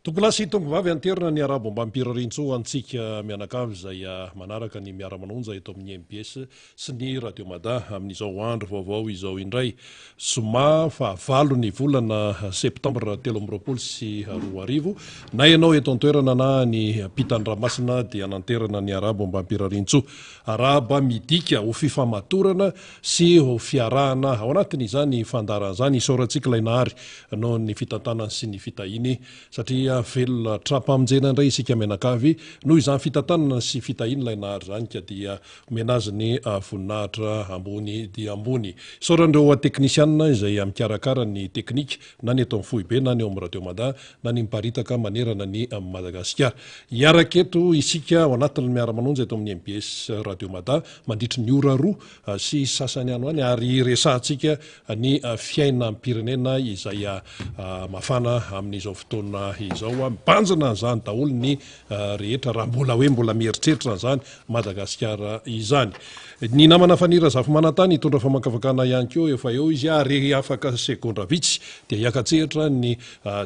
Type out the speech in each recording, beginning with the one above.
Tokolasy tongo vavy anterina ny arabo mba mipirarintso antsika mianakavy izay manaraka ny miara-manonja eto amin'ny MBS sy ny Radio Mada amin'izao andro vaovao izao indray. Zoma fahavalo ny volana septambra 13 sy 2024. Na ianao eto an-toerana na ny Ampitan-Dranomasina dia nanterana ny arabo mba mipirarintso. Araba midika ho fifamatorana sy ho fiarahana ao anatin'izany fandaran'izany isaorantsika ilay nahary noho ny fitantanana sy ny fitahiny satria velona trapamijena indray isika mianakavy noho izany fitantanana sy fitahiny ilay nahary zany ka dia menazy ny voninahitra ambony dia ambony. Isaoran'ireo teknisianina izay mikarakara ny teknika na ny eto amin'ny Fohibe na ny ao amin'ny Radio Mada na ny miparitaka manerana ny Madagasikara. Iaraketo isika ao anatin'ny miara-manonja eto amin'ny MBS Radio Mada mandritry ny ora roa sy sasany ano any ary resahantsika ny fiaina amin'ny pirenena izay mafana amin'izao fotoana izao mibanjana zany daholo ny rehetra raha mbola mieritreritra zany Madagasikara izany. Ny namana fanira zafy manantany hitondra famakavakana ihany koa efa eo izy ary afaka segondra vitsy dia hiakatsehatra ny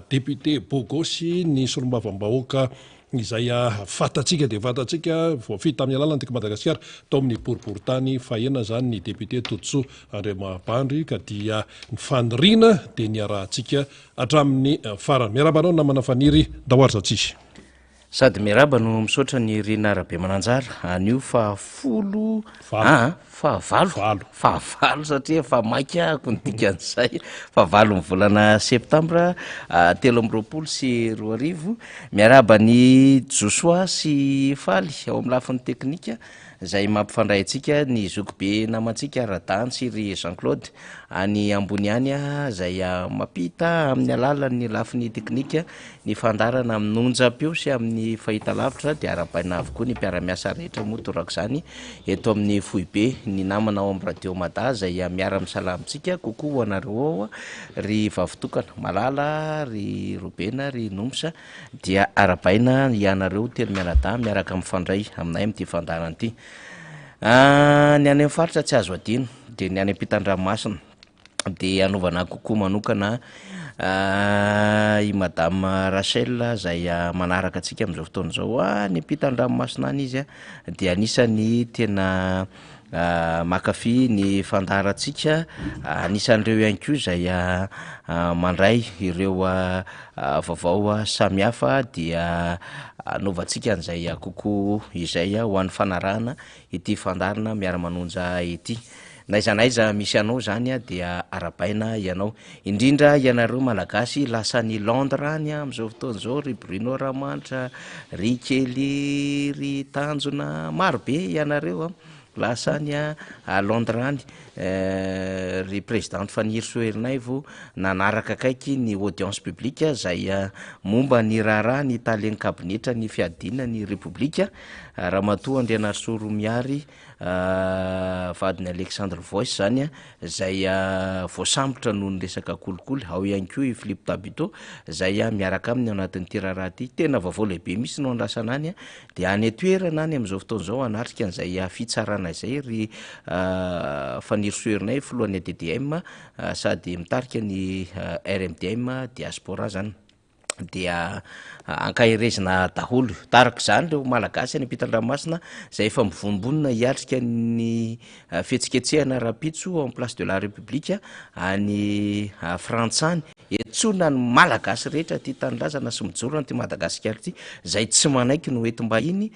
député Bogosy ny solombavambahoaka izay fatatsika dia fatatsika voafita amin'ny alalany tika Madagasikara tao amin'ny boriboritany fahena zany ny député Totso Andriamabandry ka dia ny fanirina dia ny arahantsika hatramin'ny farany. Miarabanao namana faniry dahoarza tsisy. Sady miaraba no misaotra ny Rina Arabe Mananjara anio fahavalo satria fa maikako ny dikan'izay fahavalo ny volana septambra 13 sy 2024. Miaraba ny Joshua sy Faly ao amin'ny lafin'ny teknika izay mampifandray antsika ny zokibe namantsika Radany sy ry Jean-Claude any ambony any izay mapita amin'ny alalan'ny lafin'ny teknika ny fandarana amin'ny onjam-peo sy amin'ny fahitalavitra dia arabaina avokoa ny mpiara-miasa rehetra moa toraka izany eto amin'ny Fohibe ny namana ao amin'ny Radio Mada izay miara-misalamitsika kokoa ho anareo ao ry vavitokana Malala ry Robena ry Nomsa dia arabaina ianareo telo mianadahy miaraka mifandray aminay amin'ity fandarana ity. Ny any amin'ny faritra tsy azo adino dia ny any Ampitan-Dranomasina dia anaovana kokoa manokana i madame Rachel izay manaraka antsika amin'izao fotoana izao ny Ampitan-Dranomasina any izy dia anisany tena makafy ny fandarantsika anisan'ireo ihany koa izay mandray ireo vaovao samihafa dia anaovantsika an'izay kokoa izay ho an'ny fanarahana ity fandarana miara-manonja ity. Naiza misy anao zany dia arabaina ianao indrindra ianareo malagasy lasa ny Londres any amin'izao fotoana izao ry Bruno Ramanitra ry Kely ry Tanjona marobe ianareo lasa any Londres any ry présidente Faniry Soerinaivo nanaraka akaiky ny audience publique izay momba ny raharaha ny talen'ny kabinetra ny fiadina ny Republika Ramatoa Andrianarysoro Miary vadiny Alexandre Voice zany izay voasambotra noho ny resaka kolikoly ao ihany koa i Philippe Tabito izay miaraka aminy anatin'ity raharaha ity tena vaovao lehibe misy no andrasana any dia any toerana any amin'izao fotoana izao anatrika an'izay fitsarana izay ry Faniry Soerinay filohan'ny DDM sady mitarika ny RMDM diaspora zany dia ankahirezina daholo taraka izany ireo malagasy any Ampitan-Dranomasina izay efa mivonombonina hiatrika ny fihetsiketsehana rapitso en place de la République any Frantsany etsona ny malagasy rehetra ty tanindrazana sy mijorona ty Madagasikara ty izay tsy manaiky no etim-bahiny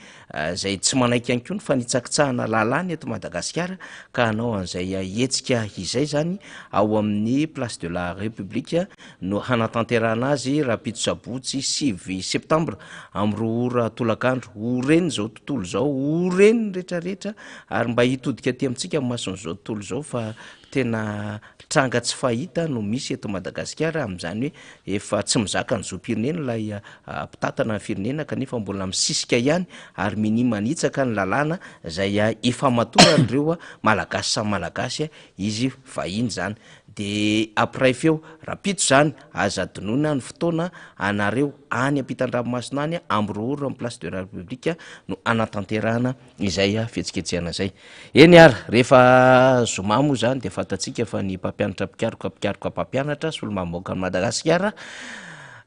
izay tsy manaiky ihany koa ny fanitsakitsahana lalàny eto Madagasikara ka hanao an'izay hetsika izay zany ao amin'ny place de la République no hanatanterahana azy rapitso sabotsy 9 septambra amin'ny 2 ora tolakandro oreny zao tontolo zao oreny rehetrarehetra ary mba hitodika aty amintsika mason'izao tontolo zao fa tena tranga tsy fahita no misy eto Madagasikara amin'izany hoe efa tsy mizaka ny zoam-pirenena ilay mpitatana ny firenena kanefa mbola misisika ihany ary minimanitsaka ny lalàna izay ifamatorandreo malagasy samy malagasy izy vahiny zany dia après feo rapitso zany aza adinoina ny fotoana anareo any Ampitan-Dranomasina any amin'ny 2 ora amin'ny place de la République no anatanterahana izay fihetsiketsehana izay. Eny ary rehefa zoma moa zany dia fatatsika fa ny mpampianatra mpikaroka mpampianatra sy olo-mamoaka ny Madagasikara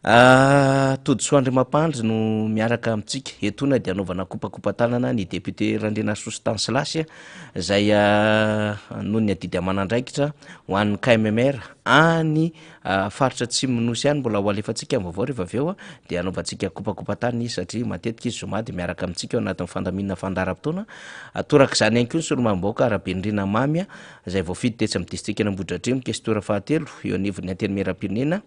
Todisoandry mampandry no miaraka amintsika etona de anaovana kopakopatanana ny député Randrena Stanislasy zay noho ny adidy amanandraikitra ho an'ny KMMR any faritra tsy minosy ihany mbola ho alefatsika vaovao rehefa avy eo de anaovantsika kopakopatany izy satria matetika izy zoma de miaraka amintsika ao anatin'ny fandaminana fandaram-potoana atoraka izany ihany koa ny solomanim-bahoaka Rabendrina Mamy zay voafidy tetsy amin'ny district Ambohidratrimo kestora fahatelo eo anivon'ny antenimieram-pirenena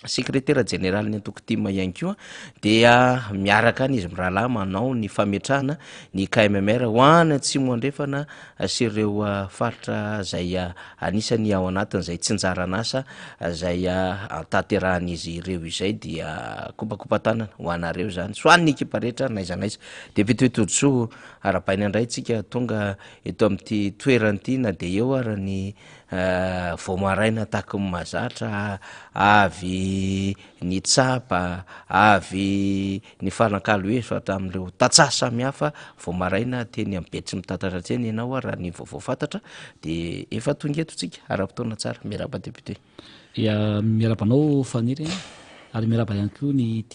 secrétaire général ny antoko-tima ihany koa dia miaraka any izy mirahalay manao ny fametrahana ny KMMR ho any atsimo andrefana sy ireo faritra zay anisany ao anatin'izay tsinjaran'asa zay tanteran'izy ireo izay dia kopakopatanana ho anareo zany soan'ny ekipa rehetra naiza naiza député Todisoa arapainy andray tsika tonga eto amin'ity toerany na de eo ara ny voamaraina tahaky ny mahazatra avy ny tsapa avy ny fanankalo hoe fatra amin'ireo tatsaha samihafa voamaraina teny amin'ny Betry Mitantatra teny ianao raha ny vaovao fantatra de efa tonga eto tsika ara-potoana tsara miaraba député ia miarabanao faniry ary miaraba ihany koa ny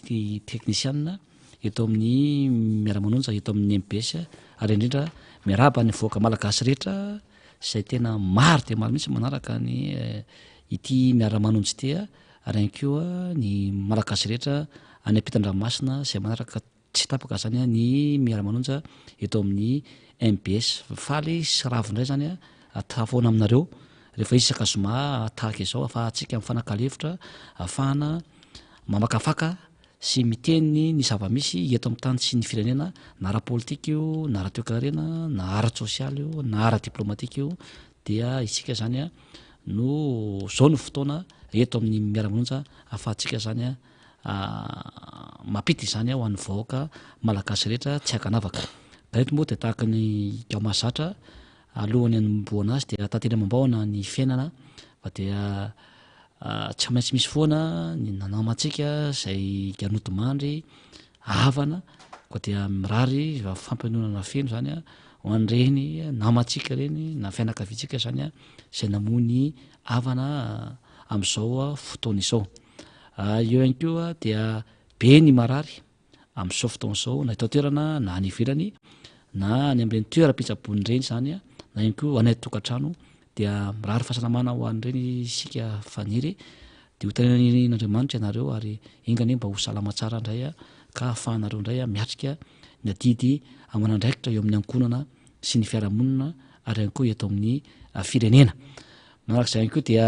technicienne eto amin'ny miaramanonja eto amin'ny MPS ary indrindra miaraba ny voaka malagasy rehetra zay tena maro de maro mihitsy manaraka ny ity miaramanonjy ty ary ihany koa ny malagasy rehetra any ampitan-dranomasina zay manaraka tsy tapaka zany ny miaramanonja eto amin'ny MPS faly sy ravindray zany atafoana aminareo rehefa isaka zoma tahaka izao afahantsika amin'ny fanankalevitra ahafahana mamakafaka sy miteny ny zava-misy eto amin'ny tany sy ny firenena na ara-politika io na ara-toekarena na ara-tsosialy io na ara-diplomatika io dia isika zany no zao ny fotoana eto amin'ny miaramanonja afahantsika zany mapity zany ho an'ny vahoaka malagasy rehetra tsy hakanavaka eto moa de tahaka ny mahazatra alohany anomboana azy dia tantena mambaona ny fiainana fa dia tsy maintsy misy foana ny nanamantsika zay ganotomandry havana koa dia mirary fampianonana feno zany ho an'ireny namantsika reny na fianakaviantsika zany zay namony havana amin'izao fotoana izao eo ihany koa dia be ny marary amin'izao fotoana izao na itaotoerana na any ivelany na any amin'ireny toeram-pitsaboany reny zany na ihany koa anay tokantrano dia mirary fahasalamana ho an'ireny sika faniry de ho tanenan'Andriamanitra ianareo ary ingany mba ho salama tsara indray ka ahafahanareo indray miatrika ny adidy amanandraikitra eo amin'ny ankonana sy ny fiarahamonina ary ihany koa eto amin'ny firenena manarak'izay ihany koa dia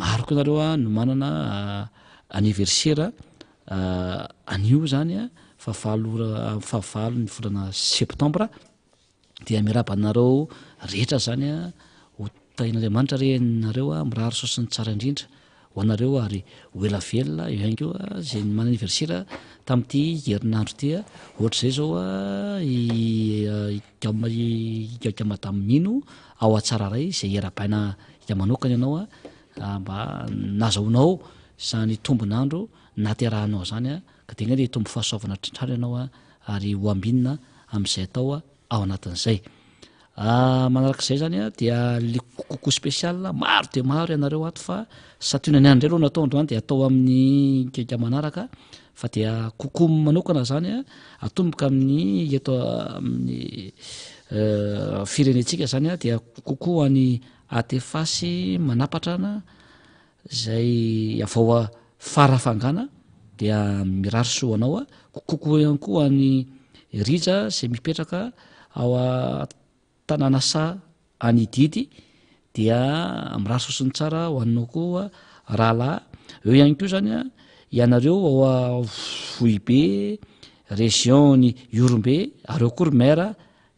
maro koa nareo no manana anniversaire anio zany fahavalo ny volana septambra dia mirabanareo rehetra zany ho tain'Andriamanitra renareo mirary sosiny tsara indrindra ho anareo ary ho ela velona eo ihany koa zay mana anniversaire tamin'ity herinandro ty ohatra zay zao madame Mino ao Atsararay zay era-baina manokana ianao mba nazahoanao zany tombonandro naterahanao zany ka de ngany tombo fahasoavana tritrany ianao ary ho ambinina amin'izay atao ao anatin'izay manarak'izay zany dia le koko spécial maro de maro ianareo ato fa satonany andray aloha natao androany de atao amin'ny keka manaraka fa dia koko manokana zany atomboka amin'ny eto amin'ny firenetsika zany dia koko any atefasy manapatrana zay avao farafangana dia mirary soanao koko ihany koa any rija zay mipetraka ao tanàna sa any didy dia mirary sosiny tsara ho anao koa rahalahy eo ihany koa zany ianareo ao Vohibe région ny Iorombe areo kory maire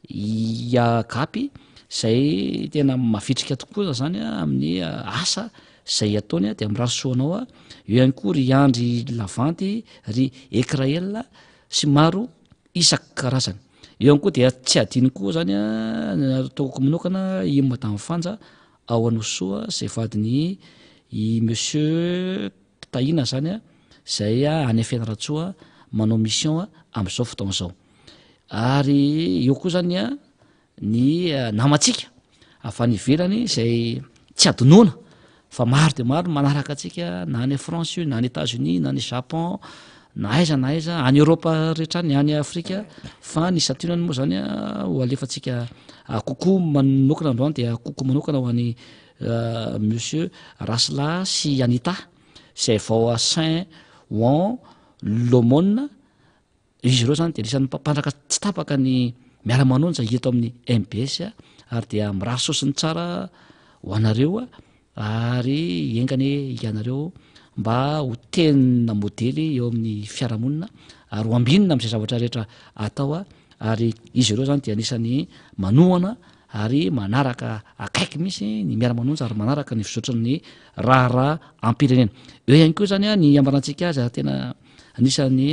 Iakapy zay tena mavitrika tokoa zany amin'ny asa zay ataony de mirary soanao eo ihany koa ry Andry Lavanty ry Ekrael sy maro isak karazany eo ihany koa dia tsy adiny koa zany ataoko manokana i madame Fanja ao Anosoa zay vadiny i monsieur Tahina zany zay any Fianaratsoa manao mission amin'izao fotoana izao ary eo koa zany ny namantsika avy any ivelany zay tsy adinoana fa maro de maro manaraka atsika na any France io na any États-Unis na any Japon na aiza any Europa rehetra ny any Afrika fa ny sationany moa zany ho alefatsika kokoa manokana androany dia kokoa manokana ho any monsieur Rasla sy Anita zay vao a Saint Juan Lomone izy ireo zany de anisan'ny mpampandraka tsy tapaka ny miara-manonja eto amin'ny MBS ary dia mirary sosiny tsara ho anareo ary engany ianareo mba ho tena modely eo amin'ny fiarahamonina ary ho ambinina amin'izay zavatra rehetra atao ary izy ireo zany dia anisany manohana ary manaraka akaiky misy ny miara-manonja ary manaraka ny fisaotran'ny raharaha am-pirenena eo ihany koa zany ny ambarantsika azy tena anisany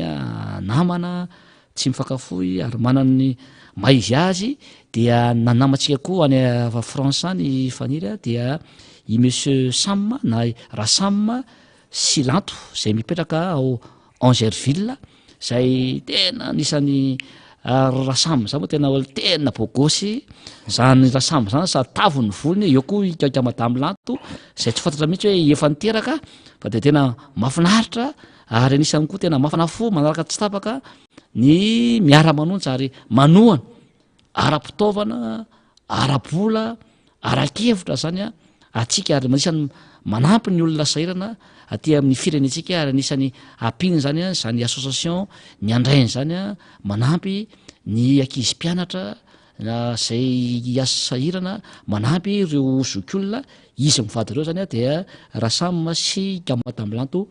namana tsy mifakafoy ary manany maizy azy dia nanamatsika koa any France any faniry dia i monsieur Sam na raha Sam Silanto zay mipetraka ao Angerville zay tena anisany raha Sam zany moa tena olo tena bogosy zany raha Sam zany sady tavo ny volony eo koa ikaika madame Lanto zay tsy fantatra mihitsy hoe efa niteraka fa de tena mahafinaritra ary anisany koa tena mafana fo manaraka tsy tapaka ny miara-manonja ary manohana ara-pitaovana ara-bola ara-kevitra zany atsika ary anisany manampy ny olona sairana aty amin'ny firenetsika ary anisany ampiny zany zany association ny andrainy zany manampy ny ankizy mpianatra zay asa sahirana manampy ireo zokiolona izy mivady ireo zany dia raha Sam sy madame Lanto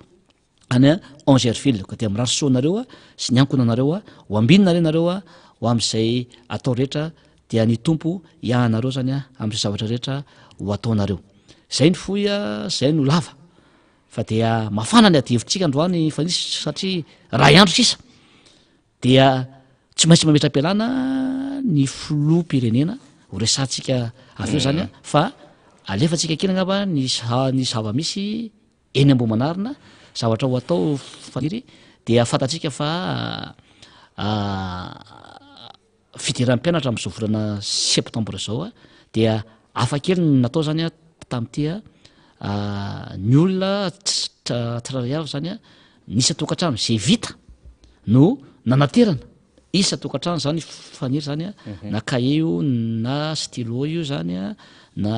any Angerville ka dia mirary soanareo sy ny ankona anareo ho ambinina re nareo ho amin'izay atao rehetra dia ny tompo ianareo zany amin'izay zavatra rehetra ho ataonareo zay ny foy zay no lava fa dia mafana ny adihevitsika androany fa nisy satria ray andro sisa dia tsy maintsy mametra-pialana ny filoham-pirenena ho resantsika aveo zany fa alefatsika kely angamba ny zava-misy eny ambo-manarina zavatra ho atao faniry dia fantatsika fa fidiram-pianatra amin'izao volana septambra zao dia afa kely natao zany tamin'ity ny olona tsiraray avy zany nisy tokantrano zay vita no nanaterana isa tokantrano zany faniry zany na cahier io na stylo io zany na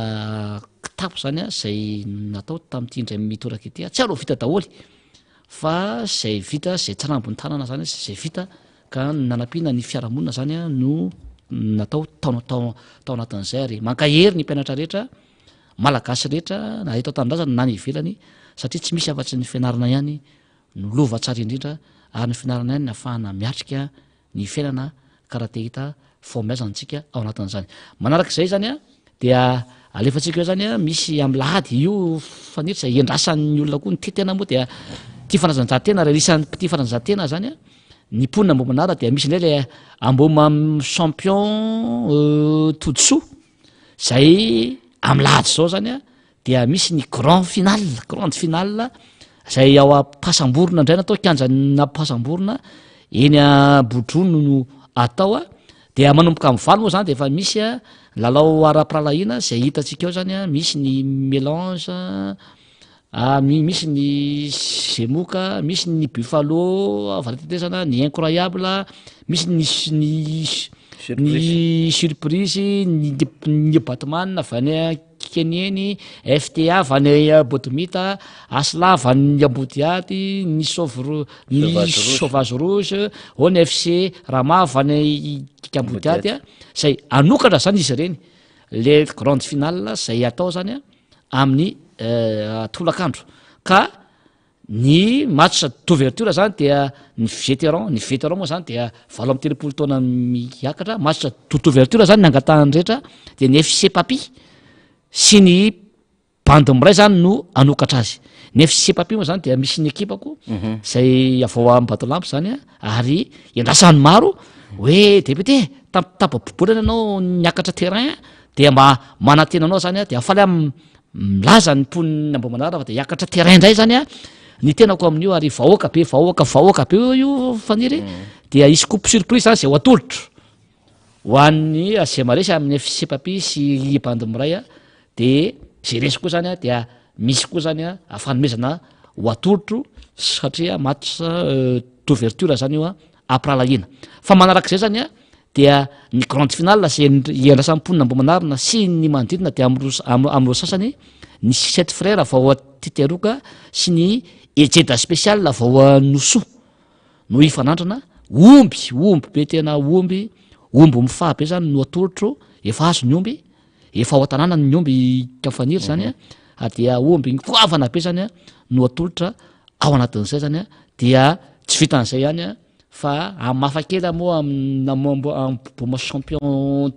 kitapo zany zay natao tamin'ity indray mitoraka ity tsy aloha vita daholy fa zay vita zay tsarambony tanana zany zay vita ka nanampiana ny fiarahamonina zany no natao tao anatin'izay ary mankahery ny mpianatra rehetra malagasy rehetra na eto an-tanindrazana na ny ivelany satria tsy misy afa-tsy ny fianarana ihany no lova tsara indrindra ary ny fianarana ihany ny ahafahana miatrika ny fiainana karaha te hita fombiazantsika ao anatin'izany manarak'izay zany dia alefatsika eo zany misy amin'ny lahady io faniry zay endrasan'ny olona koa ny ty tena moa dia ty fanazanjahantena raha isan'ny ty fanazantena zany ny ponina ambao manara dia misy indray le amboma champion todoso zay amin'ny lahady zao zany dia misy ny grande finale zay ao ampasamborona indray natao kianjana pasamborona eny Bodrono no atao dia manomboka amin'ny valo moa zany de efa misy lalao ara-pirahalahiana zay hitatsika eo zany misy ny mélange misy ny zemoka misy ny buffalo valetezana ny incroyable misy ny surprise ny batman avy any Kenieny FTA avy any Botomita Asla avy any Ambodiady ny sauvage rouge ny FC Rama avy any Ambodiady zay anokatra zany izy ireny le grande finale zay atao zany amin'ny tolakandro ka ny match d'ouverture zany dia ny vétéran moa zany dia 20 taona miakatra match d'ouverture zany nangatahany rehetra dia ny FC Papi sy ny bande miray zany no anokatra azy ny FC Papi moa zany dia misy ny ekipako zay avao am-Batolampy zany ary endrasany maro hoe député tapabolana anao niakatra terrain dia mba manantena anao zany dia afaly milaza ny mponina Ambohimanara fa dia hiakatra terrain indray zany ny tenako amin'io ary vahoaka be io faniry dia isy coupe surprise zany zay ho atolotro ho an'ny zay maresy amin'ny FC Papi sy bande miray de zay resy koa zany dia misy koa zany a fanomezana ho atolotro satria match d'ouverture zany io a apralahina fa manarak'izay zany a dia ny grande finale sy iandrasamponina mbo manarina sy ny manodidina dia am'ro sasany ny 7 frère vao atiteroka sy ny ejeda spécial vao noso no ifanandrana omby be tena omby mifahabe zany no atolotro efa azo ny omby efa ao an-tanàna ny omby kafaniry zany a dia omby nikoavana be zany a no atolotra ao anatin'izay zany a dia tsy vitan'izay ihany a fa amafakely moa amboma champion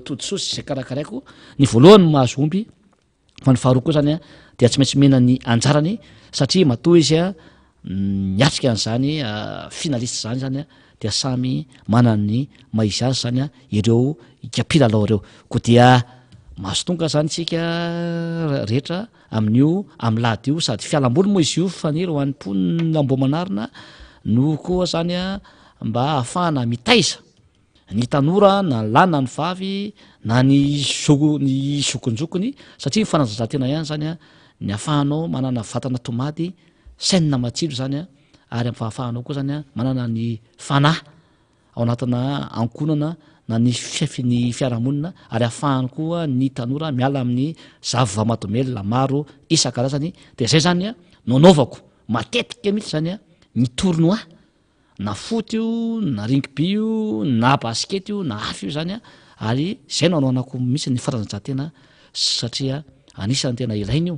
todisosy zay karakaraiko ny voalohany mahazo omby fa ny faharoa koa zany a dia tsy maintsy mena ny anjarany satria matoa izy a miatrika an'izany finaliste zany a dia samy manany maizy azy zany a ireo ikapilalao reo ko dia mahazo tonga zany tsika rehetra amin'io am'lady io sady fialamboly moa izy io faniry ho an'ny mponina mbo manarina no koa zany a mba ahafahana mitaiza ny tanora na lana ny vavy na ny zokonjokony satria mifanazazatena ihany zany a ny ahafahanao manana vatana tomady saina matsilo zany a ary afahafahanao koa zany a manana ny fanahy ao anatina ankonana na ny fiarahamonina ary ahafahany koa ny tanora miala amin'ny zava-matomelona maro isan-karazany de zay zany a noanaovako matetika mihitsy zany a ny tournoi na foot io na rugby io na basket io na afy io zany a ary zay no anaonako mihitsy ny fatanjahantena satria anisany tena ilainy io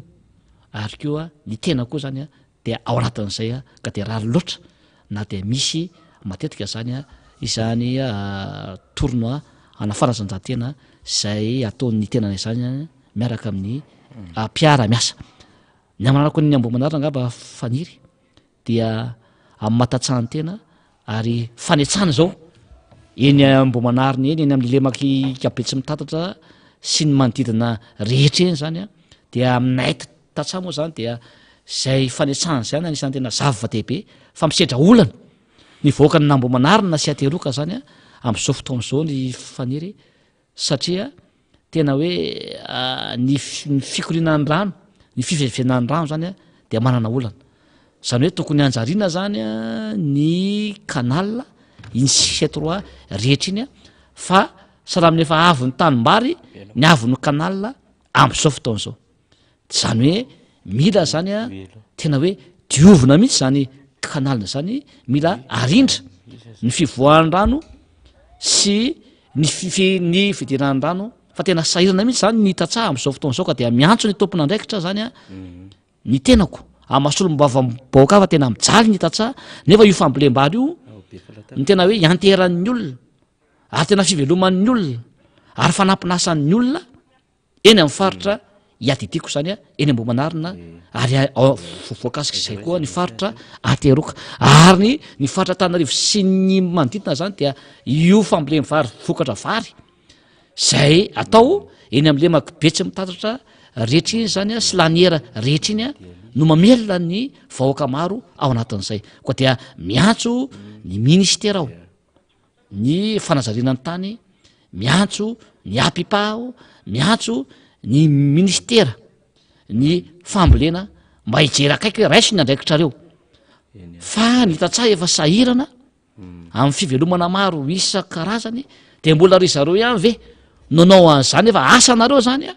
ary koa ny tena koa zany a de ao anatin'izay a ka de raha loatra na de misy matetika zany a izany tournoi ana fanatanjahantena zay ataon'ny tenanay zany miaraka amin'ny mpiara miasa ny amanarako ny ambo manarina angamba faniry dia amin'ny matatsahan'ny tena ary fanetsana zao eny ambo manarina eny amin'ny lemaky kabe tsy mitatatra sy ny manodidina rehetra eny zany a dia aminay tatsaha moa zany dia zay fanetsana zany anisany tena zava-dehibe fa misedra olana ny voaka ny nambo manarina sy ateroka zany a am'izao fotoan'izao ny faniry satria tena hoe ny fikorinany rano ny fivevenany rano zany a dia manana olana zany hoe tokony anjariana zany a ny kanala iny 6-3 rehetra iny a fa salaminy efa avy ny tanimbary ny avy ny kanala am'izao fotoan'izao zany hoe mila zany a tena hoe diovina mihitsy zany kanalina zany mila arindra ny fivoahan'ny rano sy ny fidiran'ny rano fa tena sahirana mihitsy zany ny tatsaha am'izao fotoan'izao ka dia miantso ny tompona andraikitra zany a ny tenako amasolom-bavambaoka fa tena mijaly ny tatsaha nefa io fambolem-bary io ny tena hoe ianteran'ny olona ary tena fiveloman'ny olona ary fanampinasan'ny olona eny amin'ny faritra iadidiko zany a eny ambo manarina ary voakasika izay koa ny faritra ateroka ary ny faritra tanarivo sy ny manodidina zany dia io fambolem vary vokatra vary zay atao eny am'le makibe tsy mitatatra rehetra iny zany a sy laniera rehetra iny a no mamelona ny vahoaka maro ao anatin'izay koa dia miantso ny ministera ao ny fanazariana ny tany miantso ny apipa ao miantso ny ministera ny fambolena mba hijery akaiky hoe raiso ny andraikitrareo fa ny tatsaha efa sahirana amin'ny fivelomana maro isan-karazany de mbola ry zareo ihany ve nanao an'zany efa asanareo zany a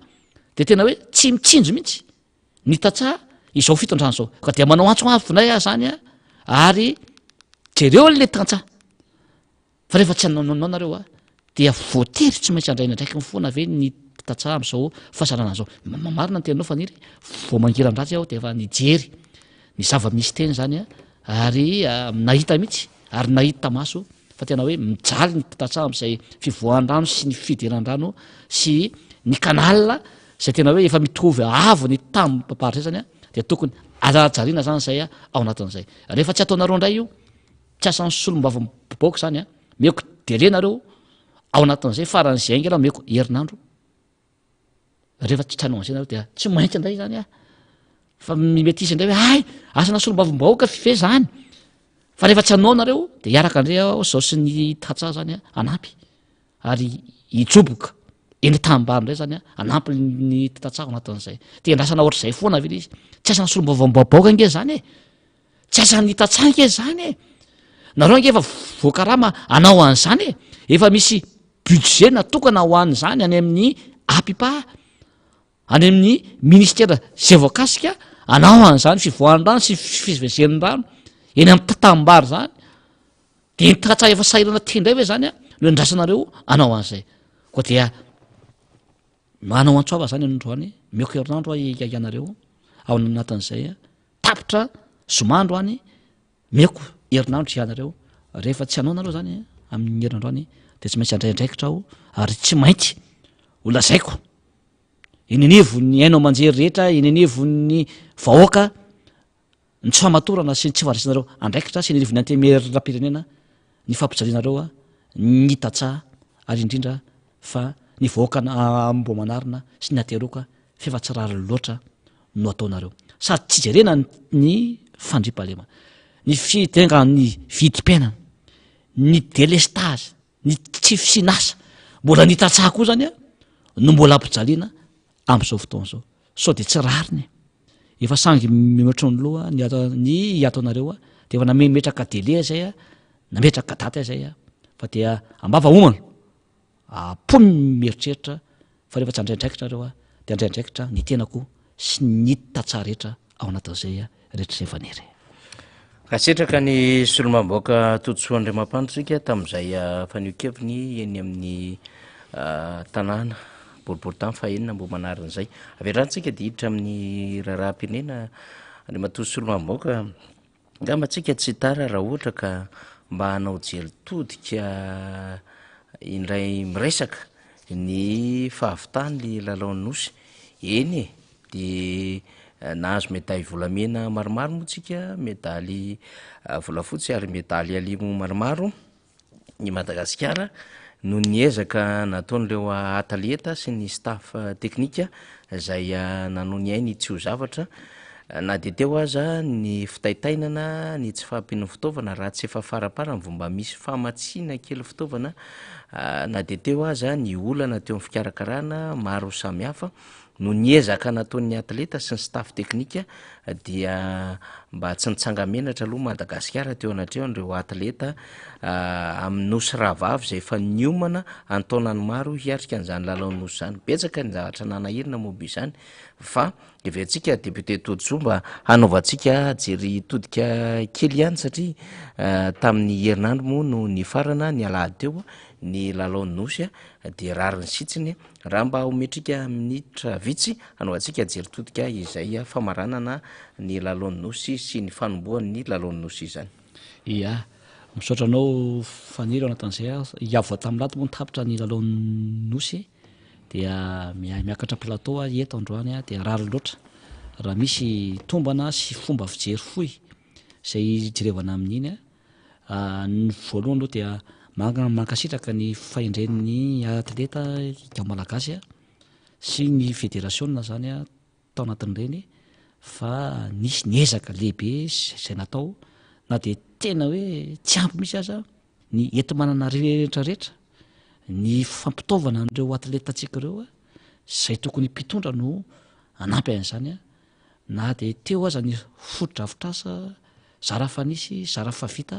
de tena hoe tsy mitsinjo mihitsy ny tatsaha izao fitondrano zao ka dia manao antsoavinay ah zany a ary jereo le tantsaha fa rehefa tsy anao nareo a dia voatery tsy maintsy andraina ndraiky mifoana ve ny tatsaha am'izao fahasarana zao marina ny tenanao faniry vo mangiran-dratsy aho de efa nijery ny zava-misy teny zany a ary nahita mihitsy ary nahita maso fa tena hoe mijaly ny tatsaha am'izay fivoahan-drano sy ny fidiran-drano sy ny kanala zay tena hoe efa mitovy avo ny tamin'nypaparitra zay zany a de tokony ajariana zany zay a ao anatin'izay rehefa tsy ataonareo indray io tsy asan'ny solom-bavamboaka zany a meko delenareo ao anatin'izay faran'zay aingela meko herinandro rehefa tsy tranao an'zay nareo dia tsy maintsy indray zany a fa mimety isy indray hoe ay asana solom-bavambahoaka five zany fa rehefa tsy anao nareo de hiaraka andray ao zao sy ny tatsaha zany a anampy ary hijoboka eny tambary ndray zany anampy ny tatsako anatin'izay te andrasana ohatr'izay foana vely izy tsy asana solombaovaobaoka nge zany e tsy asany tatsaha nge zany e nareo ange efa voakarama anao an'izany e efa misy budget natokana ho an'izany any amin'ny apipa any amin'ny ministera zay voakasika anao an'izany fivoahan-drano sy fivezen'ny rano eny amin'ny tatambary zany de ny tatsaha efa sairana tendray hoe zany a no andrasanareo anao an'izay koa dia manao antsova zany androany meko herinandro ianareo ao anatin'izay tapitra zomandro any meko herinandro ianareo rehefa tsy hanao nareo zany amin'ny herinandro any de tsy maintsy andraindraikitra aho ary tsy maintsy olazaiko inenevo ny ainao manjery rehetra inenevo ny vahoaka ny tsy famatorana sy ny tsy farisinareo andraikitra sy inenevo ny antemerapirenena ny fampijalianareo ny tatsaha ary indrindra fa ny vahoaka mbo manarina sy ny ateroka fefa tsy rary loatra no ataonareo sady tsy jerena ny fandriam-palema ny fitenga ny vidim-piainana ny délestage ny tsy fisinasa mbola ny tatsaha koa zany no mbola ampijaliana am'izao fotoana zao sao de tsy rariny efa sangy mimetro ny loha ny ataonareo de efa nametraka délai zay nametraka data zay fa dia ambava omana apomy mieritreritra fa rehefa tsy andraindraikitra reo de andraindraikitra ny tenako sy ny tatsaha rehetra ao anatin'izay rehetra zay fanery kasetraka ny solomamboaka totsoandriamampandotsika tamin'izay fanio-keviny eny amin'ny tanàna boriboritany fa enina mbo manarin'izay averantsika de hiditra amin'ny raharaha-pirenena any matoy solomamboaka ngambatsika tsy tara raha ohatra ka mba hanao jely todika indray miresaka ny fahavitany lalaon'ny nosy eny de nahazo medaly volamena maromaro moa tsika medaly volafotsy ary medaly alimo maromaro ny Madagasikara no niezaka nataon'ireo ataleta sy ny staff teknika zay nanao ny ainy tsy ho zavatra na de teo aza ny fitaitainana ny tsy fahampian'ny fitaovana raha tsy efa farapara mivomba misy famatsiana kely fitaovana na de teo aza ny olana teo amin'ny fikarakarana maro samihafa no niezaka nataon'ny atleta sy ny staff teknika dia mba tsy nitsangamenatra aloha Madagasikara teo anatreo an'ireo atleta amin'ny nosy rahavavy zay efa niomana antaonany maro hiatrika an'izany lalaon'ny nosy zany betsaka ny zavatra nanahirina moba izany fa eventsika député Todjo mba hanaovantsika jery todika kely ihany satria tamin'ny herinandro moa no ny farana ny alahady teo ny lalaon'ny nosy de rary ny sitsiny raha mba ometrika minitra vitsy hanaovantsika jery todika izay famaranana ny lalaon'ny nosy sy ny fanombohan'ny lalaon'ny nosy izany ia misaotra anao faniry ao anatin'izay iavo tamin'ny lato moa nitapitra ny lalaon'ny nosy dia miakatra plateau eto androany de rary loatra raha misy tombana sy fomba fijery foy zay jerevana amin'iny ny voalohany aloha dia mankasitraka ny faindren'ny atleta ga malagasy sy ny fédération zany tao anatin'ireny fa nisy niezaka lehibe zay natao na de tena hoe tsy ampy misy aza ny enti-manana rehetrarehetra ny fampitaovana an'ireo atleta atsika ireo zay tokony mpitondra no anampy an'izany na de teo aza ny fotodrafitrasa zara fa nisy zara fa vita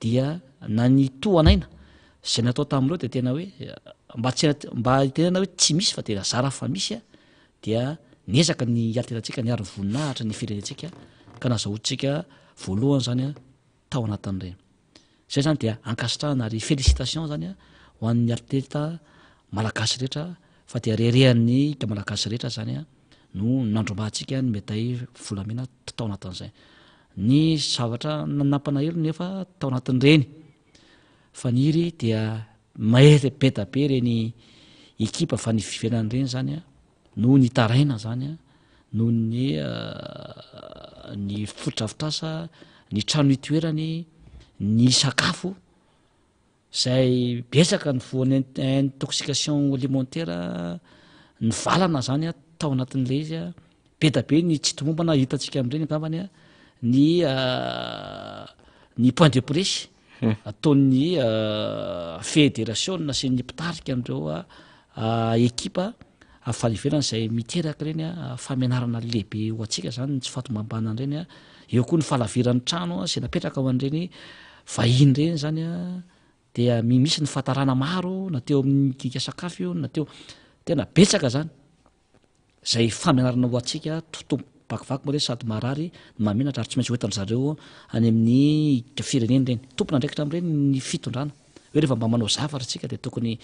dia na ny toanaina zay natao tamin'ireo de tena hoe mba tenena hoe tsy misy fa de zara fa misy dia niezaka ny atletatsika ny ary voninahitra ny firenentsika ka nazahoantsika voalohany zany tao anatin'ireny zay zany dia ankasitrahana ary félicitation zany ho an'ny atleta malagasy rehetra fa dia reharehan'ny ga malagasy rehetra zany no nandrombahantsika ny meday volamena tao anatin'izay ny zavatra nampanaelo nefa tao anatin'ireny faniry dia mahery beta be reny ekipa fa ny fivenan'ireny zany no ny taraina zany no ny fotodrafitrasa ny trano itoerany ny sakafo zay besaka ny voany intoxication alimentaire ny valana zany tao anatin'le izy beta be ny tsy tomombana hitatsika amin'ireny angambany ny point de presse ataon'ny fédération sy ny mpitarika an'ireo ekipa afanivelana zay miteraka reny famenarana lehibe ho atsika zany tsy fatomambana reny eo koa ny falaviran'ny trano zay napetraka ao an'ireny vahiny reny zany dia misy ny fatarana maro na teo amin'ny kika sakafo io na teo tena betsaka zany zay famenarana ho atsika totompo bakivaky moa reny sady marary mamenatra ary tsy maintsy hoetan zareo any amin'ny fireneny reny tompona ndraikitra am'ireny ny fitondrana hoe rehefa mba manao zavatra tsika de tokony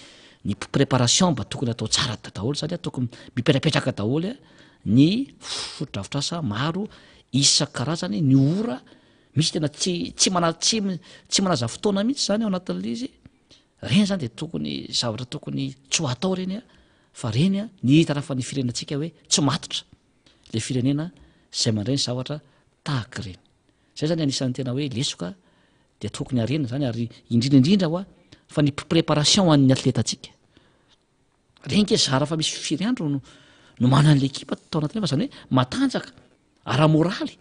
ny préparation mba tokony atao tsara daholo satria tokony mipetrapetraka daholo ny fotodrafitrasa maro isan-karazany ny ora misy tena tsy manaza fotoana mihitsy zany ao anatin'le izy reny zany de tokony zavatra tokony tsy ho atao reny fa reny ny hitana fa ny firenentsika hoe tsy matotra le firenena zay mandreny zavatra tahaka reny zay zany anisan'ny tena hoe lesoka de tokony arena zany ary indrindraindrindra hoa fa ny préparation an'ny atletatsika reny ke zara fa misy firy andro no manan'le ekipa tao anatin'y fa zany hoe matanjaka ara-moraly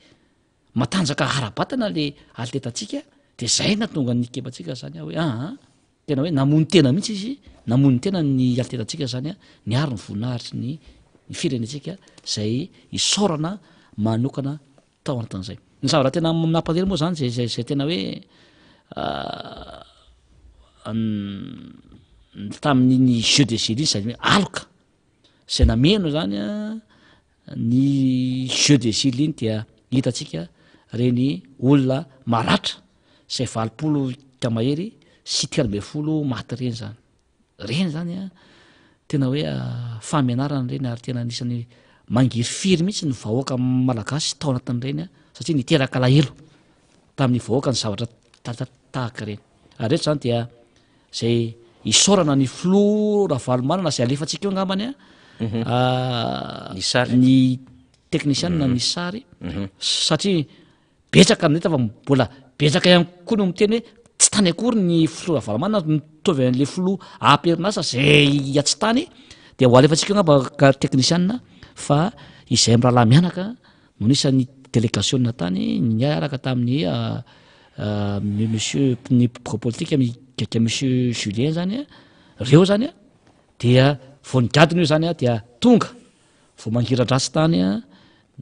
matanjaka ara-batana le atletatsika de zay na tonga ny ekipatsika zany hoe tena hoe namony tena mihitsy izy namony tena ny atletatsika zany ny ary ny voninahitry ny firenetsika zay isaorana manokana tao anatin'izay ny zavatra tena nampalely moa zany zay tena hoe tamin'ny jeu de jeu zay hoe aloka zay nameno zany ny jeu de jeu iny dia hitatsika reny olona maratra zay 20 kamahery sy 30 maty reny zany reny zany tena hoe famenarana reny ary tena anisany mangiry firy mihitsy ny vahoaka malagasy tao anatin'ireny satria niteraka lahelo tamin'ny vahoaka ny zavatra tahaka reny ary rehetra zany dia zay isaorana ny filoha ravalomanana zay alefatsika eo angambany ny teknisianna ny sary satria betsaka neta fa mbola betsaka ihany koa no miteny hoe tsy tany akory ny filoha ravalomanana mitovy an'le filoha aperinasa zay atsy tany de ho alefatsika eo angamba ka teknisianna fa izay am' rahalahy mianaka no nisan'ny délégation tany niaraka tamin'ny monsieur ny politika mikaka monsieur Julien zany reo zany dia voanigadiny io zany dia tonga vo mangira-drasy tany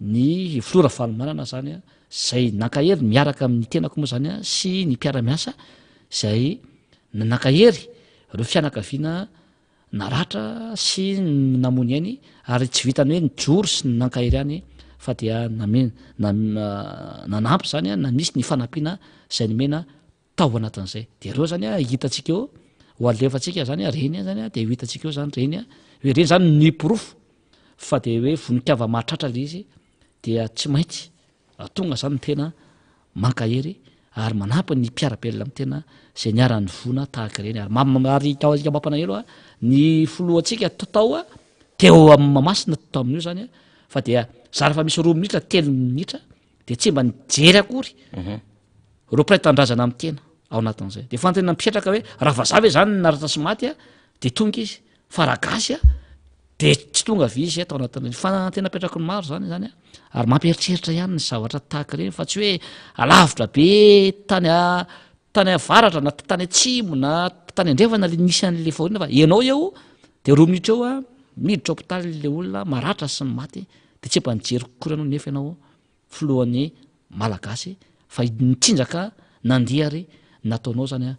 ny filoha ravalomanana zany zay nakahery miaraka amin'ny tenako moa zany sy ny mpiara-miasa zay nakahery reo fianakaviana naratra sy namony ainy ary tsy vitany hoe nijoro sy nankahery any fa dia nanampy zany na misy ny fanampiana zay nomena tao anatin'izay de reo zany hitatsika eo ho alefatsika zany reny zany de hitatsika eo zany reny hoe reny zany ny porofo fa de hoe voninkiava mahatratra le izy dia tsy maintsy tonga zany ny tena mankahery ary manampy ny mpiarabelona amin'ny tena zay niarany vona tahaka reny ary mampanahelo ny foloatsika totao teo amamasina totao amin'io zany fa dia zara fa misy 2 minitra 3 minitra de tsy mba nijery akory ro praitan-drazana amin'ny tena ao anatin'izay de fantena mipetraka hoe raha vazava hoe zany naratra sy maty de tonga izy faragasy de tsy tonga vi izy tao anatin'reny fa tena petraka ny maro zany ary mampieritreritra ihany ny zavatra tahaka reny fa tsy hoe alavitra be tany avaratra na tany atsimo na tany andrevana le nisy an'le faorina fa ianao eo de 2 minitra eo miditra hôpitaly le olona maratra sy ny maty de tsy mba nijery kokory anao nefa ianao filohan'ny malagasy fa nitsinjaka nandehary nataonao zany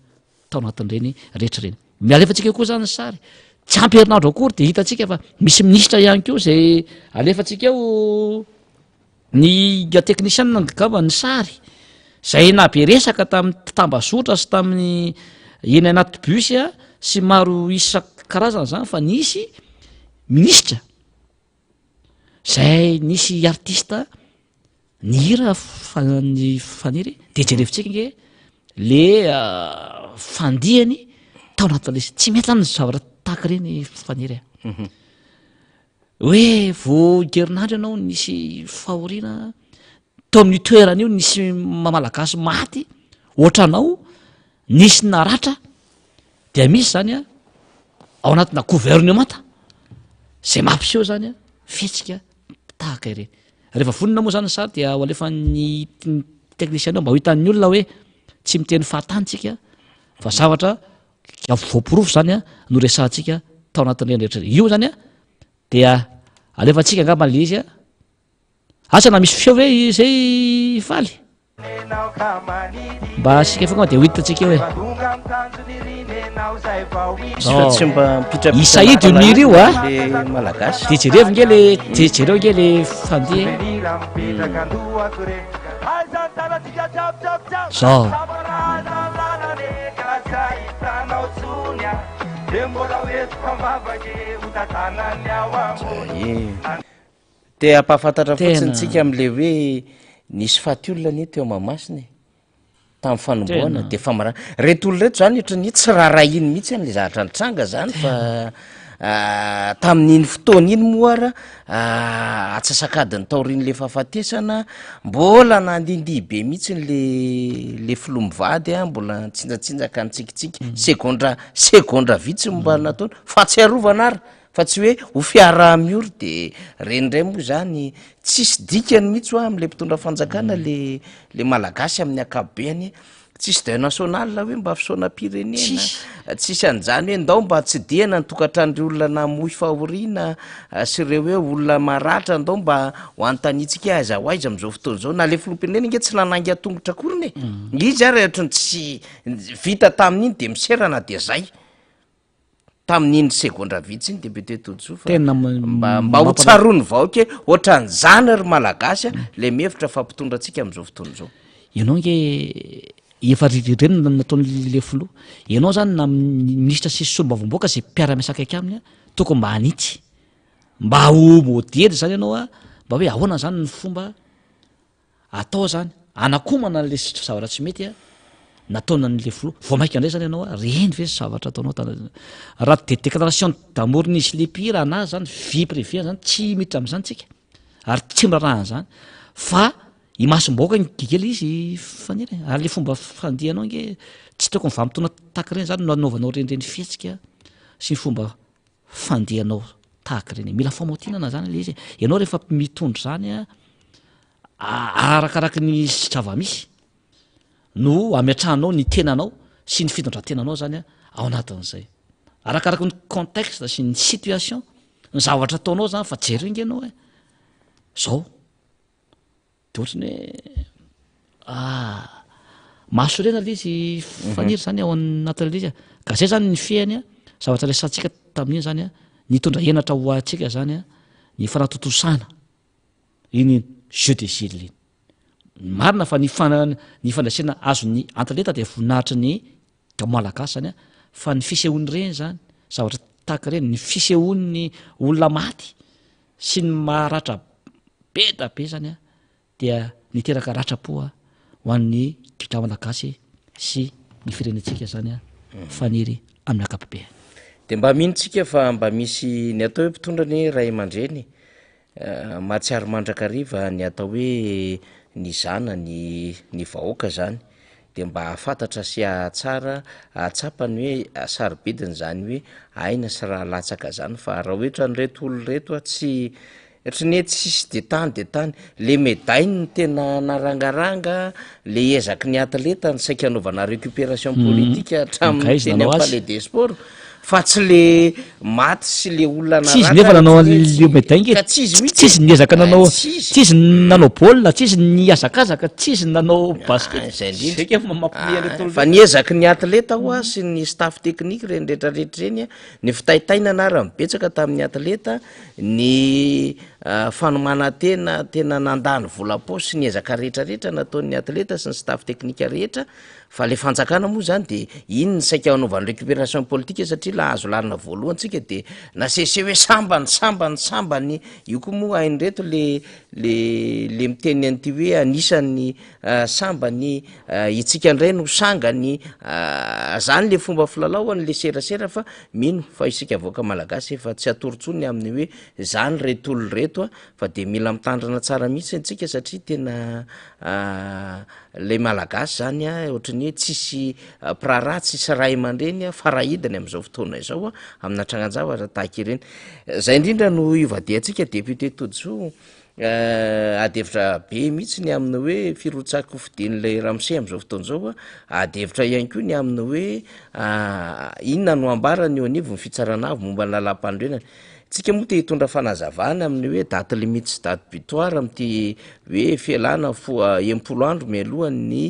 tao anatin'ireny rehetra reny mialefatsika koa zany ny sary tsy ampy herinandro akory de hitatsika fa misy ministra ihany keo zay alefatsika eo ny teknisianna ngamba ny sary zay nabe resaka tamin'ny tambazotra sy tamin'ny eny anaty bus sy maro isan-karazana zany fa nisy ministra zay nisy artista ny hira ny faniry de jerevitsika nge le fandihany tao anatin'le tsy mety zany ny zavatra tahaka reny faniry hoe voagerinandro ianao nisy fahoriana tao amin'ny toerana io nisy malagasy maty ohatranao nisy naratra de misy zany ao anatina gouvernemanta zay mampiseho zany fihetsika tahaka ireny rehefa vonina moa zany ny sary dia ho alefan'ny teknisian mba ho hitan'ny olona hoe tsy miteny fahatantsika fa zavatra voaporofo zany no resahantsika tao anatin'ireny rehetra io zany a dia alefantsika angamba le izy a asana misy feo hoe zay faly mba asika efa de ho hitatsika hoe tsy mba mpitra isaidy io niry io a le malagasy de jereo nge le jereo nge le fandeha zao te ampahafantatra fotsiny tsika am'le hoe nisy faty olona ny teo mamasiny tamin'ny fanomboana de fa marana reto olo reto zany ohatra ny tsy raharainy mihitsy an'le zavatra nitranga zany fa tamin'iny fotoana iny moara atsasakadiny taorinyle fahafatesana mbola nandindihy be mihitsy le filomivady a mbola tsinjatsinjaka nitsikitsika segondra vitsy mba nataony fa tsy arovana ary fa tsy hoe ho fiara miory de renydray moa zany tsisy dikany mihitsy ho am'le mpitondra fanjakana le malagasy amin'ny akabeany tsisy de national hoe mba fisaonam-pirenena tsisy an'zany hoe ndao mba tsy diana nytokatrandry olona namoy fahoriana sy reo hoe olona maratra ndao mba ho antanitsika aiza ho aiza am'izao fotoana zao na le filompireny nge tsy nanangy atongotra akoriny izy ary ohatrany tsy vita tamin'iny de miserana de zay tamin'iny segondra vitsy iny de be tetojo mba ho tsarony vaoke ohatran' zany ry malagasy a le mihevitra fampitondra atsika am'izao fotoana zao ianao nge efa ririreny nataon'le filo ianao zany na ministra sisy solombavomboaka zay mpiara-miasakaiky aminy a tokony mba hanity mba ho modely zany ianao a mba hoe ahoana zany ny fomba atao zany anakomana n'le zavatra tsy mety a nataona n'le filo vao maika andray zany ianao a reny ve zavatra ataonao raha de déclaration d'amour nisy le pire anazy zany vie privée zany tsy miditra am'zany tsika ary tsy mirarahana zany fa imasom-baoaka nkikely izy faniry ary le fomba fandihanao nge tsy tokony vamitona tahaka reny zany no anaovanao renyreny fihetsika sy ny fomba fandihanao tahaka reny mila famaotinana zany le izy ianao rehefa mitondro zany a arakaraky ny zava-misy no amiatranao ny tenanao sy ny fitondrantenanao zany a ao anatin'izay arakaraky ny contexte sy ny situation ny zavatra ataonao zany fa jery nge anao e zao de ohatrany hoe mahasorena le izy faniry zany ao anatin'le izy a ka zay zany ny fiany a zavatra resantsika tamin'iny zany a nitondra henatra ho atsika zany a ny fanatotosana iny jeu de gile iny marina fa ny fandraisena azony antaleta de voninahitra ny malagasy zany a fa ny fisehoany reny zany zavatra tahaka reny ny fisehoany olona maty sy ny maharatra beta be zany a dia niteraka ratrapoa ho an'ny dika malagasy sy ny firenetsika zany a faniry amin'ny akapobe de mba minotsika fa mba misy ny atao hoe mpitondra ny ray aman-dreny mahatsiary mandrakariva ny atao hoe ny zana ny vahoaka zany de mba hafantatra sy atsara atsapany hoe saribidiny zany hoe aina sy raha latsaka zany fa raha oetra ny reto olo reto a tsy ohatrany hoe tsisy de tany le médaille ny tena narangaranga le ezaky ny atleta ny saika anaovana récupération politique hatramin'ny teny palais des sports fa tsy le maty sy le olona tsisy nefa nanao le médaille nge tsisy niezaka nanao tsisy nanao baolina tsisy niazakazaka tsisy nanao basket fa niezaky ny atleta ho a sy ny staff technique reny rehetrarehetra reny a ny fitaitaina nara mibetsaka tamin'ny atleta ny fanomana tena nandany vola-pao sy niezaka rehetrarehetra nataon'ny atleta sy ny staff technique rehetra fa le fanjakana moa zany de iny ny saika anaovany récupération politique satria la azo lalina voalohantsika de nasese hoe sambany io koa moa hainy reto le miteny an'ty hoe anisany sambany itsika indray no sangany zany le fomba filalao an'le serasera fa mino fa isika voaka malagasy efa tsy atoritsony amin'ny hoe zany retolo reto a fa de mila mitandrina tsara mihitsy antsika satria tena le malagasy zany a ohatrany hoe tsisy prara tsisy ray aman-dreny a farahidiny am'izao fotoana izao a amina tranganjavatra tahaka ireny zay indrindra no ivadiantsika député Tojo adevitra be mihitsy ny aminy hoe firotsako fidin'lay ramose am'izao fotoan'izao adevitra ihany koa ny aminy hoe inona no ambarany eo anivo ny fitsaranavy momba ny lalam-pandroenana tsika moa te hitondra fanazavana amin'ny hoe date limite sy date butoir am'ty hoe fialana empolo andro mialohan'ny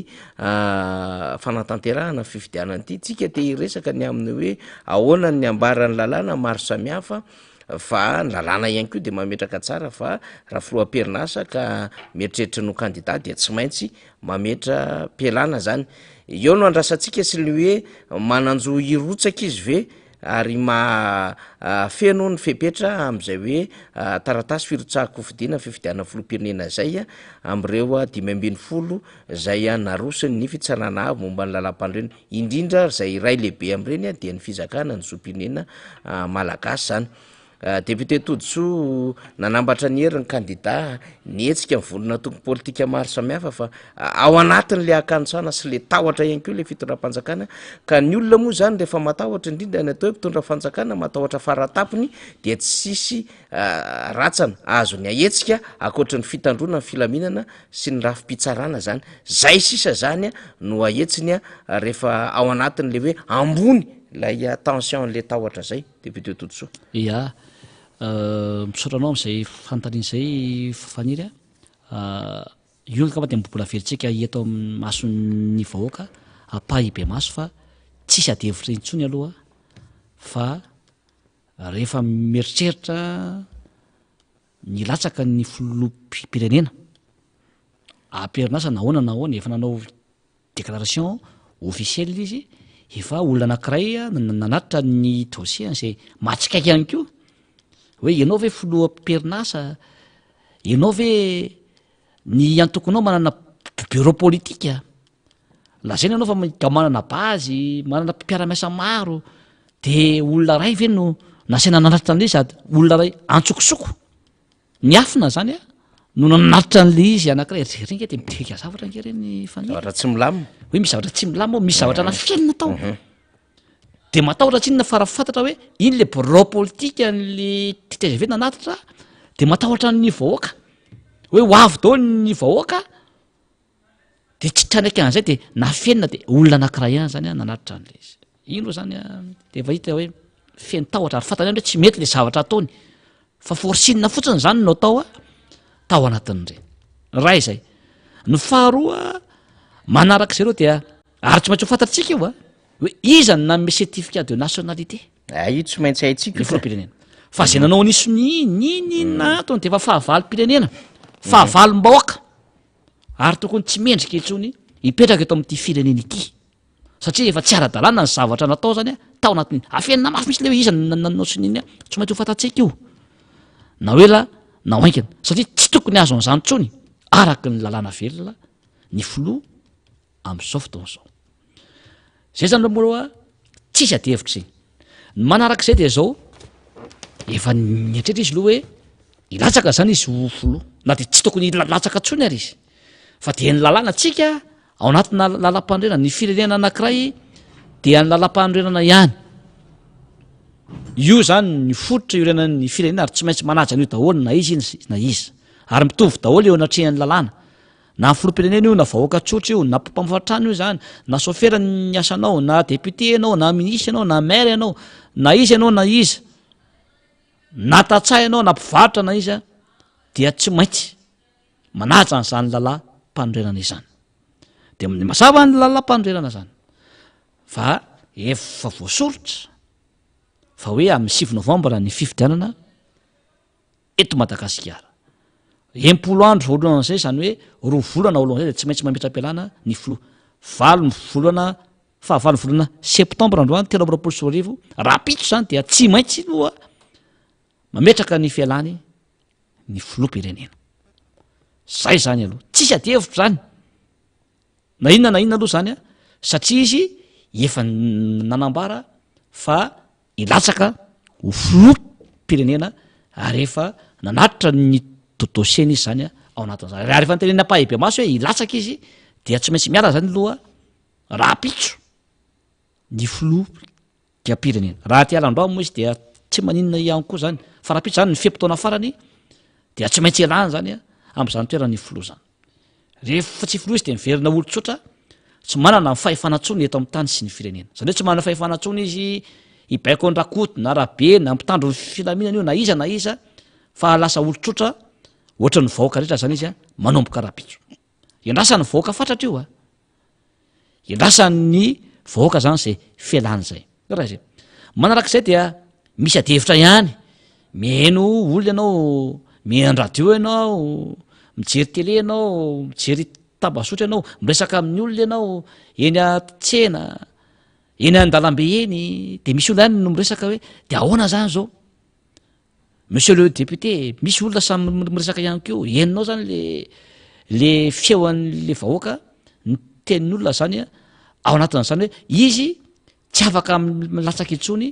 fanatanterahana fifidianana ity tsika te hiresaka ny aminy hoe ahoana ny ambarany lalàna maro samihafa fa ny lalàna ihany koa de mametraka tsara fa raha filoam-perinasa ka mieritreritra no candidat dia tsy maintsy mametra mpialana zany eo no andrasantsika sy ny hoe mananjo hirotsaka izy ve ary feno ny fepetra am'izay hoe taratasy firotsahako fidina fifidiana filoam-pirenena zay am'ireo 510 zay narosiny ny fitsarana avy momba ny lalam-pandroena indrindra zay ray lehibe am'ireny dia ny fizakana ny zoam-pirenena malagasy zany député Todsoa nanambatra ny hery ny candidat nietsika mivolona toko politika maro samihafa fa ao anatin'le akantsana sy le tahotra ihany koa le fitondram-panjakana ka ny olona moa zany rehefa matahotra indrindra ny atao hoe mpitondra fanjakana matahotra faratapony dia tsy sisy ratsana azo ny ahetsika akoatra ny fitandrona ny filaminana sy ny rafi-pitsarana zany zay sisa zany no ahetsiny rehefa ao anatin'le hoe ambony lay tension n'le tahotra zay député Todsoa misaotranao am'izay fanontaniana zay faniry io ka de mbola veritsika eto maso ny vahoaka apahibe maso fa tsisy adevitra intsony aloha fa rehefa mieritreritra ny latsaka ny filoham-pirenena amperinasa nahoana nahoana efa nanao déclaration officielle izy efa olona anankiray nanatitra ny dossier zay matsikaiky ihany koa hoe ianao ve filoam-perinasa ianao ve ny antokonao manana bureau politika lazaina ianao fa manana bazy manana mpiara-miasa maro de olona ray ve no nasaina nanatitra an'le sady olona ray antsokosoko miafina zany no nanatitra an'le izy anankiray ringa de mitrika zavatra ngereny zavatra tsy milamina hoe misy zavatra tsy milama misy zavatra na fienina tao de matahotra tsy inona farafantatra hoe iny le bureau politika nle TTGV nanatitra de matahotra ny vahoaka hoe ho avy dao ny vahoaka de tsy trandraiky an'izay de nafienina de olona anankiray ihany zany nanatitra an'le izy ino ro zany de efa hita hoe feno tahotra ary fantany hoe tsy mety le zavatra ataony fa forsinina fotsiny zany no atao tao anatin'ireny raha izay ny faharoa manarak'izay reo dia ary tsy maintsy ho fantatritsika io hoe iza ny nanome certificat de nationalité io tsy maintsy haitsika ny filoham-pirenena fa zay nanao anisony inina atony de efa fahavalo-pirenena fahavalom-bahoaka ary tokony tsy mendrika itsony hipetraka eto amin'ity firenena ity satria efa tsy ara-dalàna ny zavatra natao zany tao anatin'iny afenina mafy misy le hoe iza nanao sininy tsy maintsy ho fantatsika io na hoela na oaingana satria tsy tokony azo an'izany tsony araky ny lalàna velona ny filoha am'izao fotoan'izao zay zany lomoa tsisy adevitra zay ny manarak'izay de zao efa niatretra izy loha hoe ilatsaka zany izy ho filoha na de tsy tokony latsaka tsony ary izy fa de ny lalàna atsika ao anatina lalam-pandrenana ny firenena anankiray dia ny lalam-pandrenana ihany io zany ny fototra iorenan'ny firenena ary tsy maintsy manaja an'io daholo na izy na izy ary mitovy daholo eo anatrehan'ny lalàna na filoham-pirenena io na vahoaka tsotra io na mpampifatrano io zany na sofera ny asanao na député ianao na ministre ianao na maire ianao na izy ianao na iza na tatsay ianao na mpivarotra na iza dia tsy maintsy manaja an'izany lalam-pandrenana izany de mazava ny lalam-pandrenana zany fa efa voasorotra fa hoe amin'ny 6 novambra ny fifidianana eto Madagasikara 10 andro voalohan'izay zany hoe 2 volana alohan'izay de tsy maintsy mametra am-pialana ny filoha fahavalo volana septambra androany 3 rapitso zany dia tsy maintsy loha mametraka ny fialany ny filoham-pirenena zay zany aloha tsisy adevitra zany na inona aloha zany satria izy efa nanambara fa ilatsaka ho filoham-pirenena ary efa nanatitra ny dossier-ny izy zany ao anatin'izany raha rehefa nytenena apahibe maso hoe ilatsaka izy dia tsy maintsy miala zany loha rapitso ny filoham-pirenena raha ty alandroa moa izy dia tsy maninona ihany koa zany fa rapitso zany ny fempotoana farany dia tsy maintsy elany zany a am'izany toerany filo zany rehefa tsy filo izy de miverina olo-tsotra tsy manana fahefanantsony eto amin'ny tany sy ny firenena zany hoe tsy manana fahefanantsony izy hibaiko andrakoto na rabe na mpitandro ny filaminana io na iza fa lasa olo-tsotra ohatra ny vahoaka rehetra zany izy a manomboka rapitso endrasany vahoaka fatratra io a endrasany vahoaka zany zay fialany zay raha zay manarak'izay dia misy adevitra ihany mihaino olona ianao mihaino radio ianao mijery tele ianao mijery tambasotra ianao miresaka amin'ny olona ianao eny atsena eny an-dalambe eny de misy olona ihany no miresaka hoe de ahoana zany zao monsieur le député misy olona samy miresaka ihany keo eninao zany le feoan'le vahoaka ny tenin'olona zany a ao anatin' zany hoe izy tsy afaka milatsaka itsony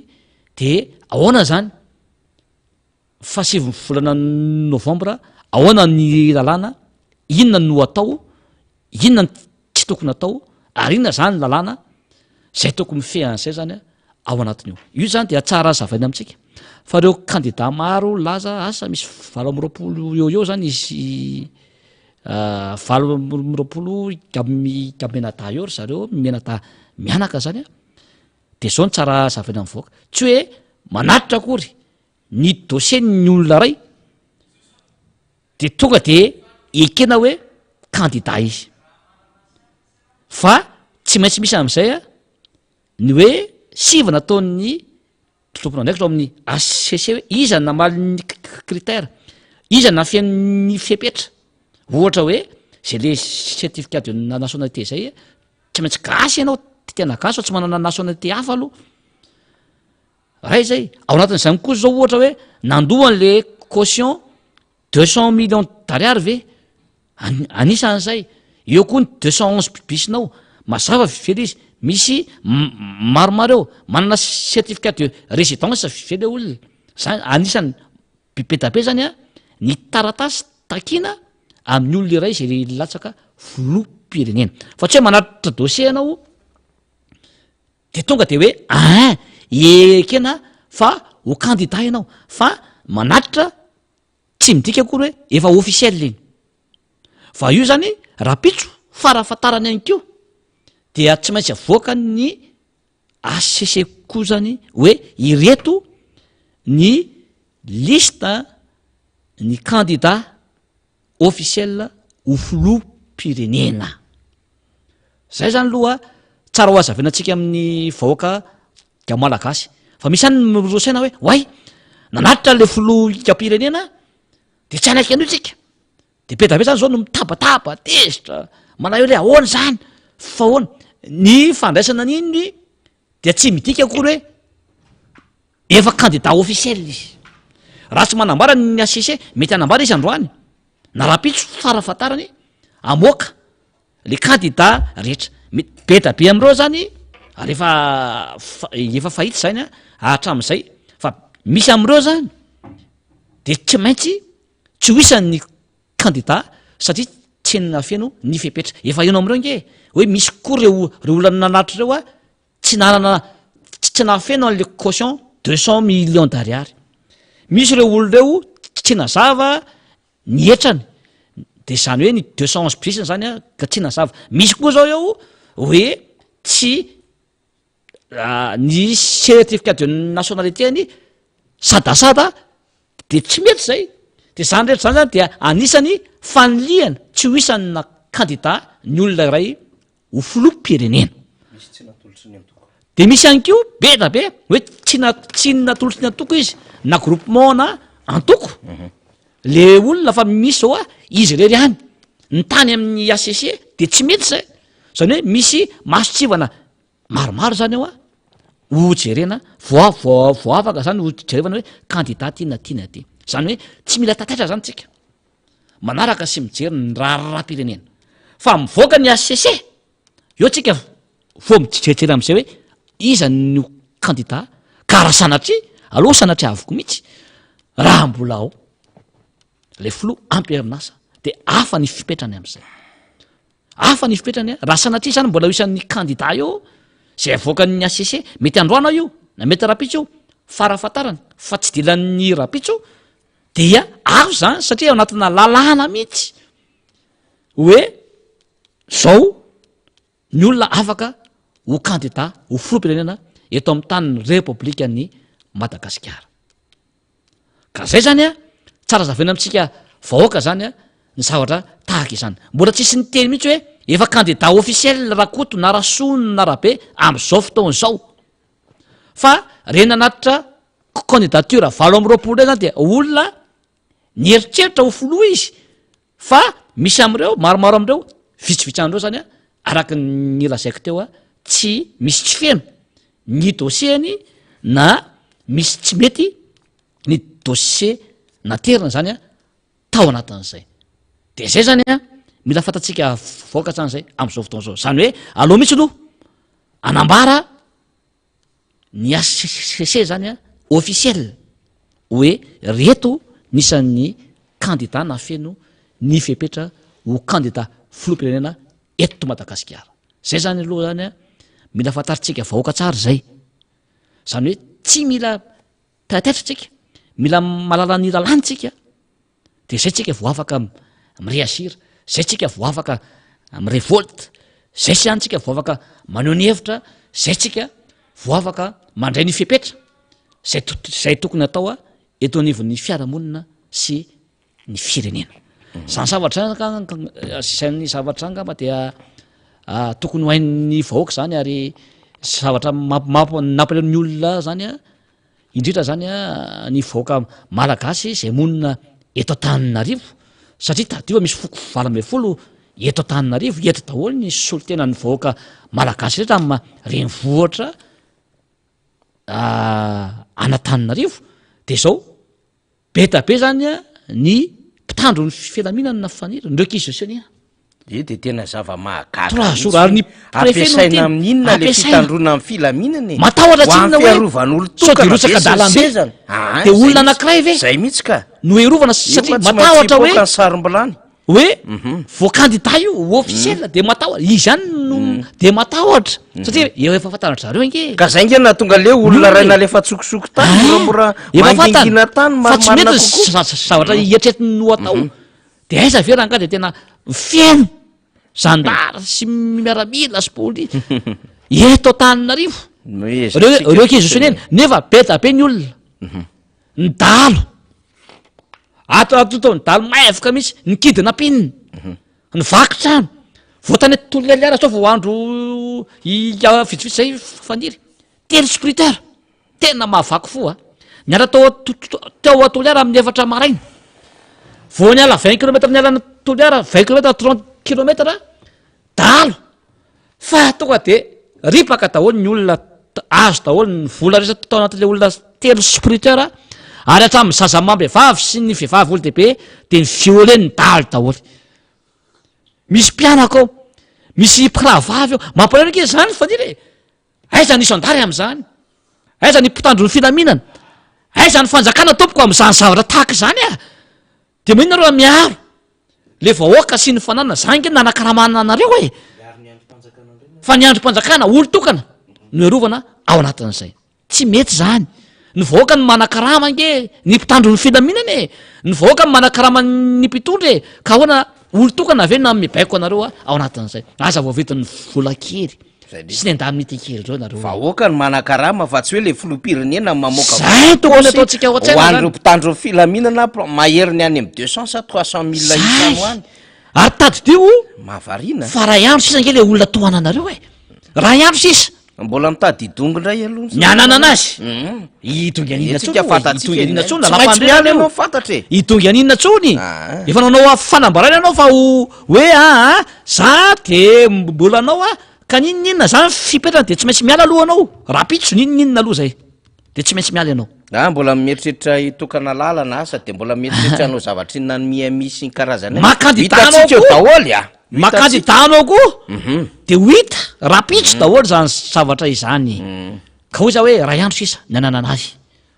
de ahoana zany fa 7 volana novambra ahoana ny lalàna inona no atao inona ny tsy tokony atao ary inona zany lalàna zay tokony fean'zay zany ao anatin'io io zany dia tsara zavaina amitsika fa reo kandida maro laza asa misy 20 eo zany izy 20 gamenata eo ry zareo menata mianaka zany a de zao ny tsara zavaina amin'ny voaka tsy hoe manatitra akory ny dossier ny olona ray de tonga de ekena hoe kandida izy fa tsy maintsy misy am'izay a ny hoe sivana ataon'ny tompona ndraikitra ao amin'ny ACC hoe iza namaly ny critère iza na fian'ny fiepetra ohatra hoe zay le certificat de nationalité zay tsy maintsy gasy ianao tena gasy fa tsy manana nationalité hafa aloha ray zay ao anatin'izany koa zao ohatra hoe nandohany le caution 200 millions d'ariary ve anisan'izay eo koa ny 211 bisinao mazava vely izy misy maromaro eo manana certificat de résidence vely olona zany anisany bibetabe zany a ny taratasy takina amin'ny olona iray zay latsaka filoham-pirenena fa tsy hoe manatitra dossier ianao de tonga de hoe ekena fa ho kandida ianao fa manatitra tsy midika akory hoe efa officiel iny fa io zany rapitso farafatarany ihany keo dia tsy maintsy avoaka ny ACC koa zany hoe ireto ny lista ny kandida officiel ho filoham-pirenena zay zany aloha tsara ho azavainantsika amin'ny vahoaka ga malagasy fa misy any mirosaina hoe way nanatitra le filoham-pirenena de tsy anaiky an'io tsika de be dabe zany zao no mitabataba tezitra manao hoe le ahoana zany fa ahoana ny fandraisana n'iny dia tsy midika akory hoe efa kandida officiel izy raha tsy manambara ny ACC mety anambara izy androany na rapitso farafatarany amoaka le kandida rehetra be dabe am'ireo zany rehefa efa fahita zany hatram'izay fa misy am'ireo zany de tsy maintsy tsy ho isan'ny kandida satria tsy nafeno ny fepetra efa eno am'ireo nge hoe misy koa reo olona nanatitra reo a tsy nanana tsy nafeno an'le caution 200 millions d'ariary misy reo olo reo tsy nazava ny etrany de zany hoe ny 211 bisiny zany a ka tsy nazava misy koa zao eo hoe tsy ny certificat de nationalité ny sadasada de tsy mety zay de zany rehetra zany zany dia anisany faniliana tsy ho isanna kandida ny olona iray ho filoham-pirenena de misy ihany keo be da be hoe tsy natolotsy ny antoko izy na groupement na antoko le olona fa misy zao a izy rery hany ny tany amin'ny ACC de tsy mety zay zany hoe misy masotsivana maromaro zany ao a ho jerena vo afaka zany ho jerevana hoe kandida tiana tiana ty zany hoe tsy mila tataitra zany tsika manaraka sy mijery ny raha-pirenena fa mivoaka ny ACC eo tsika vo mijery am'izay hoe iza ny kandida ka raha sanatria aloha sanatria avoko mihitsy raha mbola ao le filoha ampy aminasa de afa ny fipetrany am'izay afa ny fipetrany raha sanatria zany mbola ho isan'ny kandida eo zay avoakan'ny ACC mety androana io na mety rapitso io farafatarany fa tsy dilan'ny rapitso dia azo zany satria ao anatina lalàna mihitsy hoe zao ny olona afaka ho kandida ho filoham-pirenena eto amin'ny tany repoblika ny Madagasikara. Ka zay zany a tsara zavena amitsika vahoaka zany a ny zavatra tahaka izany. Mbola tsisy ny teny mihitsy hoe efa kandida officiel rakoto na rasony na rabe am'izao fotoana zao fa reny anatitra candidature 20 zany dia olona ny eritreritra ho filoha izy fa misy am'ireo maromaro am'ireo vitsivitsy an'ireo zany a araky ny lazaiko teo a tsy misy tsy feno ny dossieny na misy tsy mety ny dossier naterina zany a tao anatin'izay. De zay zany a mila fatatsika voaka zany zay am'izao fotoana zao zany hoe aloha mihitsy aloha anambara ny ACC zany a officiel hoe reto nisan'ny kandida na feno ny fepetra ho kandida filoham-pirenena eto Madagasikara. Zay zany aloha zany a mila fantaritsika vahoaka tsara zay zany hoe tsy mila taitaitra mila malala ny lalàntsika de zay tsika vo afaka mireasira, zay tsika vo afaka mirevolte, zay sianytsika vo afaka maneho ny hevitra, zay tsika vo afaka mandray ny fepetra zay tokony atao a eto anivon'ny fiarahamonina sy ny firenena. Zany zany zavatra angamba dia tokony ho hain'ny vahoaka zany ary zavatra nampaleo ny olona zany a indrindra zany a ny vahoaka malagasy zay monina eto Antananarivo satria tadiova misy foko 20 eto Antananarivo eto daholo ny solotena ny vahoaka malagasy rehetra amma renivohitra Antananarivo de zao betabe zany a ny mpitandro ny filaminana na faniriny ndreo kizisionena de tena zava-mahagaga ny ampiasaina amin'inona le fitandrona amin'ny filaminana matahotra tsy inona hoe fiarovan'olo tokana zany de olona anankiray ve zay mihitsy ka no herovana satria matahotra hoe ny sarom-bolany hoe voakandida io officiel de matahotra izany no de matahotra satria efa fantaratra zareo inge ka zay nge na tonga le olona raina le efa tsokosoko tany moramora mangingina tany fa tsy mety zavatra ietretiny no atao de aiza ve raha nga de tena fiaino zandara sy miaramila sy poli eto Antananarivo reo kizisionena nefa betabe ny olona ny dalo atotao ny dalo maevoka misy ny kidina pinina ny vakitrano voatany tololaliara sao vo andro vitsivitsy zay faniry telo spiriteur tena mahavaky fo a niala teo atoliara amin'ny 4 maraina vo ny ala 20 kilometre ny alana toliara 20 kilometre 30 kilometre dalo fa tonga de ripaka daholo ny olona azo daholo ny vola resaka tao anatin'le olona telo spiriteur ary hatramin'ny zazamamby vavy sy ny vehivavy olo dehibe de ny viole ny dalo daholo misy mpianako misy mpiravavy ao mampalelo ke zany faniry aiza ny isandary am'zany aiza ny mpitandro ny filaminana aiza ny fanjakana tompoko am'zany zavatra tahaka zany a de mahinona reo miaro le vahoaka sy ny fananana zany nge nanakaramanana anareo e fa ny androm-panjakana olo tokana no erovana ao anatin'izay tsy mety zany ny vahoaka ny manakarama nge ny mpitandro ny filaminana e ny vahoaka ny manakarama ny mpitondra e ka hoana olo tokana ave na mibaiko anareo a ao anatin'izay aza voavitany vola kely sy ny anda minity kely reo nareo vahoaka ny manakarama fa tsy hoe le filoham-pirenena mamoaka zay tokony ataotsika ho andreo mpitandro filaminana maheriny any amy 200 sa 300 000 isany hoany ary tadidio mahavarina fa raha iandro sisa nge le olona tohana anareo e raha iandro sisa mbola mitady idongo ndray aloha ny anana anazy idongy aninona tsony fantatra idongy aninona tsony efa nanao fanambarana anao fa hoe za de mbola anao a ka ninoninona zany fipetrana de tsy maintsy miala aloha anao raha pitso ninoninona aloha zay de tsy maintsy miala ianao mbola mieritreritra itokana lalana asa de mbola mieritreritra anao zavatra inona ny misy ny karazany makandidanao daholy makandidanao koa de hoita raha pitso daholo zany zavatra izany ka hoy za hoe raha iandro sisa ny anana anazy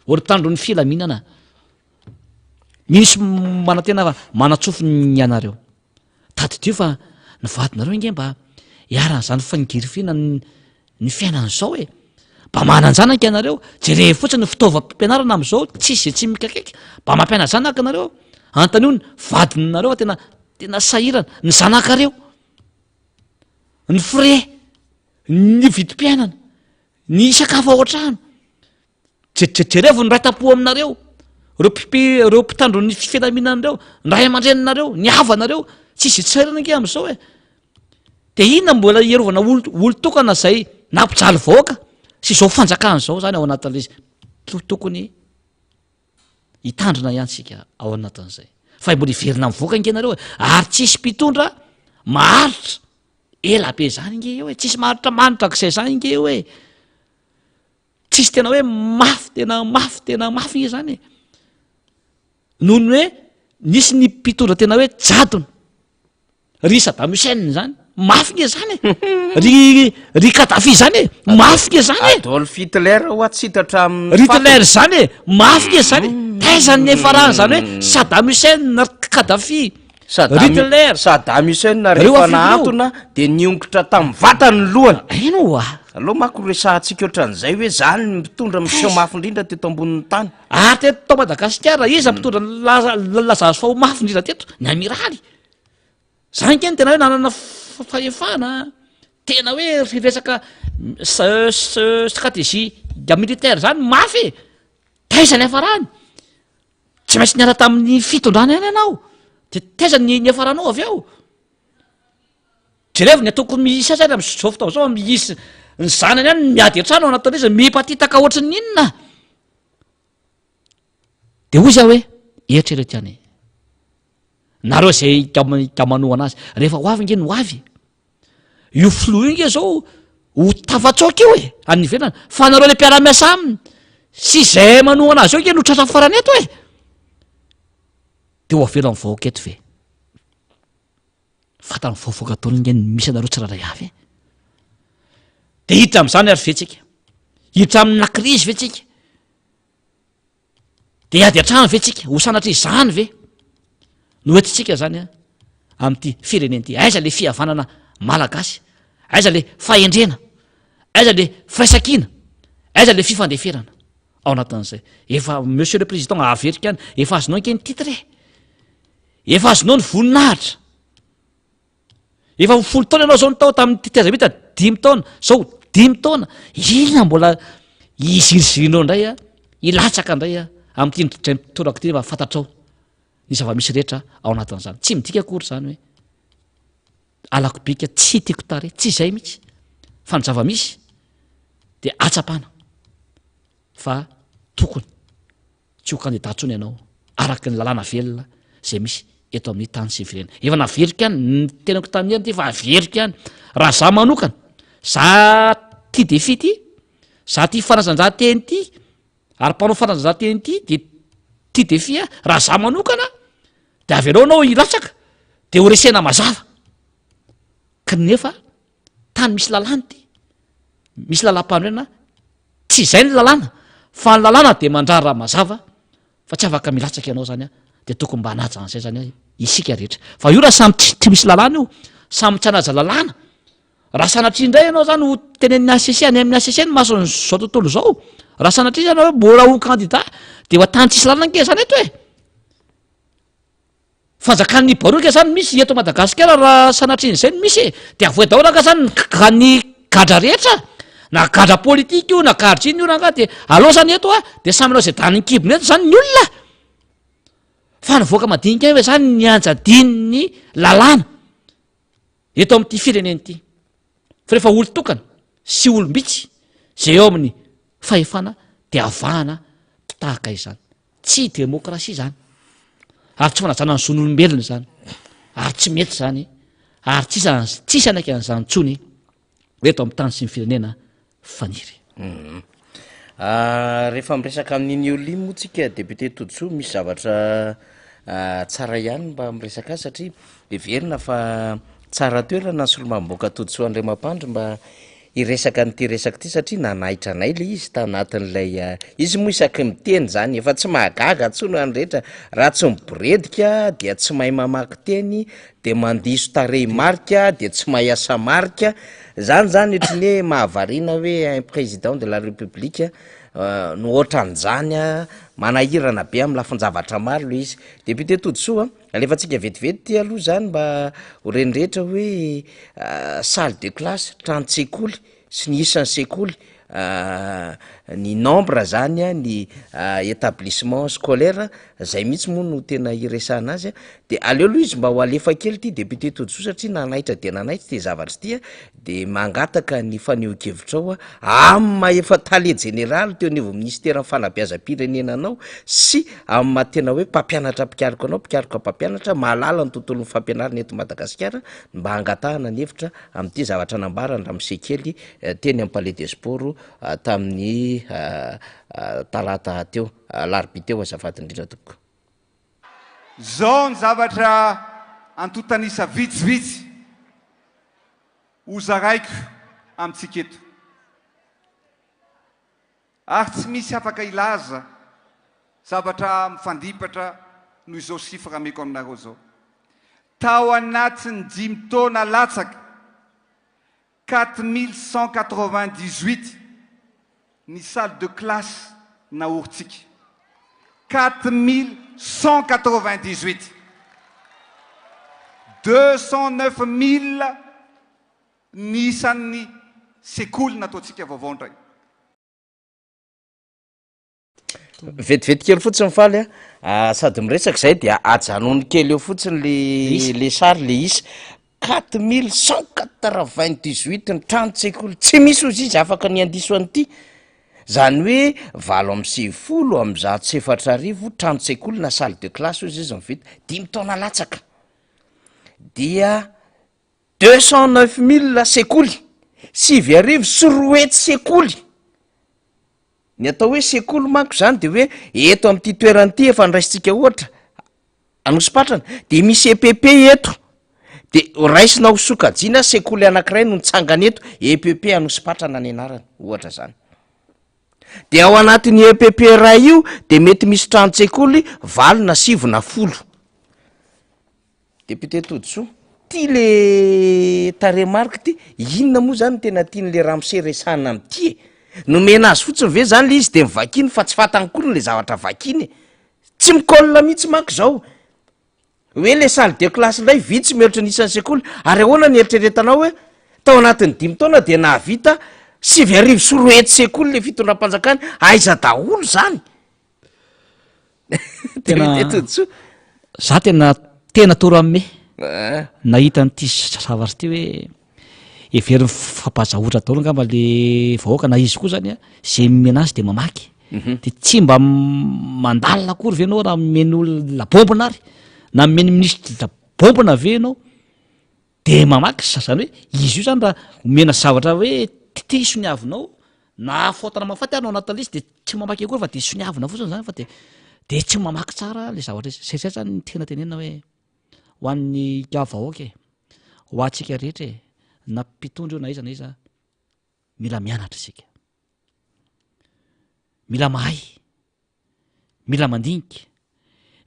ory mpitandro ny filaminana misy manantena fa manatsofo ny anareo tadidio fa ny vadinareo inge mba iaran'zany fangirifina ny fiainan'zao e mba mananjanaka ianareo jere fotsiny fitaovam-pianarana am'izao tsisy zay tsy mikakaiky mba mampianazanaka anareo antany io ny vadinareo tena sahirana ny zanakareo ny fre ny vidim-piainana ny sakafo ao an-trano jerevo ny raitapo aminareo reo mpitandro ny fifilaminanareo ny ray aman-drenanareo ny havanareo tsisy tsairana nke am'izao de inona mbola ierovana olo tokana zay nampijaly vahoaka sy zao fanjakana zao zany ao anatin'le tokony hitandrina ihany sika ao anatin'izay fa mbola iverina mivoaka nke nareo ary tsisy mpitondra maharitra ela be zany nge eo tsisy maharitra manitra kisay zany nge eo tsisy tena hoe tena mafy nge zany noho ny hoe nisy ny mpitondra tena hoe jadona ry Saddam Hussein zany mafy nge zany ry Kadhafi zany mafy nge zany Adolf Hitler hoatsitatra Hitler zany mafy nge zany taizany efarany zany hoe Saddam Hussein na Kadhafi Hitler Saddam Hussein rehefa nahatona de niongotra tamin'ny vatany lohany eno aloha mako resahantsika ohatran'izay hoe zany mitondra miseho mafy indrindra teto ambonin'ny tany teto tao Madagasikara iza mitondra lazazo fa ho mafy indrindra teto ny amiraly zany keny tena hoe nanana fahefana tena hoe resaka stratégie militaire zany mafy taizany afarany tsy maintsy niara tamin'ny fitondrana ihany ianao de taizany ny afaranao avy ao jerevy ny atoko misy azany am'zao fotao zao misy ny zanany ihany miady an-trano anatin'izy mipatitaka ohatry ny inona de hoy za hoe eritrereto ihany nareo zay kamanoana azy rehefa ho avy nge no avy io filo io nge zao ho tafatsaoka io any ivelana fa nareo le mpiara-miasa aminy sy zay manoana azy eo nge no tratra farany eto de ho avela mivahoaka eto ve fatany vaovoaka ataony nge misy anareo tsiraray avy de hiditra am'izany ary vetsika hiditra amina krizy vetsika de ady an-trano vetsika ho sanatra izany ve no etitsika zany am'ty fireneny ty aiza le fihavanana malagasy aiza le fahendrena aiza le faisakina aiza le fifandeferana ao anatin'izay efa monsieur le président averika any efa azonao nke ny titre efa azonao ny voninahitra efa folo taona ianao zao ny tao tamin'ny titiazamita 5 taona zao 5 taona inona mbola izirizirinao indray ilatsaka indray am'ty torako ty mba fantatrao ny zava-misy rehetra ao anatin'izany tsy midika akory zany hoe alako bika tsy tiako tare tsy zay mihitsy fa ny zava-misy de atsapana fa tokony tsy ho kandida tsony ianao araky ny lalàna velona zay misy eto amin'ny tany sy virena efa naverika any ny tenako tamin'eny ty fa averika any raha za manokana za ty defity za ty fanazanjahanteny ty ary mpanao fanazanjahanteny ty de ty defia raha za manokana de avy anao anao ilatsaka de ho resena mazava kanefa tany misy lalàna ty misy lalam-panorenana tsy izay ny lalàna fa ny lalàna de mandrara mazava fa tsy afaka milatsaka ianao zany de tokony mba hanaja an'izay zany isika rehetra fa io raha samy tsy misy lalàna io samy tsy hanaja lalàna raha sanatria indray ianao zany ho tenen'ny ACC any amin'ny ACC ny mason'zao tontolo zao raha sanatria zany hoe mbola ho kandida de ho atany tsisy lalàna nke zany eto fanjakan'ny baroka zany misy eto Madagasikara raha sanatrian'izay misy de avoedaolaka zany ny gadra rehetra na gadra politika io na gadra ino io ranga de alao zany eto de samy nao zay daniny kibony eto zany ny olona fa nyvoaka madinika hoe zany ny anjadin'ny lalàna eto amin'ity fireneny ity fa rehefa olo tokana sy olombitsy zay eo amin'ny fahefana de avahana tahaka izany tsy demokrasia zany ary tsy fanajana ny zon'olombelona zany ary tsy mety zany ary tsisy anaky an'izany tsony eto amin'ny tany sy ny firenena faniry rehefa miresaka amin'iny oli moa tsika député Todsoa misy zavatra tsara ihany mba miresaka azy satria everina fa tsara toerana ny solomamboaka Todsoa Andriamampandry mba iresaka n'ity resaka ity satria nanahitra anay le izy tanatin'ilay izy moa isaky miteny zany efa tsy mahagaga tsono any rehetra raha tsy miboredika dia tsy mahay mamaky teny de mandiso tarey marika de tsy mahay asa marika zany otrany hoe mahavarina hoe un président de la république no ohatran'zany manahirana be amin'ny lafinjavatra maro le izy député Todsoa alefa tsika vetivety ty aloha zany mba horenrehetra hoe salle de classe trano tsekoly sy ny isan'ny sekoly ny nombre zany ny établissement scolaire zay mihitsy moa no tena iresana azy de aleo aloha izy mba ho alefa kely ty député Todsoa satria nanahitra de nanahitra ty zavatra ty de mangataka ny faneho-kevitra ao amin'ny maefa tale général teo anivo ministère ny fanabeazam-pirenenanao sy amin'ny matena hoe mpampianatra mpikariko anao mpikariko mpampianatra mahalala ny tontolon'ny fampianarana eto Madagasikara mba hangatahana ny hevitra amin'ity zavatra nambarany raha misekely teny amin'ny palais des sports tamin'ny talata teo larobia teo azafady indrindra tompoko zao ny zavatra antotanisa vitsivitsy ozaraiko amintsika eto ary tsy misy afaka ilaza zavatra mifandipatra noho izao sifra ameko aminareo zao tao anatiny 5 taona latsaka 4198 ny salle de classe naoritsika 4198 209 000 ny isan'ny sekoly nataontsika vaovao ndray vetivety kely fotsiny faly sady miresaka zay dia ajanony kely eo fotsiny le sary le isa 4198 ny trano tsekoly tsy misy ozy izy afaka ny andiso an'ity zany hoe 7 am'zato sy 4 trano tsekoly na salle de classe ozy izy mivita 5 taona latsaka dia 209 000 sekoly 9 sy roety sekoly ny atao hoe sekoly manko zany de hoe eto amin'ity toeran'ity efa nraisitsika ohatra anosipatrana de misy EPP eto de raisina ho sokajiana sekoly anankiray no nitsangana eto EPP anosipatrana ny anarany ohatra zany de ao anatin'ny EPP ray io de mety misy trano tsekoly 9 na 10 na 10 député Todsoa ty le taremarika ty inona moa zany tena tian'le ramseresana am'ty nomena azy fotsiny ve zany le izy de mivakiny fa tsy fatany kory le zavatra vakiny tsy mikolla mihitsy manko zao hoe le salle de classe lay vitsy mihoatra n'isan'ny sekoly ary ahoana ny eritreretanao hoe tao anatin'ny 5 taona de nahavita 9 sy roety sekoly le fitondram-panjakany aiza daholo zany za tena toro ame nahita n'ity zavatra ty hoe everiny fampazahotra daolo ngamba le vahoaka na izy koa zany zay mena azy de mamaky de tsy mba mandalina akory ve anao raha men'olo labombona ary na meny ministre labombona ve anao de mamaky zany hoe izy io zany raha omena zavatra hoe ty isoniavinao na fotana mafaty anao anatin'le izy de tsy mamaky akory fa de isoniavina fotsiny zany fa de tsy mamaky tsara le zavatra izy zay zany tena tenena hoe ho an'ny vahoaka ho atsika rehetra na mpitondra eo na iza na iza mila mianatra isika mila mahay mila mandinika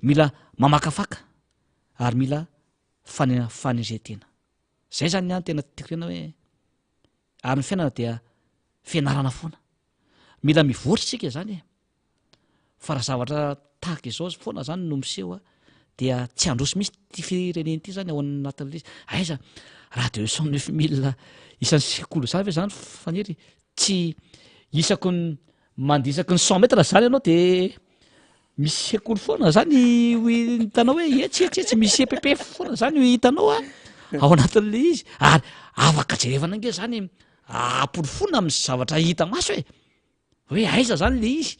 mila mamakafaka ary mila fanenzetena zay zany any tena tikorena hoe ary ny fiainana dia fianarana foana mila mivoatra isika zany fa raha zavatra tahaka izao foana zany no miseho dia tsy androso misy ty fireneny ity zany ao anatin'le izy aiza raha 209 000 isan'ny sekoly zany ve zany fanery tsy isako ny mandisaky ny 100 metra zany ianao de misy sekoly foana zany hitanao hoe etsy misy EPP foana zany hitanao ao anatin'le izy ary afaka jerevana nge zany apolofona amin'ny zavatra hita maso hoe aiza zany le izy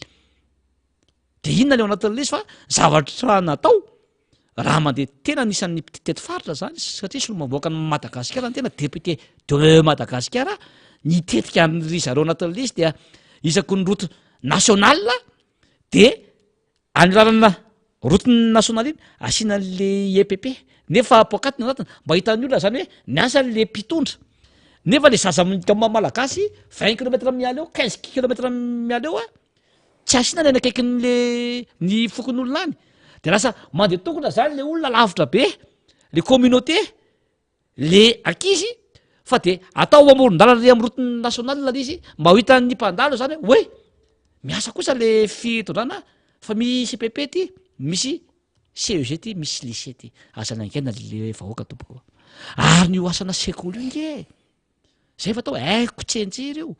de inona le ao anatin'le izy fa zavatra natao raha mandeha tena nisan'ny tety faritra zany satria solo maboaka ny Madagasikara tena député de Madagasikara nitetika ry zareo anatin'le izy dia isako ny route nationale de anylalana route nationale iny asianan'le EPP nefa apoakatiny anatiny mba hitan'ny olona zany hoe niasa le mpitondra nefa le zaza malagasy 20 kilometre miala eo 15 kilometre miala eo a tsy asina le nakaikin'le ny fokon'olona any de lasa mandeha tokona zany le olona lavitra be le communauté le akizy fa de atao amoron-dalana le amin'ny rotiny national la izy mba ho hitan'ny mpandalo zany hoe miasa kosa le fitondrana fa misy pp ty misy CEG ty misy lycée ty asa nankena le vahoaka tompoko ary ny asana sekoly io nge zay fa atao aiko tsenjery io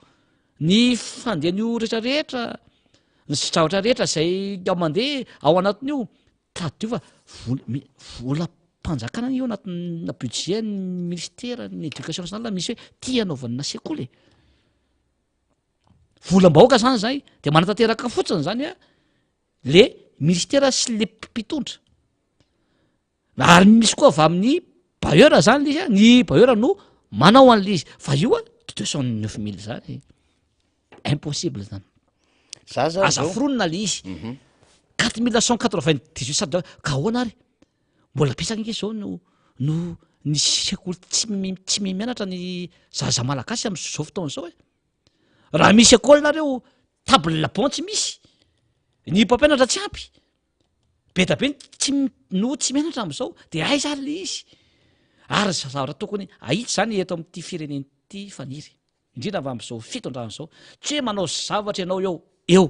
ny fandehan'io rehetrarehetra ny zavatra rehetra zay mandeha ao anatin'io tadiova vola mpanjakana io anatina budget ny ministera ny éducation nationale misy hoe tia anaovanana sekoly volam-bahoaka zany zay de manatanteraka fotsiny zany a le ministera sy le mpitondra ary misy koa avy amin'ny baheura zany le izy a ny baheura no manao an'le izy fa io a 209 000 zany impossible zany azaforonina le izy 4198 sady ka ahoana ary mbola pisaka nge zao no ny sekoly tsy mianatra ny zaza malagasy am'zao fotoana zao raha misy école nareo table lapon tsy misy ny mpampianatra tsy ampy be da be tsy mianatra am'izao de aiza ary le izy ary zavatra tokony ahitsy zany eto amin'ity fireneny ty faniry indrindra va am'izao fitondrana zao tsy hoe manao zavatra ianao eo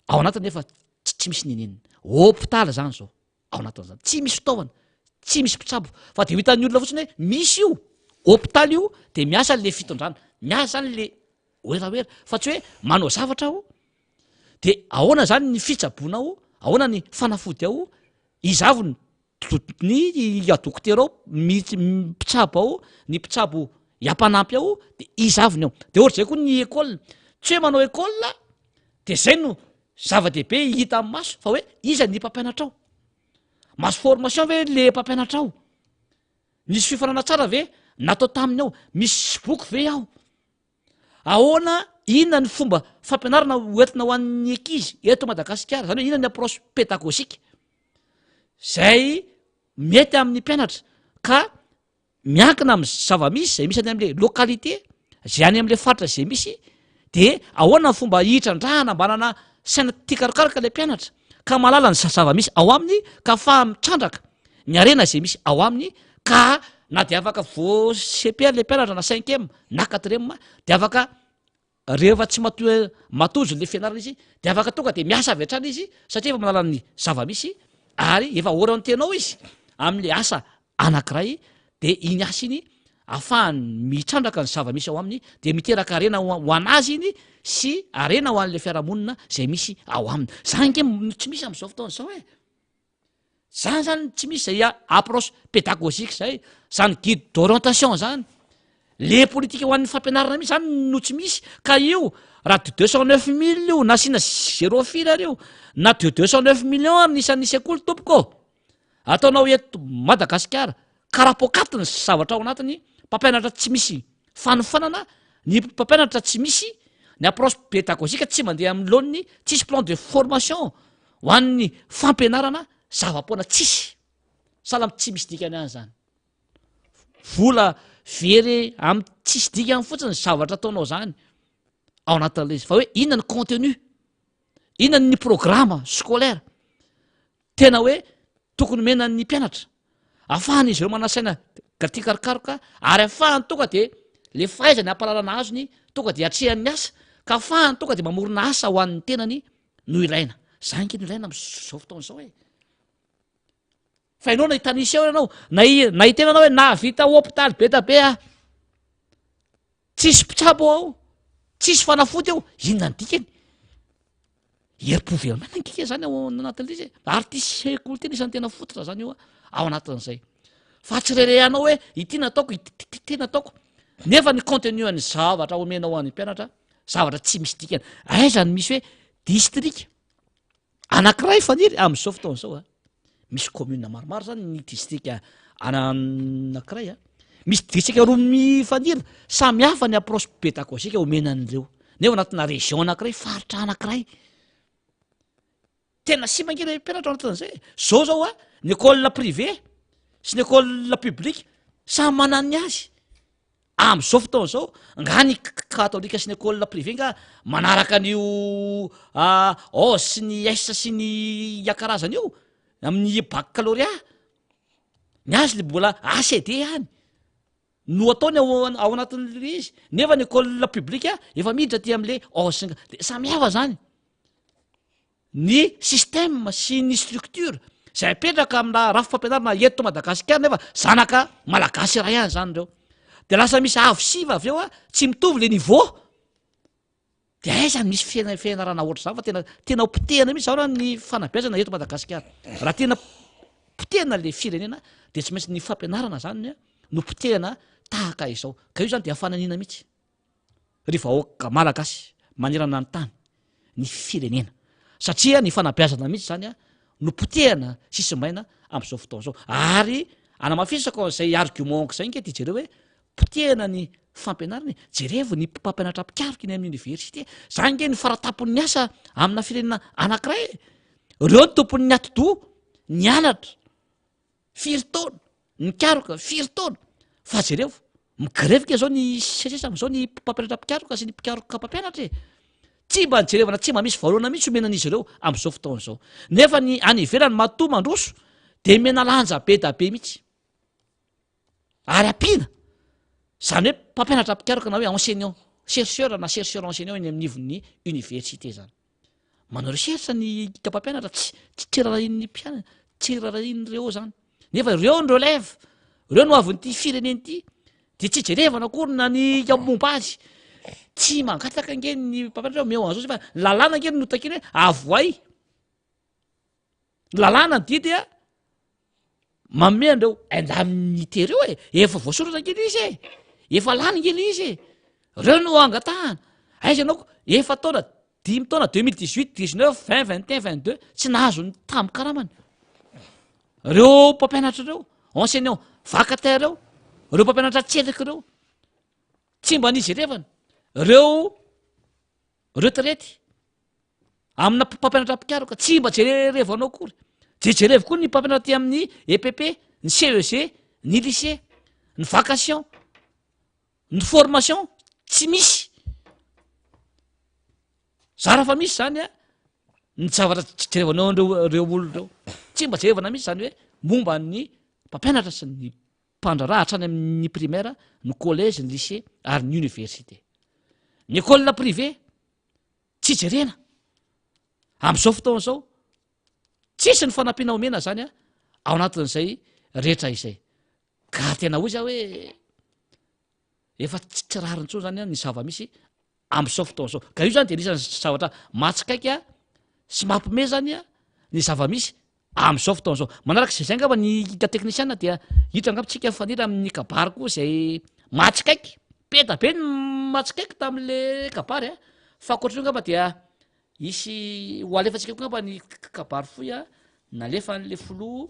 ao anatiny nefa tsy misy ninenina hôpitaly zany zao ao anatin'zany tsy misy fitaovana tsy misy mpitsabo fa de ho hitan'ny olona fotsiny hoe misy io hôpitaly io de miasa le fitondrana miasa zany le oeraoera fa tsy hoe manao zavatra ao de ahoana zany ny fitsaboana ao ahoana ny fanafody ao izavony ny adokotera ao mpitsabo ao ny mpitsabo iapanampy ao de izavony ao de ohatra zay koa ny école tsy hoe manao école de zay no zava-dehibe hita amin'ny maso fa hoe iza ny mpampianatra ao maso formation ve le mpampianatra ao misy fifanana tsara ve natao taminy ao misy boky ve ao ahoana inona ny fomba fampianarana hoentina ho an'ny ankizy eto Madagasikara zany hoe inona ny approche pédagogique zay mety amin'ny mpianatra ka miankina amin'ny zava-misy zay misy any am'le localité zay any am'le faritra zay misy de ahoana ny fomba hitrandrahana mbanana saina tia karokaroka le mpianatra ka malala ny zava-misy ao aminy ka fa mitrandraka ny arena zay misy ao aminy ka na de afaka vo CPR le mpianatra na 5e na 4e de afaka rehefa tsy matozo le fianarana izy de afaka tonga de miasa avy hatrany izy satria efa manala ny zava-misy ary efa orientenao izy am'le asa anankiray de iny asa iny ahafahany mitrandraka ny zava-misy ao aminy de miteraka arena ho anazy iny sy arena ho an'le fiarahamonina zay misy ao aminy zany nke tsy misy am'izao fotoana zao zany tsy misy zay approche pédagogique zay zany guide d'orientation zany le politika ho an'ny fampianarana misy zany no tsy misy ka io raha de 209 000 io na sina 0 firy ary io na de 209 millions ary nisan'ny sekoly tompoko ataonao eto Madagasikara karapokaty ny zavatra ao anatiny mpampianatra tsy misy fanofanana ny mpampianatra tsy misy ny approche pédagogique tsy mandeha amin'ny laoniny tsisy plan de formation ho an'ny fampianarana zava-poana tsisy salamy tsy misy dikany any zany vola very amy tsisy dikany fotsiny zavatra ataonao zany ao anatin'le izy fa hoe inona ny contenu inona ny programme scolaire tena hoe tokony menan'ny mpianatra ahafahany izy ireo manasaina tia karokaroka ary ahafahany tonga de le fahaizany ampalalana azony tonga de atrehan'ny asa ka ahafahany tonga de mamorona asa ho an'ny tenany no ilaina zany nke no ilaina am'izao fotaona zao fa ianao na hitanisy eo ianao na hitenanao hoe navita hôpitaly be da be tsisy mpitsabo ao tsisy fanafody eo inona ny dikany herim-povelomana nkika zany ao anatin'le izy ary ty sekoly ty nisan'ny tena fototra zany io ao anatin'izay fa tsy rerehanao hoe ity nataoko ity nataoko nefa ny contenu any zavatra omenao any mpianatra zavatra tsy misy dikany aizany misy hoe distrika anankiray faniry am'izao fotoana zao misy commune maromaro zany ny distrika anankiray misy distrika roa mifaniry samy hafa ny approche pédagogique omenan'ireo nefa anatina région anankiray faritra anankiray tena sy mangina mpianatra anatin'izay zao ny école privé sy ny école publique samy manany azy am'zao fotoana zao nga ny katolika sy ny école privé nga manaraka an'io sy ny esa sy ny akarazana io amin'ny baccalauréat ny azy le mbola ACD hany no ataony ao anatin'le izy nefa ny école publique efa miditra ty am'le osnga de samihafa zany ny système sy ny structure zay apetraka amina raha fampianarana eto Madagasikara nefa zanaka malagasy raha ihany zany reo de lasa misy avo siva avy eo tsy mitovy le niveau de aizany misy fianarana ohatry zany fa tena potehana mihitsy zao raha ny fanabeazana eto Madagasikara raha tena potehana le firenena de tsy maintsy ny fampianarana zany no potehana tahaka izao ka io zany de afananina mihitsy ry vahoaka malagasy manerana ny tany ny firenena satria ny fanabeazana mihitsy zany no potehana sisimaina am'izao fotoana zao ary anamafisako zay argument zay nge ty jereo hoe potehana ny fampianarany jerevo ny mpampianatra mpikaroka iny amin'ny université zany nge ny faratapon'ny asa amina firenena anankiray reo ny tompon'ny atido nianatra firy taona ny karoka firy taona fa jerevo migrevika zao ny sesesa am'izao ny mpampianatra mpikaroka sy ny mpikaroka mpampianatra tsy mba nijerevana tsy mba misy varoana mihitsy omenan'izy ireo am'izao fotoana zao nefa ny any ivelany matoa mandroso de mena lanja be da be mihitsy ary ampina zany hoe mpampianatra mpikaroka na hoe enseignant chercheur na chercheur enseignant eny amin'ny ivon'ny université zany manao recherche ny mpampianatra tsy rarahin'ny mpianana tsy rarahin'reo zany nefa reo ny relève reo no avin'ity fireneny ity de tsy jerevana akory na ny momba azy tsy mangataka nge ny mpampianatra meo an'zao fa lalàna nge no takiny hoe avoay lalàna ny didy maome andreo endamin'ny tereo efa voasoratra ngely izy efa lany ngely izy reo no angatahana aizanaoko efa taona 5 taona 2018 19 20 21 22 tsy nahazo ny tamikaramany reo mpampianatra reo enseignant vacataire reo mpampianatra tselika reo tsy mba nijerevana reo retraity amina mpampianatra mpikaroka tsy mba jererevanao akory jerevo koa ny mpampianatra ty amin'ny EPP ny CEG ny lycée ny vacation ny formation tsy misy zara fa misy zany ny zavatra jerevanao reo olona reo tsy mba jerevana mihitsy zany hoe momba ny mpampianatra sy ny mpandraraha hatrany amin'ny primaire ny collège ny lycée ary ny université ny école privé tsy jerena am'izao fotoana zao tsisy ny fanampiana omena zany ao anatin'izay rehetra izay ka tena hoy za hoe efa tsy rarintsony zany ny zava-misy am'izao fotoana zao ka io zany de nisany zavatra matsikaiky sy mampime zany ny zava-misy am'izao fotoana zao manaraka zay ngamba ny technicien dia hitra angapitsika fanira amin'ny kabary koa zay matsikaiky peta be ny matsikaiky tam'le kabary fa akoatr'io ngamba dia isy ho alefatsika ko ngamba ny kabary foy nalefa n'le folo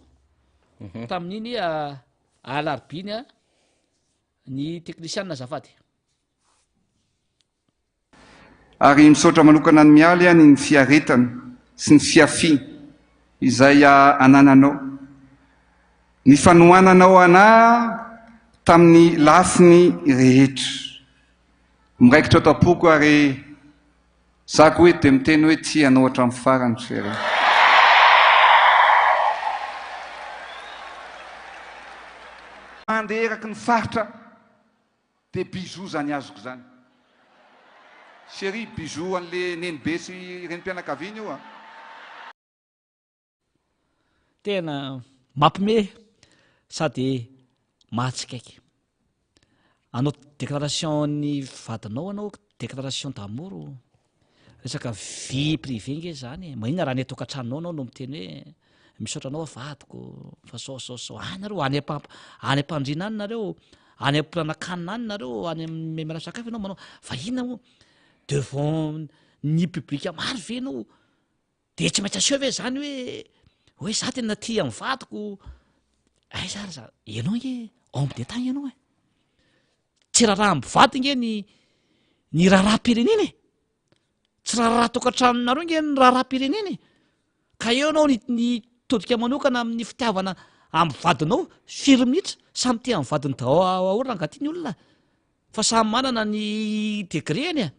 tamin'iny alarobiny ny technicien azafady ary misaotra manokana ny mialy any ny fiaretana sy ny fiafi izay anananao ny fanohananao ana tamin'ny lafiny rehetra miraikitra ao tampoko ary zako hoe de miteny hoe tsy anao hatramin'ny farany fere mandeha eraky ny faritra de bijou zany azoko zany chéri bijou an'le nenibe sy renim-pianakaviana io tena mampime sady mahatsikaiky anao déclaration ny vadinao anao déclaration d'amour resaka vie privé nge zany maina raha ny atokatrannao anao no miteny hoe misaotra anao avadiko fa sao any nareo any ampandrina any nareo any ampianakanina any nareo any memela sakafo anao manao fa inona mo devant ny public maro ve anao de tsy maintsy aseho ve zany hoe za tena ty amin'ny vadiko ay zary za ianao nge homme d'état ianao tsy raharaha mivady nge ny raharaha-pireneny tsy raharaha tokantranonareo nge ny raharaha-pireneny ka eo anao ny todika manokana amin'ny fitiavana amin'ny vadinao firy minitra samy ty amin'ny vadiny dao aorina angaty ny olona fa samy manana ny degreny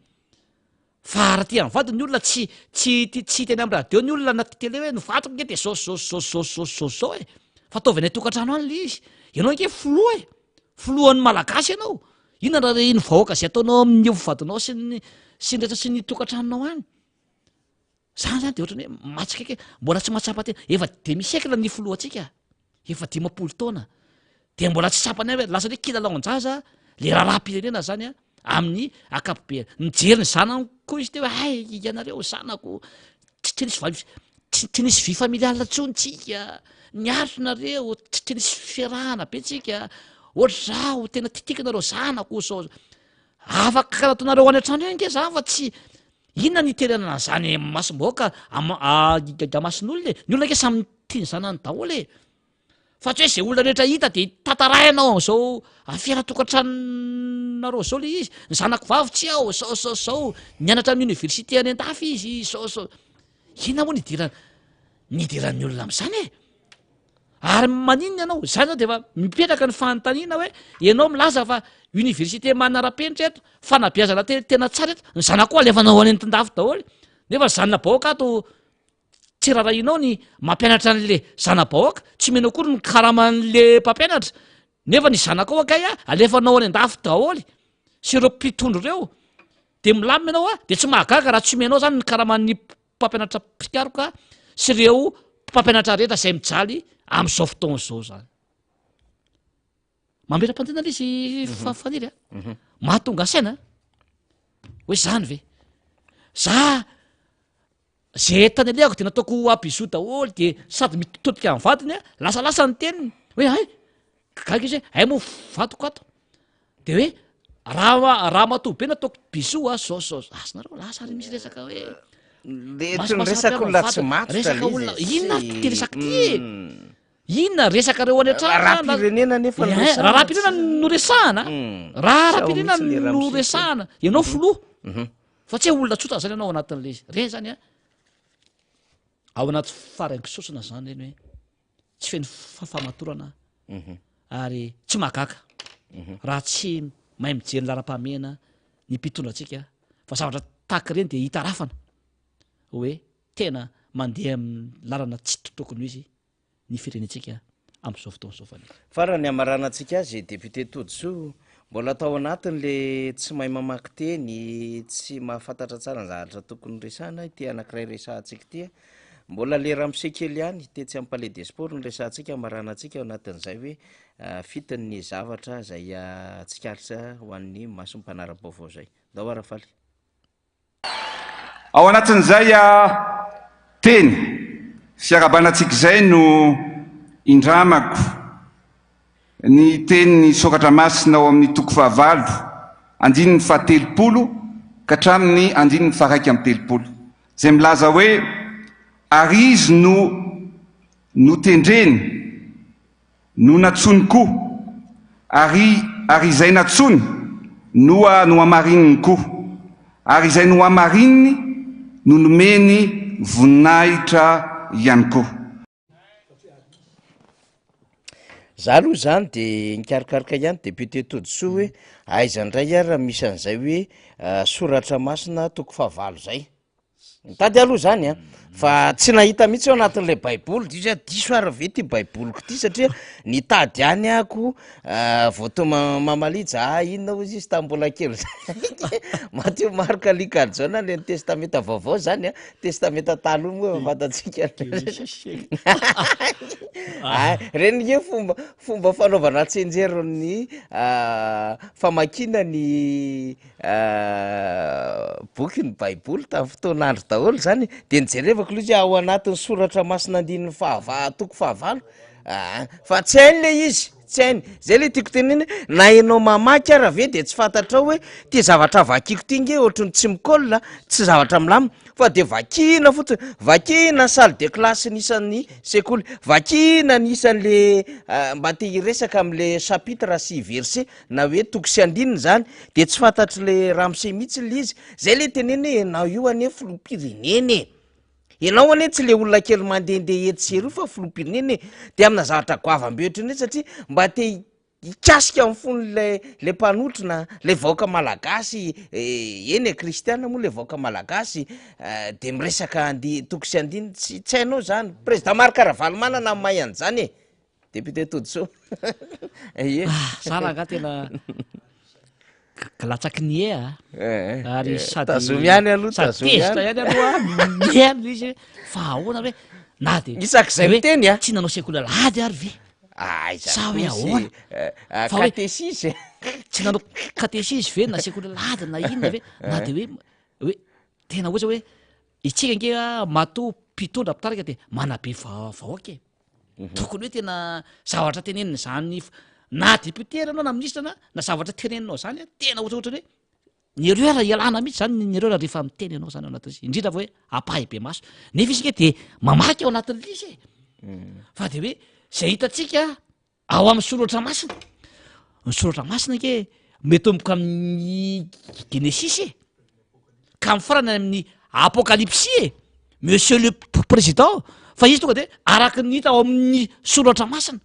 fa araty amin'ny vady ny olona tsy teny amin'ny radio ny olona anaty tele hoe novatoko nge de zao e fa ataovy any tokantrano any le izy ianao nke filohan'ny malagasy ianao inona raha iny vahoaka zay ataonao amin'ny evovadinao sy nrehetra sy ny tokantranonao any zany zany de ohatrany hoe matsika ke mbola tsy mahatsapa tena efa de misy ekla ny filohantsika efa 10 taona de mbola tsy tsapany hoe lasa hoe kilalaon-jaza le raharaha-pirenena zany amin'ny akapobe mijery ny zanany koa izy te hoe ay ianareo zanako tsy nisy vy familiala tsontsika niaritrinareo tsy nisy fiarahana be tsika ohatr'zao tena titikanareo zanako sao afaka karataonareo any an-trano any ke za fa tsy inona niterenana zany masom-boaka gamasin'olona ny olona ke samy tiany zanany daholo fa tsy hoe zay olona rehetra hita de tantarainao zao afiara tokantranonareo zao le izy ny zanako vavy tsy ao sao nianatra amin'ny université any an-dafy izy sao inona moa nidiran'ny olona am'zany ary maninona ianao zany zao de efa mipetraka ny fanontaniana hoe ianao milaza fa université manara-penitra eto fanabeazana tena tsara eto ny zanako koa alefanao any an-tindafy daholo nefa zanona bahoaka ato tsy rarahinao ny mampianatra an'le zana-bahoaka tsy menao kory ny karaman'le mpampianatra nefa ny zanako ao akay alefanao any an-dafy daholy sy ireo mpitondro ireo de milamina ianao de tsy mahagaga raha tsy menao zany ny karaman'ny mpampianatra pikaroka sy ireo mpampianatra rehetra zay mijaly am'izao fotoana zao zany mametra-pantena le izy faniry mahatonga asaina hoe zany ve za zay tany aleako de nataoko abizo daholo de sady mitotodika amin'ny vadiny lasalasa ny teniny hoe ay gaga izy hoe ay mo vatoko ato de hoe raha matovo be nataoko bizo zao asinareo lasa ary misy resaka hoe resaka olona tsy matotra olona inona ty resaky ty inona resaka reo any raha-pirenena nefa raha-pirenena no resahana raha-pirenena no resahana ianao filoha fa tsy hoe olona tsotra zany ianao anatin'le izy re zany ao anaty faraingisosina zany reny hoe tsy feny fahamatorana ary tsy mahagaga raha tsy mahay mijery lara-pamena ny mpitondra atsika fa zavatra tahaky reny de hitarafana hoe tena mandeha amin'ny lalana tsy tokony izy ny firenetsika am'izao fotoana zao fany farany amaranantsika azy député Tojoso mbola atao anatiny le tsy mahay mamaky teny tsy mahafantatra tsara ny zavatra tokony resana ty anankiray resahantsika ty mbola le ramsekely ihany tetsy amin'ny palais des sports ny resahantsika amaranantsika ao anatin'izay hoe fitiny ny zavatra zay tsikaritra ho an'ny masompanara-baovao zay dao arafaly ao anatin'izay teny fiarabanantsika izay no indramako ny teny ny sokatra masina ao amin'ny toko 9 andiny ny 30 ka hatramin'ny andiny ny 130 zay milaza hoe ary izy no tendreny no natsony koa ary izay natsony no amarininy koa ary izay no amarininy no nomeny voninahitra ihany koa za aloha zany de nikarikarika ihany député Tojoso hoe aizandray raha misy an'izay hoe soratra masina toko 9 zay mitady aloha zany fa tsy nahita mihitsy ao anatin'le baiboly izy hoe diso ary ve ty baiboliko ty satria nitady any ako voto mamalija inona ozy izy tambola kely Matthieu Marc Luc John le ny testamenta vaovao zany testamenta taloha moa fantatsika reny ge fomba fanaovana tsenjeron'ny famakina ny boky ny baiboly tamin'ny fotoan'andro daholo zany de nijerevako lozy ao anatin'ny soratra masina andininy toko 9 fa tsy hainy le izy tsy hainy zay le tiako teneny na enao mamaky ara ve de tsy fantatrao hoe ty zavatra vakiko ty nge ohatrany tsy mikola tsy zavatra milamina fa de vakina fotsiny vakina salle de classe nisan'ny sekoly vakina nisan'le mba te hiresaka am'le chapitre sy verset na hoe toko sy andininy zany de tsy fantatry le ramse mihitsy le izy zay le teneny enao io ane filopireneny ianao ane tsy le olona kely mandehandeha etsy sery io fa filopireneny de amina zavatra goavambe ohatrany hoe satria mba te ikasika amin'ny fony le mpanotrona le vaoaka malagasy eny e kristiana moa le vaoaka malagasy de miresaka toko sy andiny tsy hainao zany président Marc Ravalomanana mahay an'izany e député Todso ie sara nga tena latsaky ny ary tazomiany aloha satezitra ihany aloha miaino izy fa ahoana hoe na de isak'izay miteny a tsy nanao sekoly lady ary ve sa hoe ahoana katesisy tsy nanao katesisy ve na sekoly lady na inona ve na de hoe tena ohatsa hoe itsika nge mato mpitondra pitarika de manabe vahoaka tokony hoe tena zavatra tenenina zany na député anao na ministre na zavatra teneninao zany tena ohatraohatra hoe ny erreur ialana mihitsy zany ny erreur rehefa miteny anao zany ao anatin'izy indrindra fa hoe apahy be maso nefa izy nge de mamaky ao anatin'lisy fa de hoe zay hitatsika ao amin'ny soratra masina ny soratra masina ke metomboka amin'ny genesis ka mifarana amin'ny apocalypse monsieur le président fa izy tonga de araky ny hita ao amin'ny soratra masina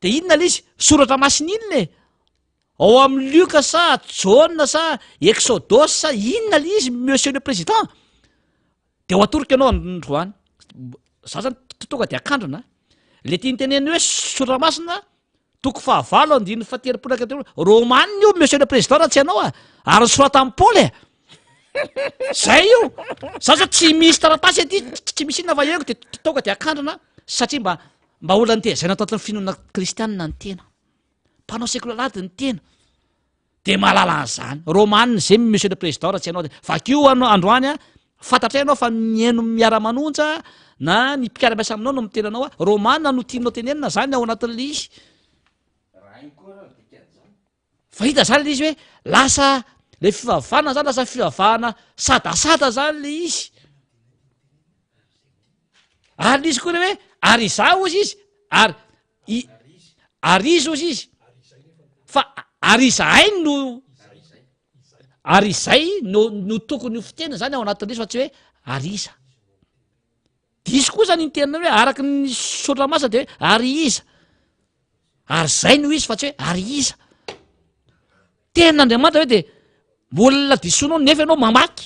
de inona le izy soratra masina iny le ao amin'ny Luka sa Jaune sa Exodus sa inona le izy monsieur le président de ho atorika anao androany za zany tonga de akandrona le tia nyteneny hoe soratra masina toko 9:7 romanina io monsieur le président raha tsy anao ary sorata amin'ny Paoly zay io za tsy misy taratasy aty tsy misy inona fa eko de tonga de akandrona satria mba olona nitezaina ato atin'ny finoana kristianina ny tena mpanao sekolalady ny tena de mahalala an'izany romanina zay monsieur le président raha tsy anao de vakio androany fantatra ianao fa miaino miara-manonja na ny mpiara-miasa aminao no mitena anao romanina no tianao tenenina zany ao anatin'le izy fa hita zany le izy hoe lasa le fivavahana zany lasa fivavahana sadasada zany le izy ary le izy koa le hoe ary iza ozy izy ary izy ozy izy fa ary izahay no ary izay no tokony ho fitena zany ao anatin'izy fa tsy hoe ary iza diso koa zany nytenina hoe araky ny soratra masina de hoe ary iza ary zay no izy fa tsy hoe ary iza ten'Andriamanitra hoe de olona disonao nefa ianao mamaky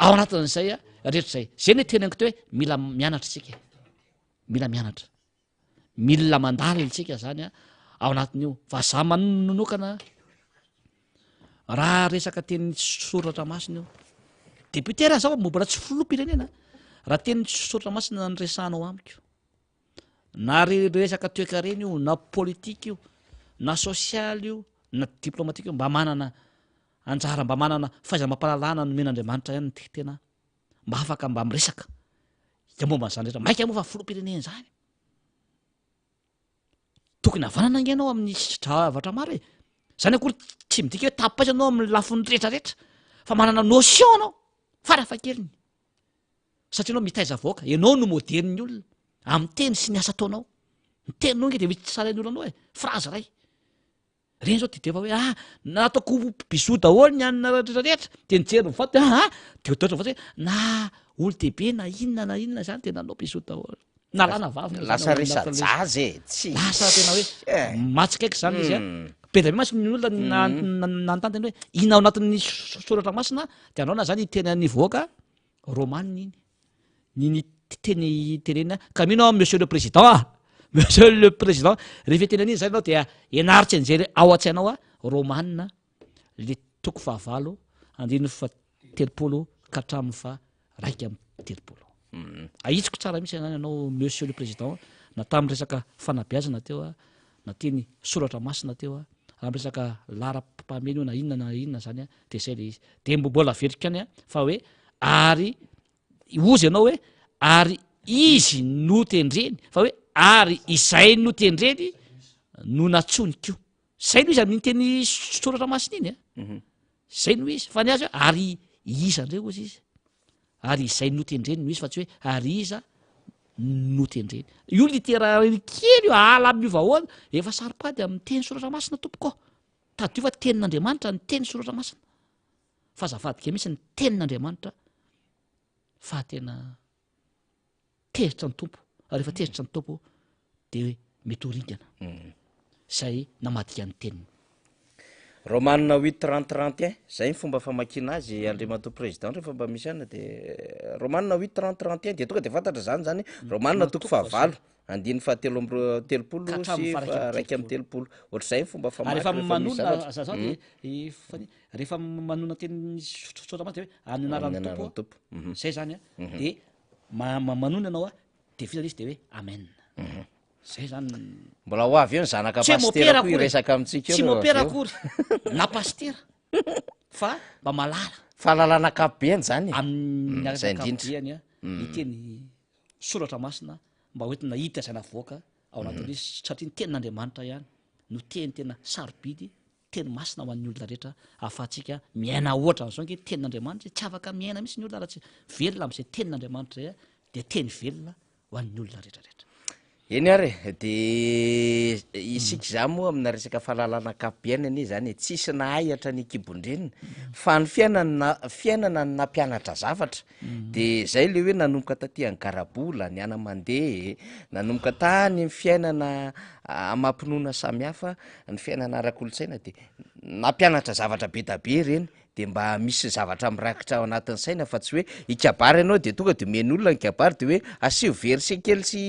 ao anatin'izay rehetra zay zay ny tenako te hoe mila mianatra tsika mila mianatra mila mandalina tsika zany ao anatin'io fa za manonokana raha resaka teny soratra masina io député raha zao mbola tsy filoham-pirenena raha teny soratra masina nyresanao amiko na resaka toekarena io na politika io na sosialy io na diplomatika io mba manana anjara mba manana faiza mampalalana nomen'Andriamanitra ihany ny tena mba afaka mba miresaka de momba n'izany rehetra maika moa fa filoham-pirenena zany tokony havanana nge anao amin'ny zavatra maro zany akory tsy midika hoe tapaisa anao amin'ny lafiny rehetrarehetra fa manana notion anao farafakeliny satria anao mitaiza vaoaka ianao no moderny olona amin'ny teny sy ny asa ataonao ny teninao nge de misy tsarainy olona anao phrase ray reny zao defa hoe nataoko bisou daholo ny anina rehetrarehetra de nijery mivato de ototra vatsy hoe na olo-dehibe na inona zany tena anao bisou daholo nalana vavy lasa resajazy tsy lasa tena hoe matsikaiky zany izy be da be masy ny olona nanontany tena hoe ina ao anatin'ny soratra masina de anao na zany tenany voaka romanina iny ny teny tenena ka mino monsieur le président monsieur le président rehefa tenen'iny zany anao dia enaritsy an'izay ao an-tsainao romanina le toko 9:7 katramin'ny 1:3 aitsiko tsara mihitsy zany anao monsieur le président na tamin'ny resaka fanabeazana teo na teny soratra masina teo raha resaka lara-pameno na inona zany de zay le izy de mbola verika any fa hoe ary ozy ianao hoe ary izy no tendreny fa hoe ary izay no tendreny no natsonikio zay no izy amin'iny teny soratra masina iny zay no izy fa ny azy hoe ary iza ndray ozy izy ary izay no tendreny no izy fa tsy hoe ary iza no tendreny io litera kely io ala amin'io vahoana efa saripady amin'ny teny soratra masina tompoko tadio fa tenin'Andriamanitra ny teny soratra masina fa zavadika mihitsy ny tenin'Andriamanitra fa tena tezitra ny tompo rehefa tezitra ny tompo de mety horingana zay namadika ny teniny. Romanina 8:30-31 zay ny fomba famakina azy andriamato président rehefa mba misy ana de romanina 8:30-31 de tonga de fantatra zany romanina toko fahavalo andiny fahatelo amby telopolo sy raiky amby telopolo ohatr'izay ny fomba rehefa manona zazao de rehefa manona teny sotra maty hoe ananaran'ny tompo zay zany a de manona ianao a de vita izy de hoe amen zay zany mbola ho avy eo ny zanaka pastera koa iresaka amintsika tsy mopera akory na pastera fa mba malala fahalalana akapobeany zany amin'ny akapobeany a iteny soratra masina mba hoentina hita zay navoaka ao anatin'izy satria ny tenin'Andriamanitra ihany no teny tena sarobidy teny masina ho an'ny olona rehetra ahafahantsika miaina ohatra n'izao nge tenin'Andriamanitra tsy afaka miaina mihitsy ny olona raha tsy velona amin'izay tenin'Andriamanitra zay a de teny velona ho an'ny olona rehetrarehetra. Eny ary de isika za moa amina resaka fahalalana akapobeany anie zany tsisy nahayatra ny kibondrenina fa ny fiainana ny nampianatra zavatra de zay le hoe nanomboka taty Angarabola ny ana mandeha nanomboka tany ny fiainana amampinoana samihafa ny fiainana ara-kolotsaina de nampianatra zavatra be da be reny de mba misy zavatra mirakitra ao anatin'ny saina fa tsy hoe ikabary ianao de tonga de men'olona ny kabary de hoe asio verset kely sy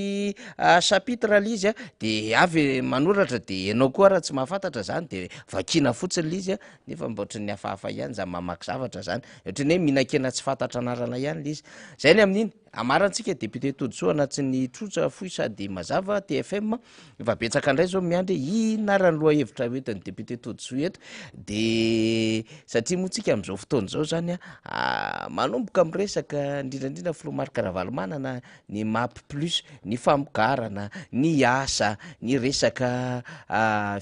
chapitre l izy a de avy manoratra de ianao koa raha tsy mahafantatra zany de vakina fotsiny l izy a nefa mba ohatry ny hafahafa ihany za mamaky zavatra zany ohatrany hoe minakena tsy fantatra anarana ihany l izy zay ny amin'iny amarantsika député Toditsoa anatin'ny trotra foy sady mazava TFM efa betsaka indray zao miandry inarany loha hevitra hoentin'ny député Toditsoa eto de satria moa tsika am'izao fotoana zao zany a manomboka am'resaka indrindrandrindra filomarika Ravalomanana ny MAP plus ny famokarana ny asa ny resaka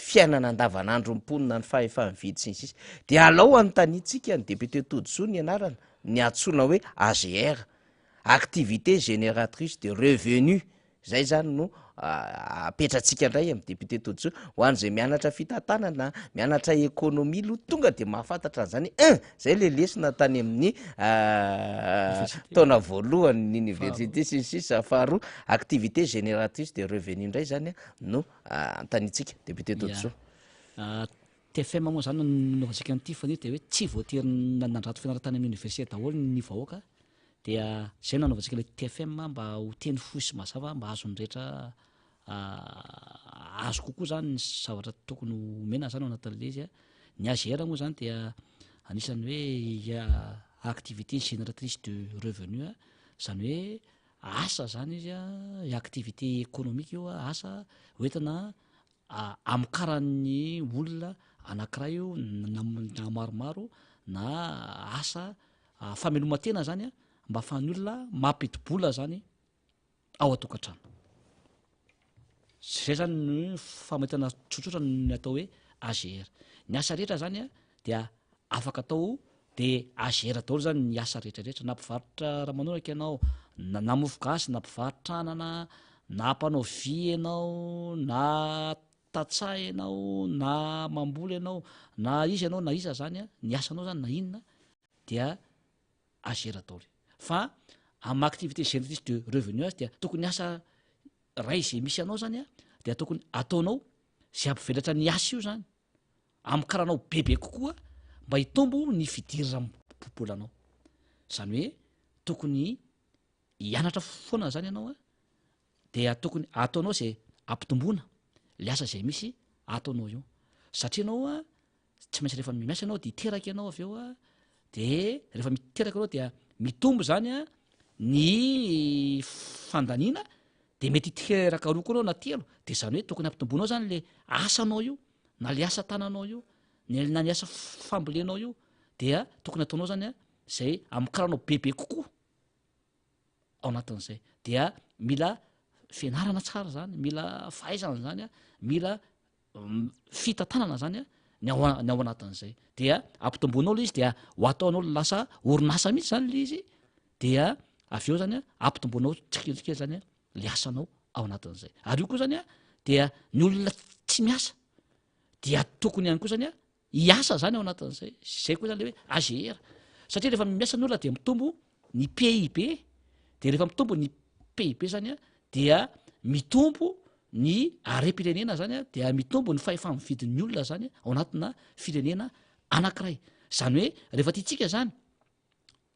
fiainana andavanandro mponina ny fahefa mividy sy ny sisa de alao anontaniantsika ny député Toditsoa ny anarana ny antsoina hoe AGR activité génératrice de revenu zay zany no apetratsika indray amin'ny député Toditsoa ho an'izay mianatra fitantanana mianatra ekônomia lo tonga de mahafantatra an'izany zay le lesona tany amin'ny taona voalohany université sy ny sisa faharoa activité génératrice de revenu indray zany no antanitsika député Toditsoa. TFM moa zany nanaovantsika an'ity fa de hoe tsy voatery nandrato fianaratany amin'ny université daholo ny vahoaka dia zay nanaovantsika le TFM mba ho teny fohy sy mazava mba azony rehetra azo kokoa zany ny zavatra tokony homena zany ao anatin'le izy a ny AGR moa zany dia anisany hoe activité génératrice de revenu a zany hoe asa zany izy a activité économique io a asa hoentina amokaran'ny olona anankiray io na maromaro na asa famelomatena zany a mba ahafahan'ny olona mampidi-bola zany ao atokantrano zay zany ny famaitana tsotsotra ny atao hoe AGR ny asa rehetra zany a dia afaka atao de AGR daholo zany ny asa rehetrarehetra na mpivarotra raha manoraka ianao na mofogasy na mpivarotranana na mpanao vy ianao na tatsay ianao na mamboly ianao na izy ianao na iza zany a ny asanao zany na inona dia AGR daholo fa amin'ny activité génératrice de revenu azy dia tokony asa ray zay misy anao zany a dia tokony ataonao zay ampivelatra ny asa io zany amikaranao bebe kokoa mba hitombo ny fidiriram-polanao zany hoe tokony hianatra foana zany ianao a dia tokony ataonao zay ampitomboana le asa zay misy ataonao io satria anao a tsy maintsy rehefa miasa anao de hiteraka ianao avy eo a de rehefa miteraka anao dia mitombo zany a ny fandaniana de mety hiteraka roa koa anao na telo de zany hoe tokony ampitomboanao zany le asanao io na le asa tananao io na ny asa fambolenao io dia tokony ataonao zany a zay amikaranao bebe kokoa ao anatin'izay dia mila fianarana tsara zany mila fahaizana zany a mila fitantanana zany a ny ao anatin'izay dia ampitomboanao le izy dia ho ataonao lasa orinasa mihitsy zany le izy dia avy eo zany a ampitomboanao tsikelikely zany a le asanao ao anatin'izay ary io koa zany a dia ny olona tsy miasa dia tokony ihany koa zany a hiasa zany ao anatin'izay zay koa zany le hoe AGR satria rehefa miasa ny olona dia mitombo ny PIB de rehefa mitombo ny PIB zany a dia mitombo ny are-pirenena zany a dia mitombo ny fahefa-mividin'ny olona zany ao anatina firenena anankiray. Zany hoe rehefa tiatsika zany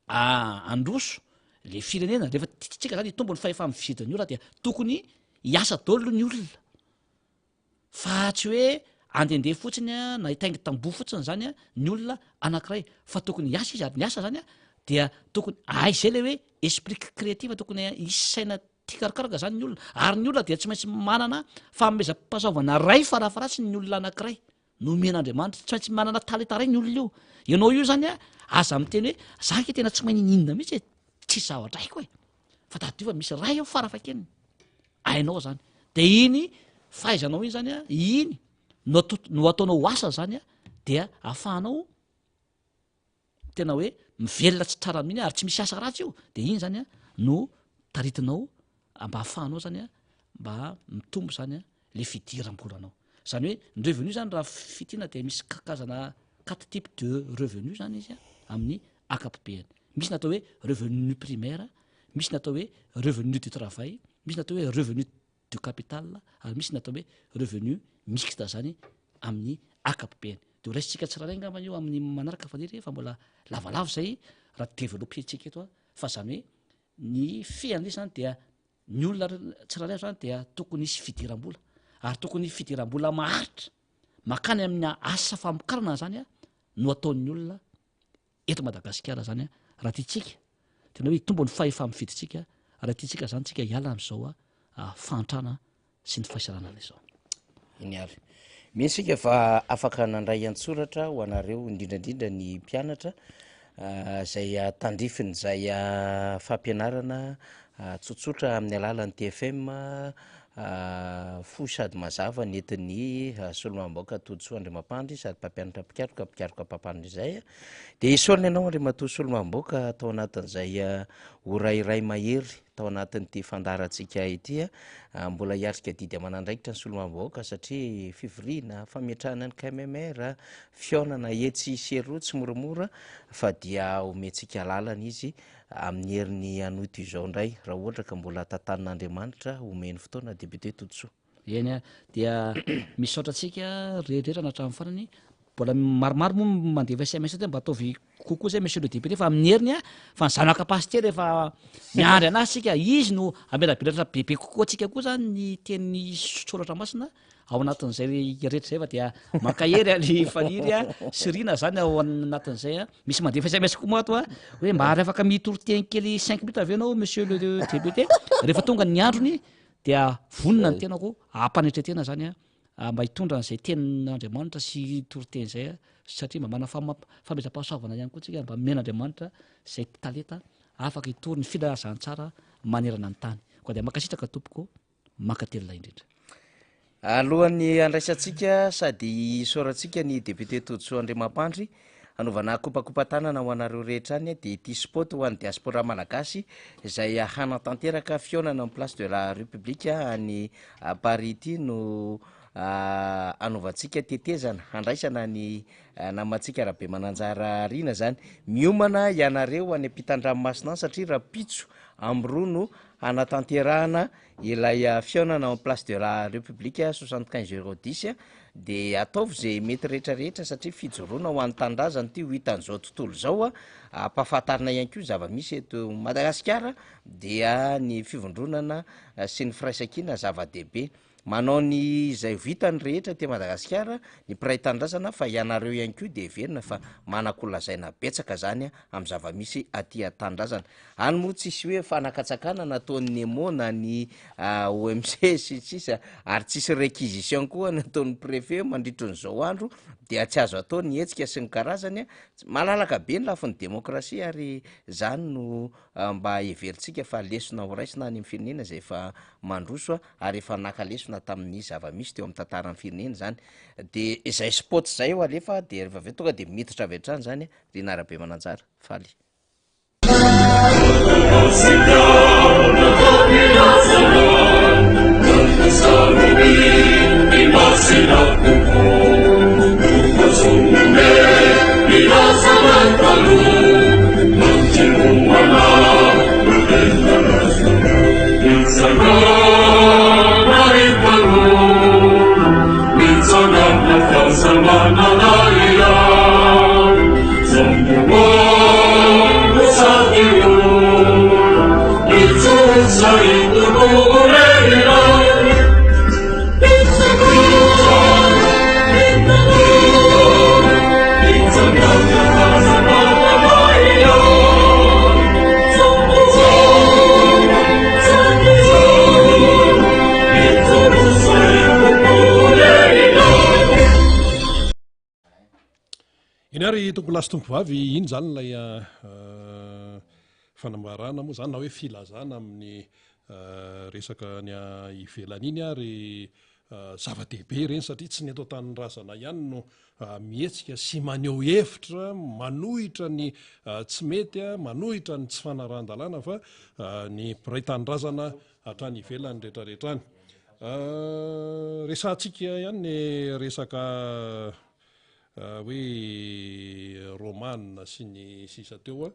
androso le firenena, rehefa tiatsika zany hitombo ny fahefa-mividin'ny olona dia tokony hiasa daholo ny olona, fa tsy hoe andendeha fotsiny a na hitaingy tamboho fotsiny zany a ny olona anankiray, fa tokony hiasa izy ary ny asa zany a dia tokony zay le hoe esprit créatif tokony isaina tikarokaraka zany ny olona, ary ny olona dia tsy maintsy manana fanomezam-pahasaovana ray farafaratsy ny olona anankiray nomen'Andriamanitra, tsy maintsy manana talenta ray ny olona io. Ianao io zany a aza miteny hoe zah ke tena tsy mahay ninona mihitsy tsy zavatra haiko e, fa tadiova misy ray ao farafakeliny ainao zany, de iny fahaizanao iny zany a iny no ataonao asa zany a dia ahafahanao tena hoe mivelona tsy tsara mihitsy ary tsy misy asa ratsy io, de iny zany a no taritinao mba hahafahanao zany a mba mitombo zany a le fidiram-bolanao. Zany hoe ny revenu zany raha fitiana de misy kakazana 4 types de revenu zany izy a amin'ny ankapobeny. Misy natao hoe revenu primaire, misy natao hoe revenu du travail, misy natao hoe revenu du capital, ary misy natao hoe revenu mixte zany amin'ny ankapobeny. De ho raisitsika tsiraray angamba io amin'ny manaraka faniry fa mbola lavalava zay raha développentsika eto a, fa zany hoe ny feany zany dia ny olona tsiraray zany dia tokony hisy fidiram-bola, ary tokony fidiram-bola maharitra makany amin'ny asa famokarana zany a no ataon'ny olona eto Madagasikara zany a raha tiatsika tena hoe hitombo ny fahefa-mifiditsika, raha tiatsika zany tsika hiala am'izao a fantrana sy ny fahasarana izao. Iny ary misika fa afaka nandray an-tsoratra ho anareo indrindrandrindra ny mpianatra zay tandrifiny zay fampianarana tsotsotra amin'ny alalan'ny TFM fo sady mazava nentin'ny solomanim-bahoaka Tojosoa Andriamampandry sady mpampianatra mpikaroka mpampandry zay de isaorina ianao Andriamatoa solomanim-bahoaka tao anatin'izay orairay mahery tao anatin'ity fandaratsika ity mbola hiatrika didy amanandraikitra ny solomanim-bahoaka satria fivoriana fametrahana ny KMMR fionana etsy seroa tsy moramora fa dia omentsika lalana izy amin'ny herin'ny anoto izao indray raha ohatra ka mbola tantanin'Andriamanitra omeny fotoana député Tojosoa. Eny a dia misaotra atsika rehetrrehetra natramin'ny farany mbola maromaro moa mandefa SMS mba ataovy kokoa zay monsieur le député fa amin'ny heriny a fa ny zanaka pasteur rehefa miandry anazy sika izy no amelabelatra bebe kokoa atsika koa zany ny teny soratra masina ao anatin'izay rehetra zay fa dia mankahery ny faniry a sirina zany ao anatin'izay a misy mandefa SMS koa moa ato a hoe mba ary afaka mitoroteny kely 5 minutes avy anao monsieur le député rehefa tonga ny androny dia vonina ny tenako ampanetretena zany a mba hitondra n'izay tenin'Andriamanitra sy toroteny zay a satria mba mana famezam-pahasoavana ihany koa tsika mba men'Andriamanitra zay talenta afaka hitory ny filazany tsara manerana ny tany koa dia makasitraka tompoko mankatelona indrindra. Alohan'ny andraisantsika sady isaorantsika ny député Tojosoa Andriamampandry anaovana kopakopa-tanana ho anareo rehetra any de ity sport ho an'ny diaspora malagasy izay hanatanteraka fionana amin'ny place de la République any Paris ity no anaovantsika tetezana handraisana ny namantsika rahabe mananjara rina zany miomana ianareo any ampitan-dranomasina satria raha pitso am'roa no anatanterahana ilay fionana amin'ny place de la République 75/10 de ataovy zay mety rehetrarehetra satria fijoroana ho an'ny tandrazany ty ho hitan'izao tontolo zao ampahafantarina ihany koa zava-misy eto Madagasikara dia ny fivondronana sy ny firaisan-kina zava-dehibe manao ny zay vitany rehetra te Madagasikara ny mpiray tandrazana fa ianareo ihany koa de verina fa manakolazaina betsaka zany amin'ny zava-misy aty tandrazana any moa tsisy hoe fanakatsakana nataon'ny Nemo na ny OMC sy tsisa ary tsisy réquisition koa nataon'ny préfet mandritron'izao andro dia tsy azo atao ny hetsika sy ny karazany malalaka be ny lafin'ny démocratie ary zany no mba everitsika fa lesona ho raisina any amin'ny firenena zay efa mandroso ary efa nakalesona tamin'ny zava-misy teo amin'ny tantaran'ny firenena zany de izay sport zay ho alefa de rehefa avy tonga de miditra avy hatrany zany Rina Rabe Mananjara faly. It's a ny tongoko lasy tongoko vavy iny zany lay fanambarana moa zany na hoe filazana amin'ny resaka ny ivelany iny ary zava-dehibe reny satria tsy ny atao tanin'ny razana ihany no mihetsika sy maneho hevitra manohitra ny tsy mety manohitra ny tsy fanaran-dalàna fa ny piray tany razana hatrany ivelany rehetrarehetrany resantsika ihany ny resaka hoe romanina sy ny sisa teo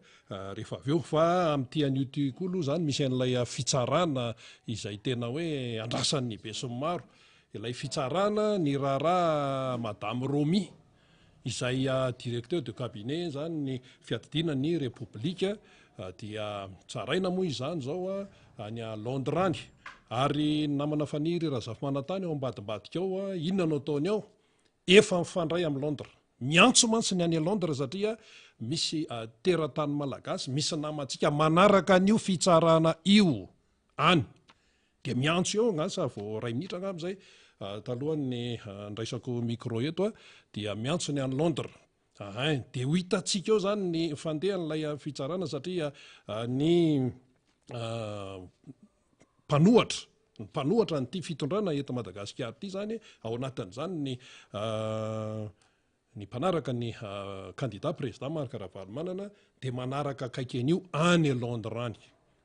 rehefa avy eo fa amin'ity an'io koa aloha zany misy an'ilay fitsarana izay tena hoe andrasan'ny be sy ny maro ilay fitsarana ny raharaha madame Romy izay directeur de cabinet zany ny fiatidinany repoblika dia tsaraina moa izany zao any Londres any ary namana faniry Razafy-Manantany ao ambadimbadika ao inona no ataony ao efa mifandray amin'ny Londres miantso mantsy ny any Londres satria misy teratany malagasy misy namantsika manaraka an'io fitsarana io any dia miantso eo ngasa vao 2 minitra angambizay talohan'ny ndraisako micro eto dia miantso ny any Londres dia ho hitatsika eo zany ny fandehan'ilay fitsarana satria ny mpanohatra nyity fitondrana eto Madagasikara ity zany ao anatin'izany ny mpanaraka ny candidat président Marc Ravalomanana dia manaraka akaiky an'io any Londres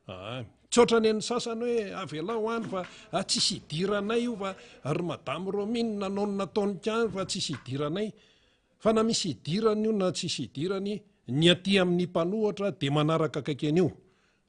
any tsy ohatrany ny sasany hoe avela ho any fa tsisy idiranay io fa ary madame Romy nanao nataony kany fa tsisy idiranay fa na misy idirany io na tsisy idirany ny aty amin'ny mpanohatra dia manaraka akaiky an'io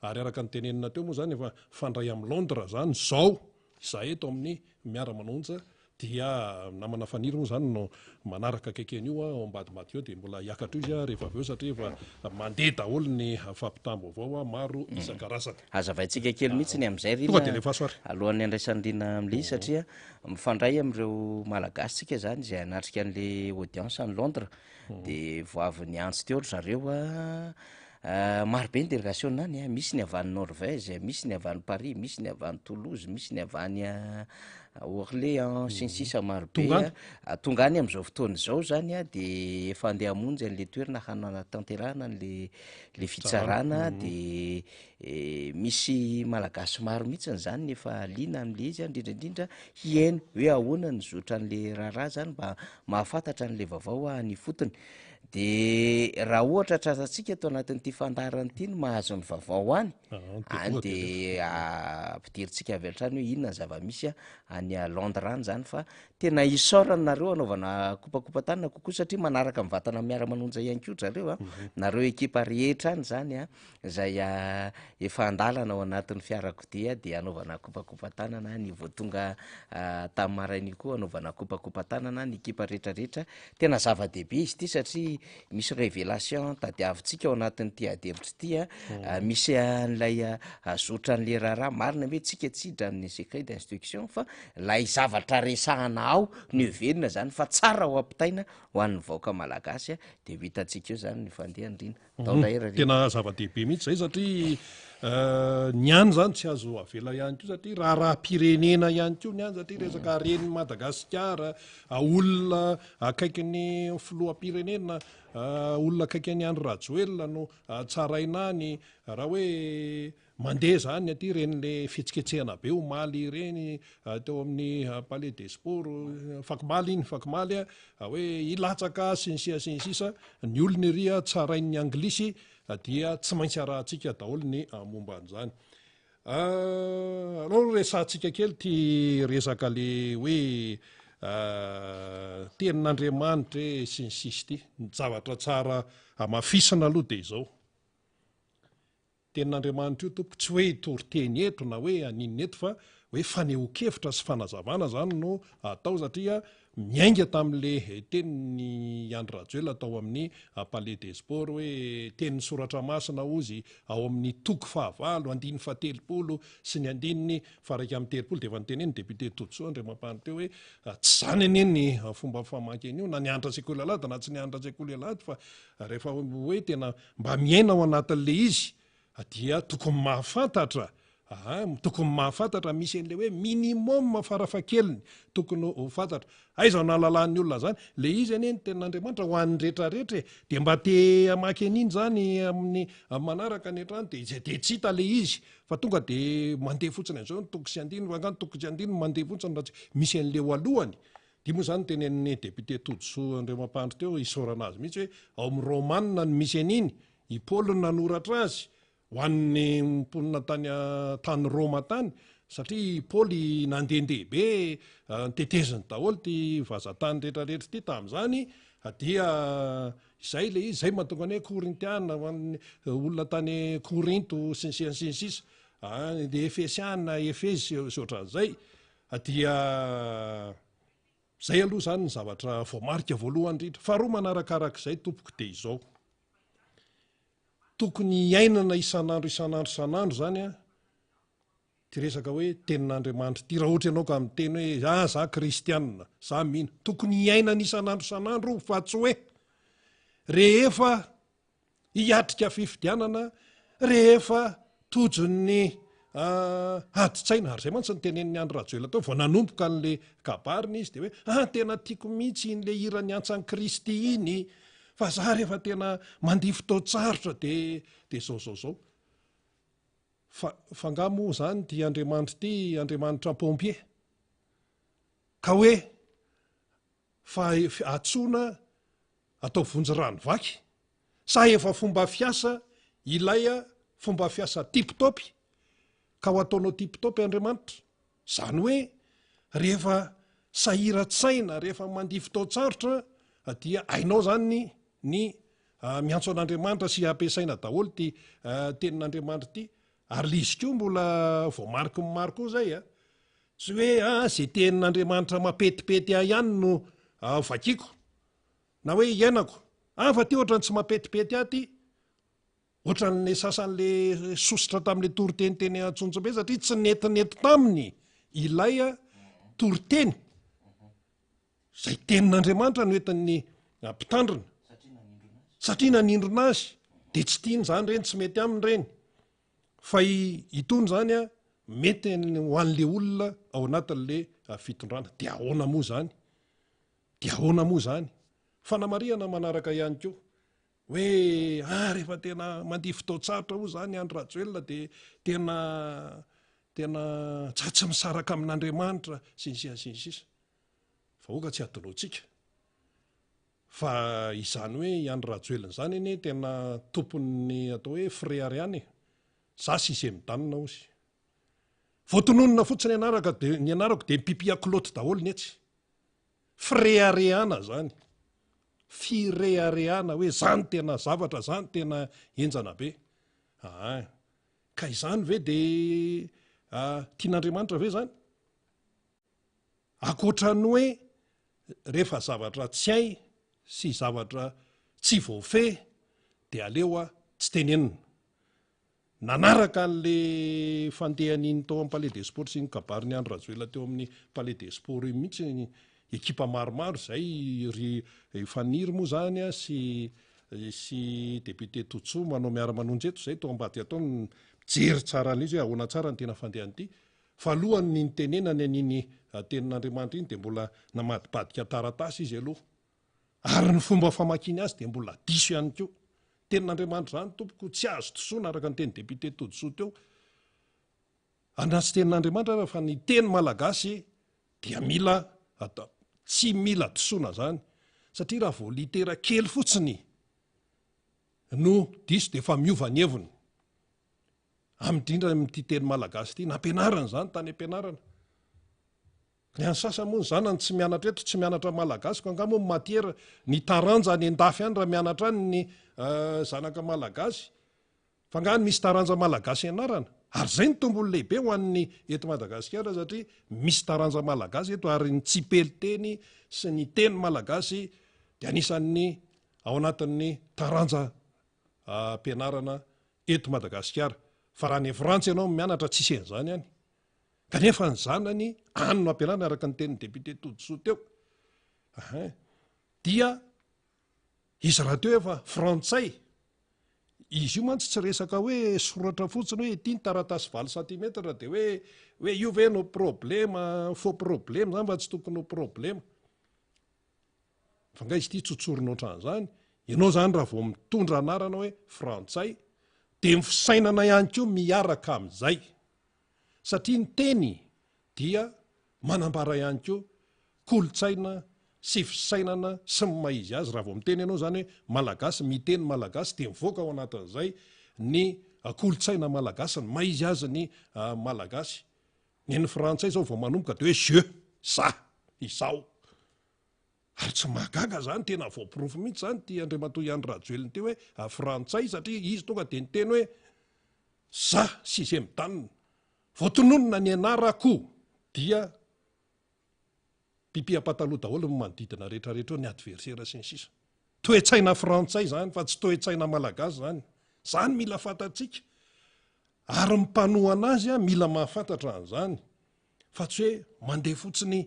ary araka ny tenenina teo moa zany efa fandray amin'ny Londres zany zao izahay eto amin'ny miara-manonja dia namana faniry moa zany no manaraka akaiky an'io ao ambadimbadika eo dia mbola hiakatra izy rehefa avy eo satria efa mandeha daholo ny fampitambo avao maro isan-karazany azavaintsika kely mihitsy ny amin'izay rina alohan'ny andraisan'ny rina amin'ilay satria mifandray amin'ireo malagasitsika zany izay anatrika an'lay audience any Londres dia voavy ny antso teo zareo marobe ny délégation nany misy ny avy any Norvège misy ny avy any Paris misy ny avy any Toulouse misy ny avy any Orléans sy ny sisa marobe tonga any amin'izao fotoana izao zany dia efa andeha hamonjy an'le toerana hanatanterahana le fitsarana dia misy malagasy maro mihitsy zany efa liana amin'le izy indrindraindrindra hiaino hoe ahoana ny zotra an'le raharaha zany mba mahafantatra an'le vaovao ny fotony dia raha ohatra trasantsika tao anatin'ity fandarany ity no mahazo ny vaovao any dia ampidiritsika avy hatrany hoe inona ny zava-misy any Londres any zany fa tena isaorana nareo anaovana kopakopa-tanana kokoa satria manaraka mivatana miara-manonja ihany koa zareo nareo ekipa rehetra any zany izay efa andalana ao anatin'ny fiarakodia dia anaovana kopakopa-tanana ny voatonga tamin'ny marainy koa anaovana kopakopa-tanana ny ekipa rehetrarehetra tena zava-dehibe izy ity satria misy révélation tadiavintsika ao anatin'ity adevitra ity misy an'ilay zotra an'le raharaha marina hoe tsika tsidra amin'ny secret d'instruction fa lay zavatra resahana ao ny velona zany fa tsara ho ampitaina ho an'ny vahoaka malagasy dia hitantsika eo zany ny fandehandrina tena zava-dehibe mihitsy zay satria ny any zany tsy azo avela ihany ko satria raha-pirenena ihany ko ny any satria resaka ren'ny Madagasikara olona akaiky ny filoham-pirenena olona akaiky ny Andry Rajoelina no tsaraina any raha hoe mandeha zany aty ren'le fihetsiketsehana be omaly ireny teo amin'ny palais des sports fakimaly hoe ilatsaka sy ny sisa ny olona ery tsarain'ny anglisy dia tsy maintsy arahantsika daholo ny momba an'izany alao resantsika kely ty resaka le hoe tenin'Andriamanitra sy ny sisy ty ny zavatra tsara amafisana aloha dia izao tenin'Andriamanitra io tompo tsy hoe toriteny eto na hoe aninona eto fa hoe faneho-kevitra sy fanazavana zany no atao satria miainga tamin'le teniny Andry Rajoelina atao amin'ny palais des sports hoe tenin'ny soratra masina ozy ao amin'ny toko 9 170 sy ny 130 dia efa nyteneny député Totosoa Andriamampany teo hoe tsy zany anie ny fomba famaky an'io na nianatra sekoly alady na tsy nianatra sekoly alady fa rehefa hoe tena mba miaina ao anatin'le izy dia tokony mahafantatra tokony mahafantatra misy an'le hoe minimum farafakeliny tokony ho fantatra aiza nalalàn'ny olona zany le izy anie ny tenin'andriamanitra ho an'ny rehetrarehetra de mba te amaky an'iny zany amin'ny manaraka ny etrany de tsy hita le izy fa tonga de mandeha fotsiny an'izao toko sy andiny angano toko sy andiny mandeha fotsiny raha tsy misy an'le alohany dia moa zany tenen'ny député Toditsoa Andriamampandry teo isaorana azy mihitsy hoe ao amin'ny romanina no misy an'iny i Paoly nanoratra azy ho an'ny mponina tany Roma tany satria Paoly nandehandehibe niteteziny daholo ty vazatany rehetrarehetra ty tamin'izany dia izay le izy zay mahatonga ny hoe korintiana hoan'ny olona tany Korinto sy ny sisa de Efesiana Efesy sy ohatran'izay dia zay aloha zany ny zavatra voamarika voalohany indrindra faharoa manarakarak'izay tompoko de izao tokony iainana isan'andro zany ty resaka hoe tenin'Andriamanitra ty raha ohatra ianao ka miteny hoe za kristianina za mihina tokony iainana isan'andro fa tsy hoe rehefa hiatrika fifidianana rehefa tojony aditsaina ary zay mantsy ny tenen'ny Andry Rajoelina tao vao nanomboka an'le kabariny izy de hoe tena tiako mihitsy in'le hirany antsan'i Kristy iny fa za rehefa tena mandihy fotoan-tsarotra de zao fangamo zany ty Andriamanitra ty Andriamanitra pompier ka hoe fa atsona atao vonjy rano vaky sa efa fomba fiasa ilaya fomba fiasa tiptopy ka ho ataonao tiptopy Andriamanitra zany hoe rehefa sahiran-tsaina rehefa mandihy fotoan-tsarotra dia ainao zany ny miantso an'Andriamanitra sy ampiasaina daholo ty tenin'Andriamanitra ty ary lizikoa mbola voamariko maro koa zay tsy hoe zay tenin'Andriamanitra mapetipety ahy ihany no vakiako na hoe iainako fa ty ohatrany tsy mapetipety ahy ty ohatran'le sasan'le sositra tamin'le toriteny teny Antsonjombe satria tsy netinety taminy ilay toriteny zay tenin'Andriamanitra no entin'ny mpitandrina satria nanindrona azy de tsy tiany zany reny tsy mety aminy reny fa itony zany mety ho an'le olona ao anatin'le fitondrana de ahoana moa zany fanamariana manaraka ihany koa hoe rehefa tena mandihy fotoan-tsarotra ho zany Andry Rajoelina de tena tsy misaraka amin'Andriamanitra sy ny sisa fa oka tsy adoloantsika fa izany hoe Andry Rajoelina zany anie tena tompony atao hoe frériany za sisy mitanina ozy voatononona fotsiny ny anarako de mipipiakolôty daholo ny etsy fréaréana zany firéaréana hoe zany tena zavatra zany tena enjana be ka izany ve de tian'Andriamanitra ve zany akoatrany hoe rehefa zavatra tsy hay sy zavatra tsy voafe de aleo tsy tenenina nanaraka an'le fandehan'iny tao amin'ny Palais des Sports sy ny kabariny Andry Rajoelina teo amin'ny Palais des Sports iny mihitsy ekipa maromaro zay faniry moa zany sy député Toditsoa manao miara-manonjy eto zay to ambady atao mijery tsara an'izy hoe ahoana tsara ny tena fandehan'ity fa alohany ny tenenany an'iny tenin'Andriamanitra iny de mbola namadibadika taratasy izy aloha ary ny fomba famakiny azy de mbola diso ihany koa tenin'Andriamanitra zany tompoko tsy azo tosoana araka ny teny député Toditsoa teo anazy tenin'Andriamanitra fa ny teny malagasy dia tsy mila tosoana zany satria raha vao litera kely fotsiny no diso de fa miova ny heviny amindrindra ty teny malagasy ty nampianarana zany tany ampianarana ny any sasa moa ny zanany tsy mianatra eto tsy mianatra malagasy ko angamo ny matiera ny taranja any an-dafy any raha mianatra any ny zanaka malagasy fa ngany misy taranja malagasy ianarana ary zay ny tombony lehibe ho an'ny eto Madagasikara satria misy taranja malagasy eto ary ny tsipeliteny sy ny teny malagasy de anisan'ny ao anatin'ny taranja ampianarana eto Madagasikara fa raha ny Frantsa ianao mianatra tsisy an'izany any kanefa ny zanany any no ampianarana araka ny tenin'ny député Toditsoa teo dia izy raha teo efa frantsay izy io mantsy tsy resaka hoe soratra fotsiny hoe tia ny taratasy 20 centimetre de hoe io ve no problema faux problème zany fa tsy tokony ho problema fa nga izy ity tsotsorona oatran'izany ianao zany raha vao mitondra anarana hoe frantsay de mifisainana ihany koa miaraka amin'izay satria ny teny dia manambara ihany koa kolotsaina sy fisainana sy my maizy azy raha vao miteny ianao zany hoe malagasy miteny malagasy de mivoaka ao anatin'izay ny kolotsaina malagasy ny maizy azy ny malagasy ny frantsay zao vao manomboka de hoe je za izao ary tsy mahagaga zany tena voaporofo mihitsy zany ty Andriamatoa Iany Rajoelina teo hoe frantsay satria izy tonga de niteny hoe za sixième dan voatononona ny anarako dia pipia-pataloha daholo ny manodidina rehetrarehetra ny adversaire sy ny sisa toe-tsaina frantsay zany fa tsy toe-tsaina malagasy zany mila fantatsika ary mipanohana azy mila mahafantatra an'izany fa tsy hoe mandeha fotsiny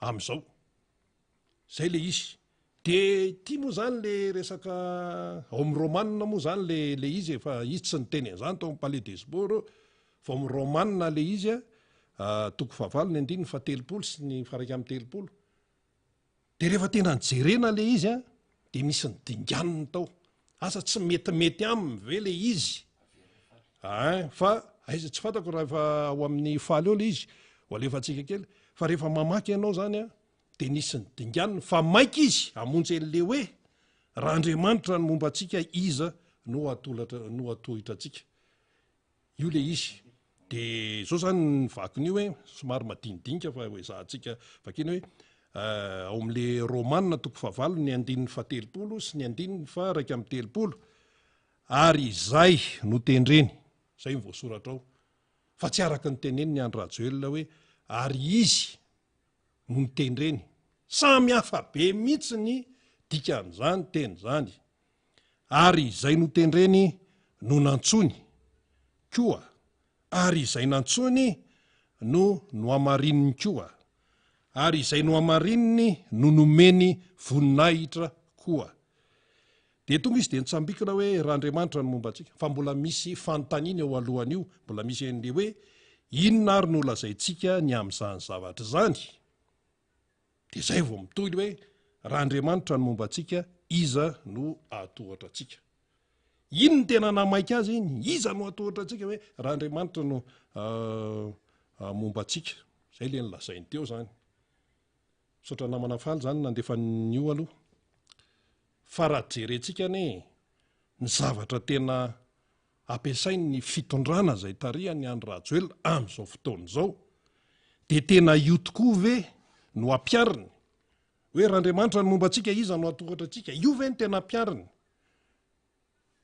am'izao zay le izy de tia moa zany le resaka ao amin'ny romanina moa zany le izy efa izy tsy niteny an'izany tao amin'ny palais des sports fa amin'ny romanina le izy toko fahavalo ny andiny fa telopolo sy ny faraiky amin'ny telopolo de rehefa tena nijerena le izy de misy ny dinganiny tao asa tsy metimety aminy ve le izy fa aiza tsy fantako raha efa ao amin'ny faly eo le izy ho alefantsika kely fa rehefa mamaky ianao zany de nisy ny dinganiny fa maika izy amonjy an'le hoe raha Andriamanitra ny momba antsika iza no atohitra atsika io le izy de zao zany ny vakin'io hoe somary madinidinika fa hoe zahantsika vakiny hoe ao amin'le romanina toko fahavalo ny andininy fa telopolo sy ny andininy fa raiky amin'ny telopolo ary izay no tendreny zay mivoasoratra ao fa tsy araka ny teneny ny Andry Rajoelina hoe ary izy no nitendreny samy hafa be mihitsy ny dikan'izany teny zany ary izay no tendreny no nantsony koa ary izay nantsony no amarininy koa ary izay no amarininy no nomeny voninahitra koa de tonga izy de nitsambikina hoe raha Andriamanitra no momba antsika fa mbola misy fanontaniana eo alohan'io mbola misy an'le hoe inona ary no lazaintsika ny amin'izany zavatra zany de zay vao mitohy hoe raha Andriamanitra no momba antsika iza no atohatra atsika ino ny tena namaika azy iny iza no atohatra atsika hoe raha Andriamanitra no momba atsika zay le nilazainy teo zany sotra namana faly zany nandefa nio aloha fa raha jerentsika ne ny zavatra tena ampiasainy ny fitondrana zay tarihany Andry Rajoelina am'izao fotoana zao de tena io tokoa ve no ampiariny hoe raha Andriamanitra no momba antsika iza no atohatra atsika io ve ny tena ampiariny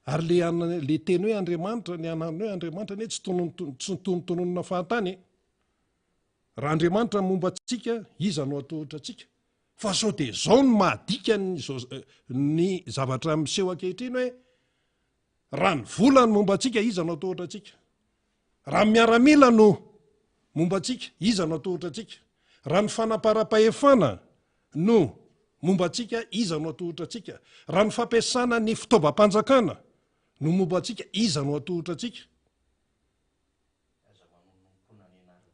ary le teny hoe Andriamanitra ny anany hoe Andriamanitra ne tsy tonotononona fahantany raha Andriamanitra momba antsika iza no atohatra atsika fa sao de zao ny mahadika ny zavatra miseho ankehitriny hoe raha ny vola ny momba antsika iza no atohatra atsika raha miaramila no momba antsika iza no atohatra atsika raha ny fanapara-pahefana no momba antsika iza no atohatra atsika raha ny fampiasana ny fitaovam-panjakana no momba antsika iza no atohatra atsika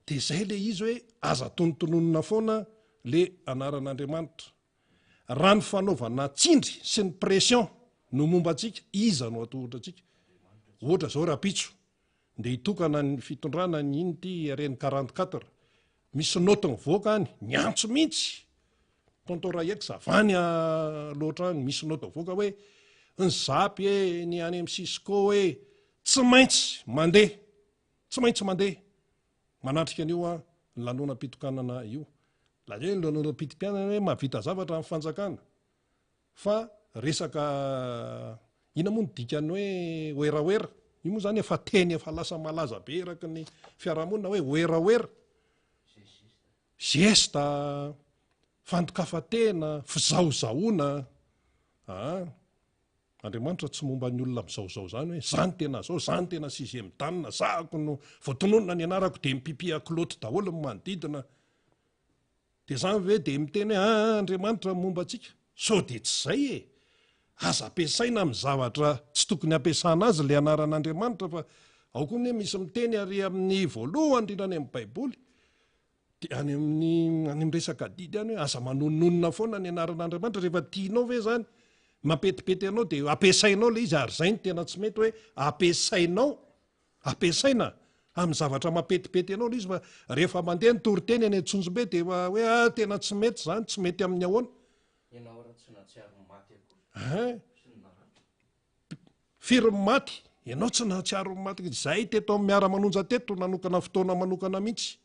de zay le izy hoe aza tonotononona foana le anaran'Andriamanitra raha ny fanaovana tsindry sy ny pression no momba antsika iza no atohatra atsika ohatra zao rapitso de hitokana ny fitondrana ny iny ty reny 44 misy notiny voaka any nyantso mihitsy tontora eky zavany loatra any misy notiny voaka hoe ny zapy hoe ny any amin'ny Cisco hoe tsy maintsy mandeha manatrika an'io ny lanona-pitokanana io la zay ny lanona-piti-pianana hoe mahavita zavatra amin'ny fanjakana fa resaka ina moa ny dikany hoe oeraoera io moa zany efa teny efa lasa malaza be eraky ny fiarahamonina hoe oeraoera gesta fandokafatena fizaozaona Andriamanitra tsy momba ny olona mizaozao zany hoe zany tena zao zany tena sixième dan zahako no voatononona ny anarako de mipipiako loatra daholo ny manodidina de zany ve de miteny hoe Andriamanitra momba antsika sao de tsy zay aza ampiasaina amin'ny zavatra tsy tokony ampiasana azy le anaran'Andriamanitra fa ao koa ne misy miteny ary amin'ny voalohany indrindrany amin'ny baiboly dia any amin'ny resaka didy any hoe aza manononona foana ny anaran'Andriamanitra rehefa tianao ve zany mampetipety anao dia ampiasainao le izy ary zay ny tena tsy mety hoe ampiasaina amin'ny zavatra mampetipety anao le izy fa rehefa mandeha ny toriteny any Antsonjombe dia hoe tena tsy mety zany tsy mety amin'ny ahoana firy maty ianao tsy nahatsiaro ny maty zay teto amin'ny miara-manonja teto nanokana fotoana manokana mihitsy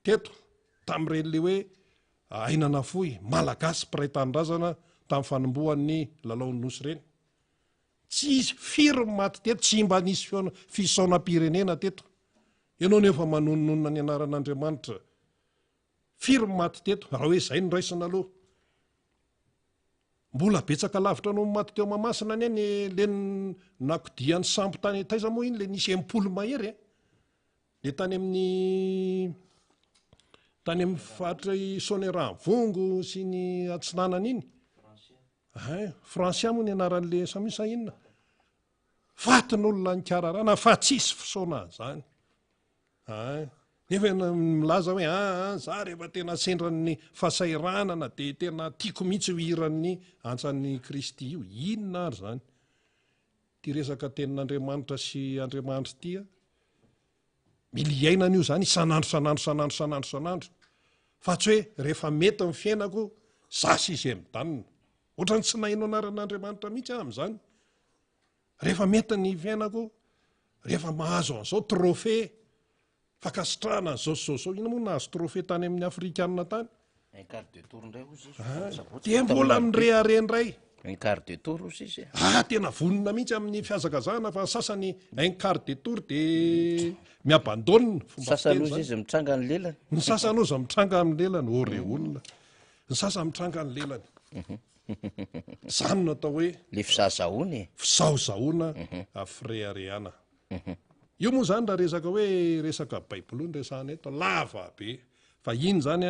teto tamin'ireny le hoe ainana fohy malagasy mpiray tanindrazana tamin'ny fanombohan'ny lalaon'ny nosy ireny tsy izy firy maty teto tsy mba nisy fisaona-pirenena teto ianao nefa manononona ny anaran'Andriamanitra firy maty teto raha hoe zay ny raisina aloha mbola betsaka lavitra anao maty teo Mahamasina ny le nakodian'ny sampo tany taiza moa iny le nisy empolo mahery le tany amin'ny fatra Soanerahavongo sy ny atsinanana iny Francia moa ny anaran'le samisa inona fatin'olona ny kararana fa tsisy fisaona zany nefa milaza hoe za rehefa tena sendran'ny fasairanana dia tena tiako mihitsy ho iran'ny antsan'ny Kristy io inona ary zany ty resaka tenin'Andriamanitra sy Andriamanitra tia mila iainana io zany isanandro fa tsy hoe rehefa mety ny fiainako zasy izy midanina ohatrany tsy naino anaran'Andriamanitra mihitsy amin'izany rehefa mety ny fiainako rehefa mahazo an'izao trophée fakasitrahana zao ina moa nahazo trophée tany amin'ny Afrikanina tany dia mbola mireharenray tena vonona mihitsy amin'ny fiazakazahana fa sasany un quart de tour dia miabandona ny sasany oza mitranga amin'ny lelany ore olona ny sasany mitranga ny lelany zany natao hoe le fisaozahoana fireharehana io moa zany raha resaka hoe resaka baiboly ny resahana eto lava be fa iny zany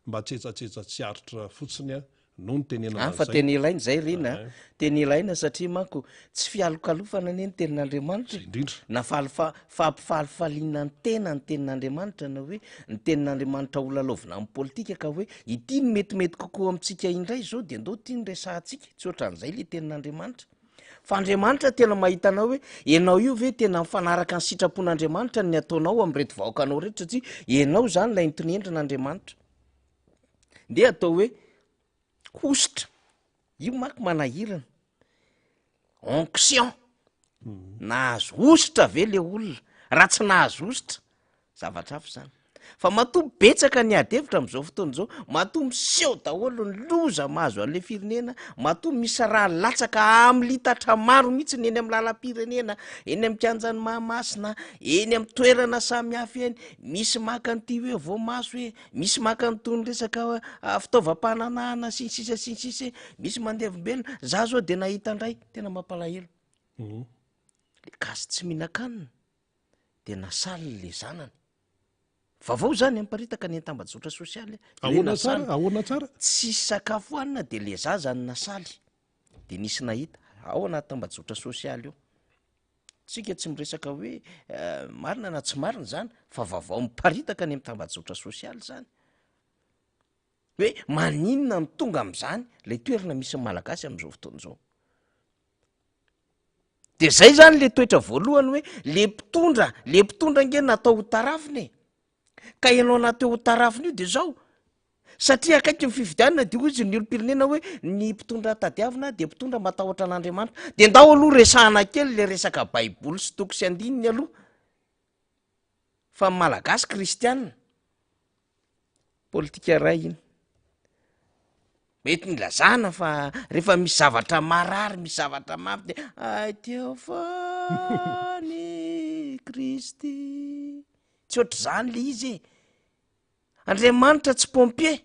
mba tsetsatsetsat tsy aritra fotsiny no ny tenenana fa teny ilaina zay rena teny ilaina satria manko tsy fialokalofana ane ny tenin'Andriamanitra na fampifalifaliana ny tenin'Andriamanitra na hoe ny tenin'Andriamanitra olalovina amin'ny politika ka hoe ity ny metimety kokoa amintsika indray zao dia ndao tia ny resahantsika tsy ohatran'izay le tenin'Andriamanitra fa Andriamanitra tena mahitanao hoe ianao io ve tena mifanaraka ny sitrapon'Andriamanitra ny ataonao amin'reto vahoakanao rehetra satria ianao zany lay nitonendrin'Andriamanitra ndia atao hoe hositra io manko manahirana onction nahazo ositra ve le olona raha tsy nahazo ositra zavatra hafa zany fa matoa betsaka ny adevitra amin'izao fotoana izao matoa miseho daholo ny loza mahazo an'le firenena matoa misy raha latsaka amin'ny litatra maro mihitsy ny eny amin'ny lalam-pirenena eny amin'ny kianjan'ny Mahamasina eny amin'ny toerana samy hafa eny misy maka nyity hoe voamaso hoe misy maka nytony resaka fitaovam-pananahana sy ny sisa misy mandevimbelona za zao dia nahita indray tena mampalahelo le gasy tsy mihinan-kanina dia nasaly le zanany vavao zany amparitaka ny tambazotra sosialy ahoana tsara tsy sakafo hanina dia le zazany nasaly dia nisy nahita ao anaty tambazotra sosialy io tsika tsy miresaka hoe marina na tsy marina zany fa vavao miparitaka ny amin'ny tambazotra sosialy zany hoe maninona ny tonga amin'izany le toerana misy malagasy amin'izao fotoana izao dia zay zany le toetra voalohany hoe le mpitondra nge natao ho tarafiny ka ianao nateo ho tarafiny io dia zao satria akaiky ny fifidianana dia izy ny olo-pirenena hoe ny mpitondra tadiavina dia mpitondra matahotra an'Andriamanitra dia ndao aloha resahana kely le resaka baiboly sy toko sy andininy aloha fa malagasy kristianina politika ray iny mety nylazana fa rehefa misy zavatra marary misy zavatra mafy dia aiteo fany Kristy tsy ohatr' zany le izy Andriamanitra tsy pompier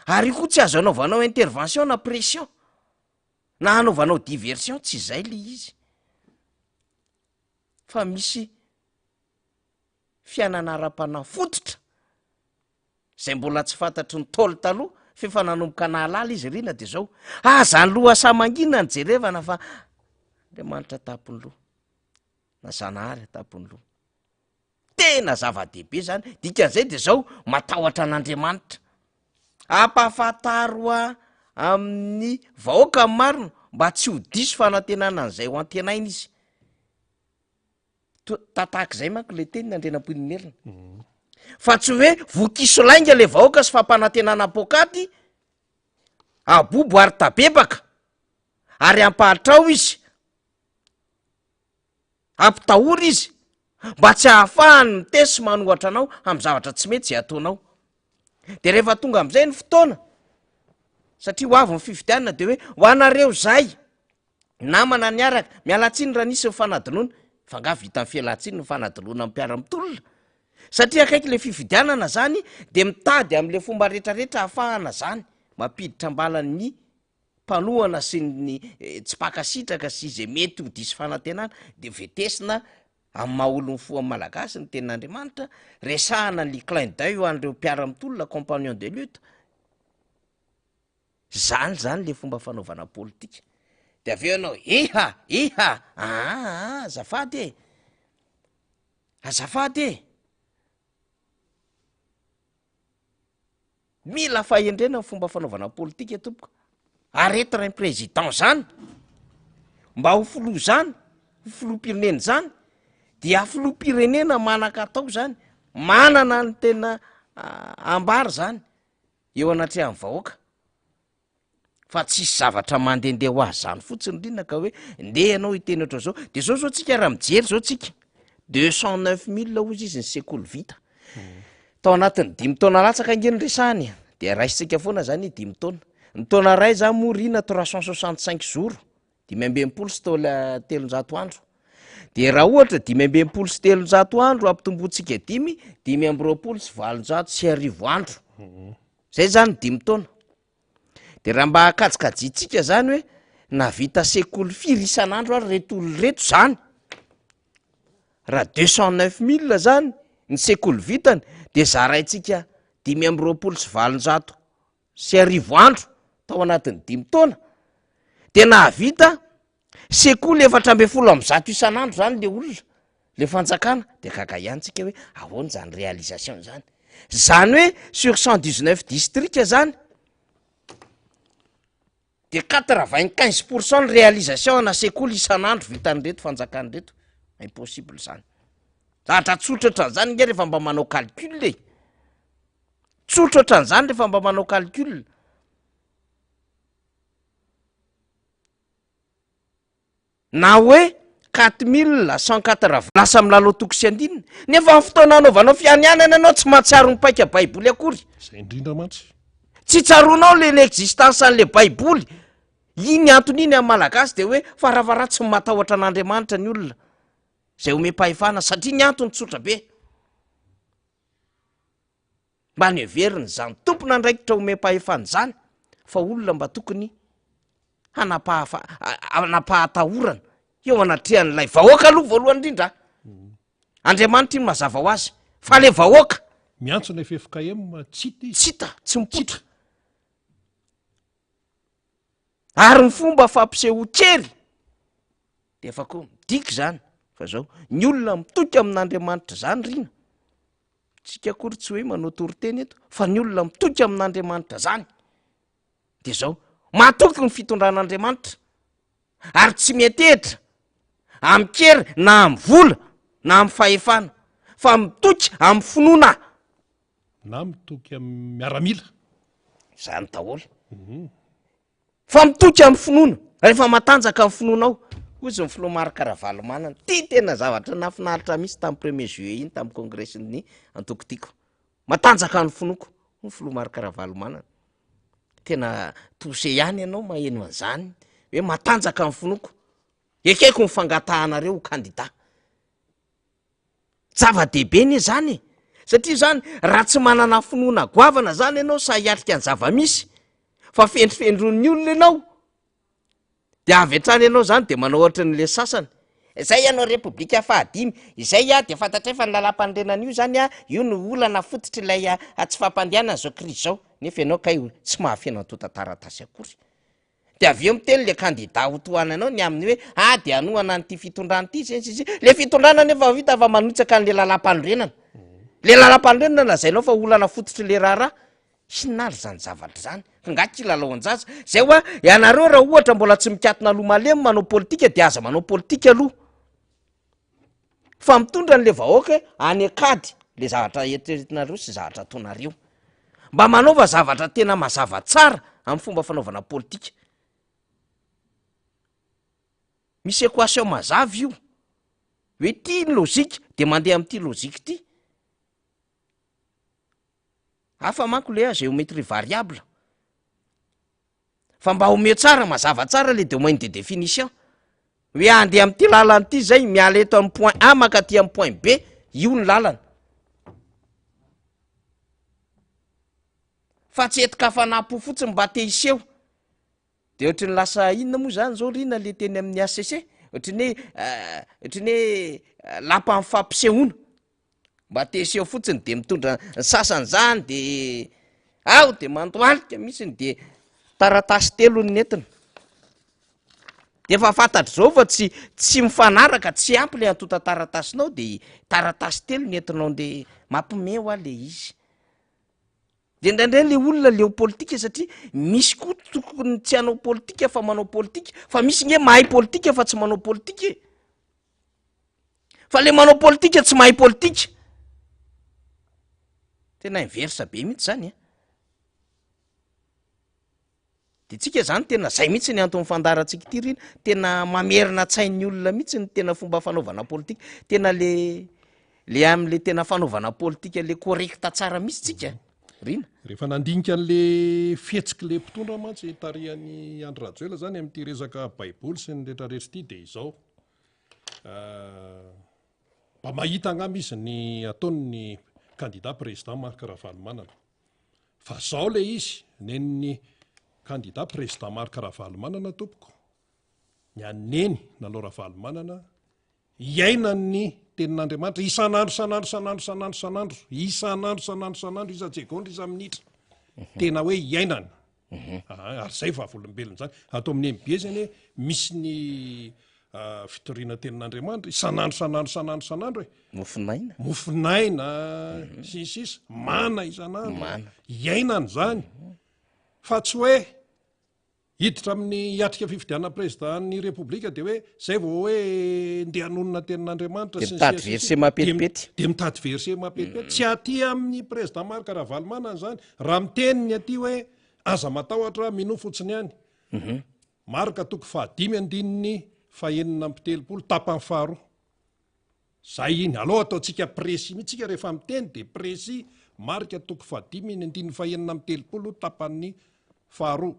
ary koa tsy azo anaovanao intervention na pression na anaovanao diversion tsy izay le izy fa misy fiainana ara-panahy fototra zay mbola tsy fantatry ny taolo taloha fefananomboka nahalala izy rina de zao zany loha samangina ny jerevana fa Andriamanitra tapony loha na Zanahary tapony loha tena zava-dehibe zany dikan'izay de zao matahotra an'Andriamanitra ampahafantaroa amin'ny vahoaka marina mba tsy ho diso fanantenana an'izay ho antenaina izy tatahak'izay manko le teny nandrenam-poininerina fa tsy hoe vokisolainga le vahoaka sy fampanantenana pôkaty abobo ary tabebaka ary ampahatrao izy ampitahory izy mba tsy ahafahany mitesy manohatra anao amin'ny zavatra tsy mety zay ataonao de rehefa tonga am'izay ny fotoana satria ho avy ny fifidianana de hoe ho anareo zay namana niaraka mialatsiny raha nisy nyfanadinoana fa nga vita ny fialatsiny ny fanadinoana amin'ny mpiara-mitolona satria akaiky le fifidianana zany de mitady am'le fomba rehetrarehetra ahafahana zany mampiditra ambalan'ny mpanohana sy ny tsy pakasitraka sy izay mety ho disy fanantenana de vetesina amin'ny mahaolony fo amin'ny malagasy ny tenin'Andriamanitra resahana ny clin d'œil ho an'ireo mpiara-mitolona compagnon de lutte zany le fomba fanaovana politika de aveo ianao iha azafady e mila fahendrena ny fomba fanaovana politika tompoko aretina ny président zany mba ho filoha zany ho filoham-pirenena zany dia filoham-pirenena manakatao zany manana ny tena ambary zany eo anatrehan'ny vahoaka fa tsisy zavatra mandendeha ho azy zany fotsiny rina ka hoe ndeha ianao hiteny oatra zao de zao tsika raha mijery zao tsika 209 000 ozy izy ny sekoly vita tao anatin'ny 5 taona latsaka angeny resahany de raisitsika foana zany 5 taona ny taona ray za morina 365 jours 520 sy 300 andro de raha ohatra 520 sy 300 andro ampitombotsika 520 sy 700 sy 1000 andro zay zany 5 taona de raha mba hakajikajitsika zany hoe navita sekoly firy isan'andro ary retolo reto zany raha 209 000 zany ny sekoly vitany de zaraitsika 520 sy 700 sy 1000 andro tao anatin'ny 5 taona de nahavita sekoly 410 isan'andro zany le olona le fanjakana de kaka ihantsika hoe ahoana zany réalisation zany hoe sur 119 districts zany de 95% ny réalisation ana sekoly isan'andro vitan'reto fanjakan'reto impossible zany zatra tsotratra zany nge rehefa mba manao calcul le tsotratra zany rehefa mba manao calcul na hoe 4180 lasa milalao toko sy andinina nefa fotoana anaovanao fianianana anao tsy mahatsiaro ny paika baiboly akory zay indrindra mantsy tsy tsaronao le l'existence an'le baiboly iny antony iny amin'ny malagasy de hoe faravara tsy matahotra an'Andriamanitra ny olona zay omepahefana satria ny antony tsotra be mba ny heveriny zany tompona andraikitra omepahefana zany fa olona mba tokony anapahatahorana eo anatrehan'ilay vahoaka aloha voalohany indrindra Andriamanitra iny mazava ho azy fa le vahoaka miantsona FFKM tsita tsy mipotra ary ny fomba fampisehokery de efa koa midiky zany fa zao ny olona mitoky amin'Andriamanitra zany rina tsika akory tsy hoe manao toriteny eto fa ny olona mitoky amin'Andriamanitra zany de zao matoky ny fitondran'Andriamanitra ary tsy metehitra amin'ny kery na amin'ny vola na amin'ny fahefana fa mitoky amin'ny finoana na mitoky amin'ny miaramila zany daholo fa mitoky amin'ny finoana rehefa matanjaka amin'ny finoanao ozy ny Filomary Karavalomanana ty tena zavatra nafinaritra misy tamin'ny 1er juillet iny tamin'ny congressny antokotiko matanjaka ny finoako ny Filomary Karavalomanana tena tose ihany ianao maheno an'izany hoe matanjaka ny finoako ekeko ny fangatahanareo ho candidat zava-dehibe ne zany satria zany raha tsy manana finoana goavana zany ianao sa hiatrika ny zava-misy fa fendrifendron'ny olona ianao de avy hatrany ianao zany de manao ohatra n'le sasany izay ianao republika fahadimy izay a de fantatrefa ny lalam-pandrenan'io zany a io no olana fototry ilay tsy fampandehanana zao krizy zao nefa ianao kay tsy mahafena totataratasy akory de avy eo miteny le kandida ho tohananao ny amin'ny hoe de anohana nyty fitondrana ty le fitondrana nefa vita fa manitsaka n'le lalam-panorenana le lalam-panorenana lazainao fa olana fototry le raharaha hinary zany zavatra zany ngaty lalao anjaza zay hoa ianareo raha ohatra mbola tsy mikatona aloha malemy manao politika de aza manao politika aloha fa mitondra n'le vahoaka any akady le zavatra eritreretinareo sy zavatra ataonareo mba manaova zavatra tena mazava tsara amin'ny fomba fanaovana politika misy équation mazava io hoe ty ny lozika de mandeha am'ty lozika ty hafa manko le géométrie variable fa mba homeo tsara mazava tsara le domaine de définition hoe andeha am'ty lalany ty zay miala eto amin'ny point A maka ty amin'ny point B io ny lalana fa tsy etika fanapo fotsiny mba te hiseho de ohatry ny lasa inona moa zany zao rina le teny amin'ny ACC ohatriny hoe lapa amin'ny fampisehoana mba te hiseho fotsiny de mitondra sasany zany de ao de mandoalika misiny de taratasy telo ny nentina de fa fantatr' zao fa tsy mifanaraka tsy ampy le antota taratasinao de taratasy telo nentinao de mampimeo a le izy de indraindray le olona leo politika satria misy koa tokony tsy hanao politika fa manao politika fa misy nge mahay politika fa tsy manao politika fa le manao politika tsy mahay politika tena inversa be mihitsy zany de tsika zany tena zay mihitsy ny antony fandarantsika ty rina tena mamerina tsain'ny olona mihitsy ny tena fomba fanaovana politika tena le am'le tena fanaovana politika le correcta tsara mihitsy tsika rina rehefa nandinika an'le fihetsika le mpitondra mantsy tarian'ny Andry Rajoelina zany amin'ity resaka baiboly sy ny rehetrarehetra ity de izao mba mahita angamba izy ny ataony candidat président Marc Ravalomanana fa zao le izy nen'ny candidat président Marc Ravalomanana tompoko ny aneny nalao Ravalomanana iainany tenin'Andriamanitra isan'andro isa-tsegondra isa-minitra tena hoe iainana ary zay vavolombelona zany atao amin'ny MB zany hoe misy ny fitoriana tenin'Andriamanitra isan'andro mofinaina sisisa mana isan'andro iainana zany fa tsy hoe hiditra amin'ny atrika fifidianana présidentny repoblika de hoe zay vao hoe ndeha hanonona tenin'Andriamanitra de mitady verset mapetipety tsy aty amin'ny président Marc Ravalomanana zany raha miteniny aty hoe aza matahotra mino fotsiny ihany marka toko 5:5 tapany faharoa zay iny aloha ataotsika précis mihitsika rehefa miteny de précis marka toko 5:5 tapany faharoa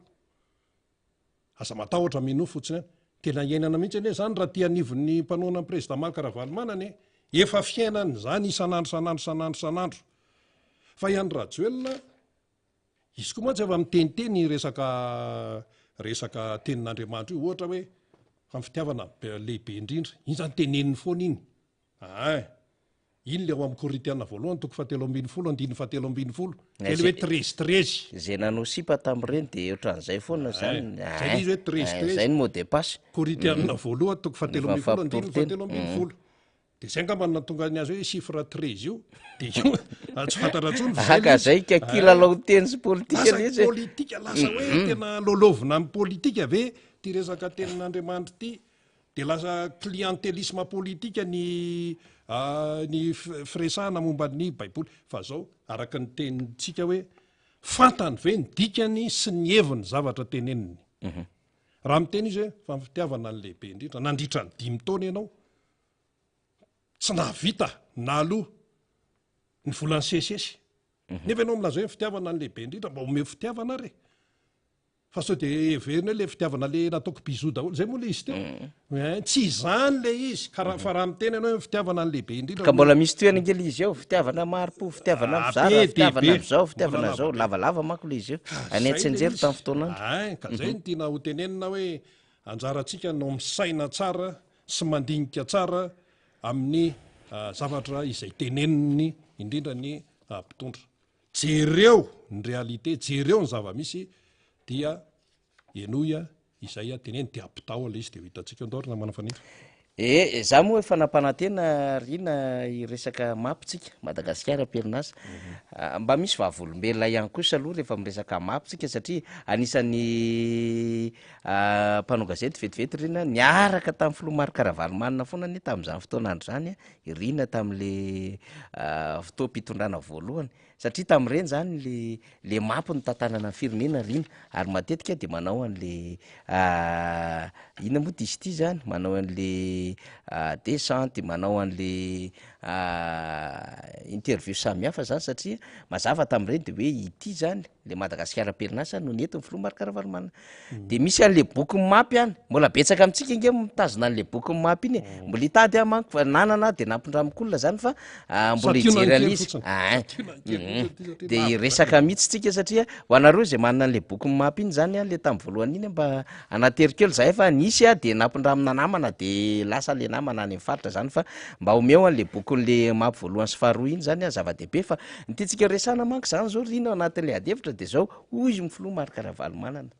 aza matahotra mino fotsiny ihany tena iainana mihitsy ane zany raha tia anivon'ny mpanoana ny président Marc Ravalomanana efa fiainany zany isan'andro fa i Andry Rajoelina izy koa mantsy efa miteniteny resaka tenin'Andriamanitra io ohatra hoe fa fitiavana lehibe indrindra iny zany teneniny foana iny iny le ao amin'ny Korinthiana voalohany toko 7:17 le hoe 13 zay nanao sipa tam'ireny de ohatran'izay foana zany zay izy hoe 13 zay ny mot de passe Korinthiana voalohany toko 7:17 de zay angamba natonga ny azy hoe chiffre 13 io de io tsy fantatratsony aka zay kilalao teny sy politika izy politika lasa hoe tena lolovina amin'ny politika ave ty resaka tenin'Andriamanitra ty de lasa clientélisme politika ny firesahana momba ny baiboly fa zao araka ny tenitsika hoe fantany ve ny dikany sy ny heviny zavatra teneniny raha miteny izy hoe fa fitiavana ny lehibe indrindra nandritra ny 5 taona ianao tsy nahavita na aloha ny volany sesesy nefa ianao milaza hoe fitiavana ny lehibe indrindra mba omeo fitiavana re fa sao de everina hoe le fitiavana le nataoko bizou daholo zay moa le izy teo tsy zany le izy fa raha miteny ianao hoe fitiavana ny lehibe indrindra ka mbola misy toerana kely izy ao fitiavana maropo fitiavana mizara fitiavana am'zao fitiavana zao lavalava manko le izy eo anetsinjery tamin'ny fotoanandro ka zay ny tiana ho tenenina hoe anjarantsika no misaina tsara sy mandinika tsara amin'ny zavatra izay teneniny indrindra ny mpitondra jereo ny réalité jereo ny zava-misy dia enoya izay a teneny de ampitao ala izy de ho hitantsika andorina manafanindra za moa efa nampanantena rina iresaka mapitsika Madagasikara am-perinasa mba misy vahavolombelona ihany kosa aloha rehefa miresaka mapitsika satria anisan'ny mpanao gazety vetivety rina niaraka tamin'ny Filomary Karavalomanina foana ny tamin'izany fotoanandro zany irina tamin'le fotoam-pitondrana voalohany satria tamin'ireny zany le mapy ny tantanana firenena rina ary matetika de manao an'le ina moa izy ity zany manao an'le descente manao an'le interview samihafa zany satria mazava tamin'ireny de hoe ity zany le Madagasikara am-perinasa no nentin'ny Filomary Karavalomanina de misy an'le boky mapy any mbola betsaka amitsika inge mitazona an'le boky mapy iny mbola hitady amanko fa nanana de nampindramikolona zany fa mbola hijery an'izy de resaka mihitsy tsika satria ho anareo zay manana an'le boky mapy iny zany le tamin'ny voalohany iny mba anaterikelo zay fa nisy de nampindramina namana de lasa le namana any amin'ny faritra zany fa mba omeo an'le bokin'le mapy voalohany sy faharoa iny zany zava-dehibe fa nytitsika resana manko zany zao rina anatin'le adevitra de zao hoy izy Filomary Karavalomanana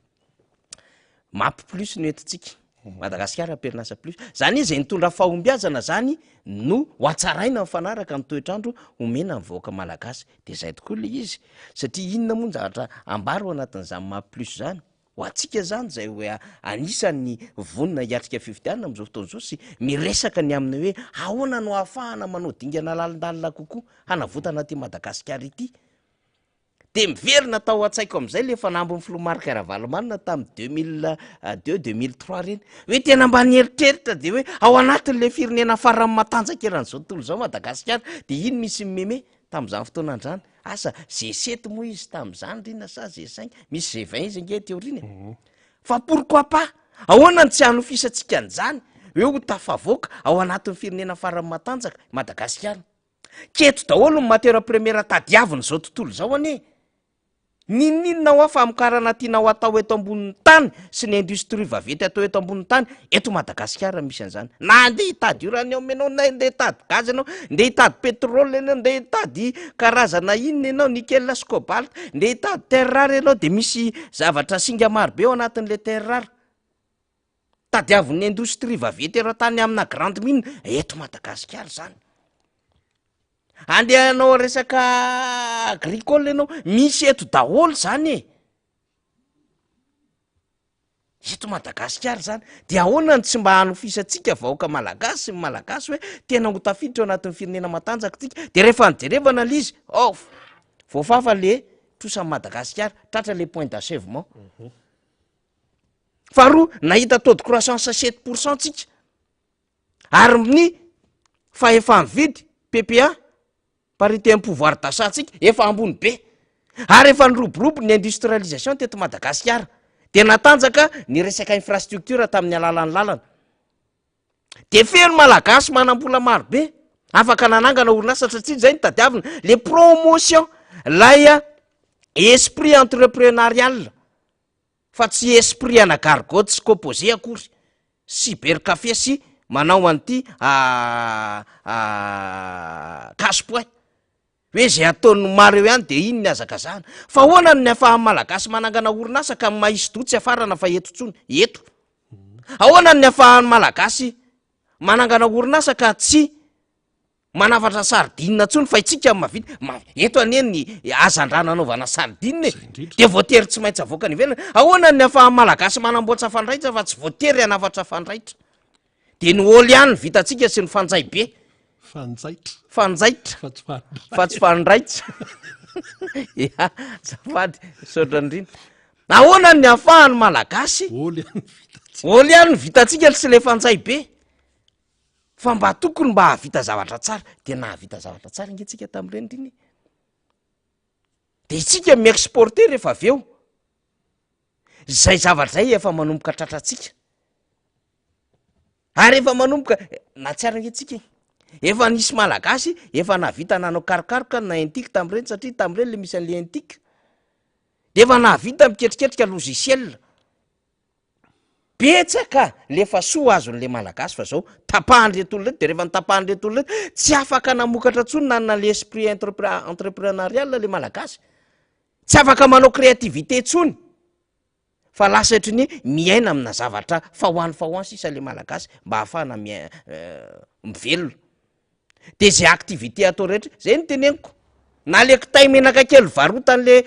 mapy plus no entintsika Madagasikara am-perinasa plus zany izy nitondra fahombiazana zany no hoatsaraina mifanaraka ny toetrandro omena ny vahoaka malagasy de zay tokoa le izy satria inona moa ny zavatra ambaro anatin'izany mapy plus zany ho atsika zany zay hoe anisan'ny vonina hiatrika fifidianana am'izao fotoana zao sy miresaka ny aminy hoe ahoana no ahafahana manao dingana lalindalina kokoa hanavotana ty Madagasikara ity de miverina tao an-tsaiko am'izay le fanambon'ny Filomary Karavalomanina tamin'ny 2002-2003 reny hoe tena mba nieritreritra de hoe ao anatin'le firenena farany matanjaka eran'izao tontolo zao Madagasikara de iny misy meme tamin'izany fotoanandrany asa G7 moa izy tamin'izany rina sa G5 misy G20 izy nge teo riny fa pourquoi pas ahoana ny tsy hanofisantsika an'izany hoe ho tafavoaka ao anatin'ny firenena farany matanjaka Madagasikara keto daholo ny matiera première tadiaviny zao tontolo zao anie ninona ho afa amokarana tiana ho atao eto ambonin'ny tany sy ny industrie vavety atao eto ambonin'ny tany eto Madagasikara misy an'izany na ndeha hitady uranium ianao na ndeha hitady gaz ianao ndeha hitady pétrole ianao ndeha hitady karazana inona ianao nickel sy cobalt ndeha hitady terre rare ianao de misy zavatra singa marobe ao anatin'le terre rare tadiavin'ny industrie vavety raha tany amina grande mine eto Madagasikara zany andeha anao resaka agricole ianao misy eto daholo zany eto Madagasikara zany de ahoana ny tsy mba hanofisantsika vahoaka malagasy sy malagasy hoe tena ho tafiditra ao anatin'ny firenena matanjaka tsika de rehefa nijerevana le izy voafafa le trosan'ny Madagasikara tratra le point d'achèvement faharoa nahita taux de croissance 7% tsika ary ny fa efa mividy PPA parité en pouvoir d'achat tsika efa ambony be ary efa niroborobo ny industrialisation teto Madagasikara de natanjaka ny resaka infrastructure tamin'ny alalan'ny lalana de feno malagasy manam-bola maro be afaka nanangana orinasa satria zay ny tadiavina le promotion lay esprit entrepreneurial fa tsy esprit anagargoty sy composé akory cybercafé sy manao an'ity casse-point hoe zay ataony maro eo ihany de iny ny azakazahana fa hoana ny afahan'ny malagasy manangana orinasa ka mahisy dotsy afarana fa eto tsony eto ahoana ny afahan'ny malagasy manangana orinasa ka tsy manafatra sardine tsony fa itsika mavity eto aneny azandrana anaovana sardine de voatery tsy maintsy avoaka ny ivelana ahoana ny afahan'ny malagasy manamboatra fandraitra fa tsy voatery anafatra fandraitra de ny ôly ihany vitatsika sy ny fanjay be fanjaitra fa tsy fandraitra zafady sotrandrina ahoana ny afahany malagasy ôly ihany vitatsika sy le fanjay be fa mba tokony mba havita zavatra tsara de nahavita zavatra tsara ingetsika tamin'ireny riny de itsika miexporter rehefa avy eo zay zavatra zay efa manomboka tratratsika ary efa manomboka na tsiara ingetsika efa nisy malagasy efa nahavita nanao karikaroka na intika tamin'ireny satria tamin'ireny le misy an'le intika de efa nahavita miketriketrika logiciel betsaka lefa soa azon'le malagasy fa zao tapahan'retolona reto de rehefa nitapahan'retolona reto tsy afaka namokatra ntsony nanana le esprit entrepreneurial le malagasy, tsy afaka manao créativité ntsony fa lasa ohatra ny miaina amina zavatra fahoany sisa le malagasy mba hahafahana mivelona. De zay activité atao rehetra zay ny teneniko, na le kitay menaka kely varotan'le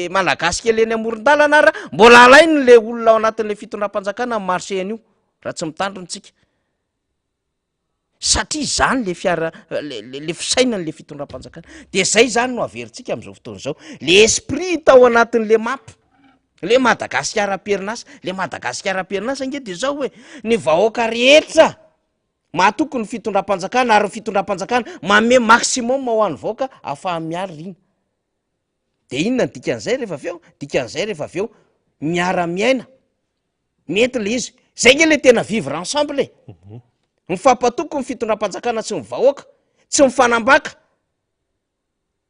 malagasy kely eny amoron-dalana ara mbola alainy le olona ao anatin'le fitondram-panjakana amin'ny marché an'io raha tsy mitandrontsika, satria zany le le fisainan'le fitondram-panjakana. De zay zany no averintsika am'izao fotoana zao, le esprit tao anatin'le mapy le Madagasikara-Perinasa, le Madagasikara-Perinasa nge de zao hoe ny vahoaka rehetra mahatoky ny fitondram-panjakana ary fitondram-panjakana manome maximum ho an'ny vahoaka ahafaha miary riny. De inona ny dikan'izay rehefa aveo? Dikan'izay rehefa aveo miara-miaina mety le izy, zay nge le tena vivre ensemble e. Mifampatoky ny fitondram-panjakana sy ny vahoaka, tsy mifanambaka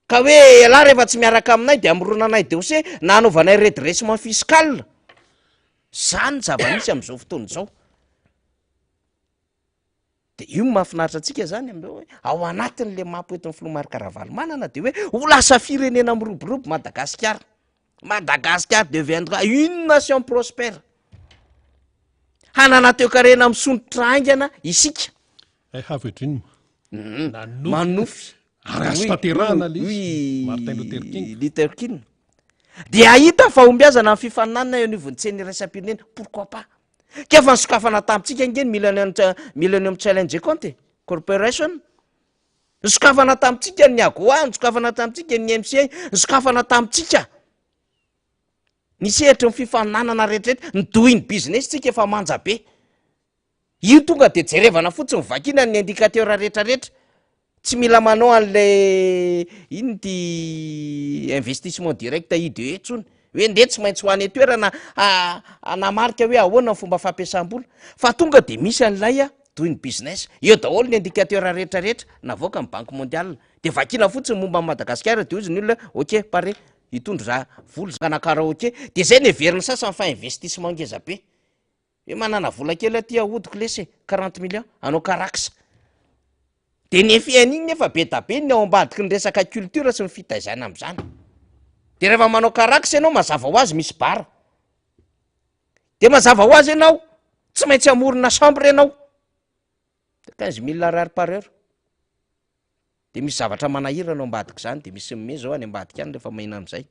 ka hoe ala rehefa tsy miaraka aminay de amoronanay deose na anaovanay redressement fiscal. Zany zava-misy am'izao fotoana zao. De io mahafinaritra antsika zany am'zao hoe ao anatin'le mampoetin'ny Filomark Ravalomanana de hoe ho lasa firenena miroborobo Madagasikara. Madagascar deviendra une nation prospère. Hanana toe-karena misondrotra aingana isika. Havitrin Manofy. Arastaterana Martin Luther King. De ahita fahombiazana amin'ny fifaninanana eo anivon'ny tseny iraisam-pirenena, pourquoi pas? Kefa nisokafana tamintsika ngeny Millennium Challenge Conte Corporation. Nisokafana tamintsika ny AGOA, nisokafana tamintsika ny MCA, nisokafana tamintsika. Nisehatra ny fifaninanana rehetrarehetra, ny doing business tsika efa manja be. Io tonga de jerevana fotsiny vakina ny indicateur rehetrarehetra. Tsy mila manao an'le ty investissement direct IDE tsony. Hoe nde tsy maintsy ho any toerana anamarika hoe ahoana ny fomba fampiasam-bola, fa tonga de misy an'ilay doing business. Eo daholo ny indicateur rehetrarehetra navoaka ny Banque mondiale. De vakina fotsiny momba Madagasikara de ozy ny olona ok pare hitondra vola zakana karaoke. De zay ny heveriny sasany fa investissement ngeza be. Hoe manana vola kely aty ahodiko lesy 40 millions anao karaksa. De nefa an'iny nefa be da be ny ao ambadiky ny resaka culture sy ny fitaizana am'zany. De rehefa manao karaksa ianao mazava ho azy misy bara. De mazava ho azy ianao tsy maintsy amorona chambre ianao. 15 000 ariary par heure. De misy zavatra manahira anao ambadiky zany de misy mime zao any ambadiky any rehefa mahina am'zay.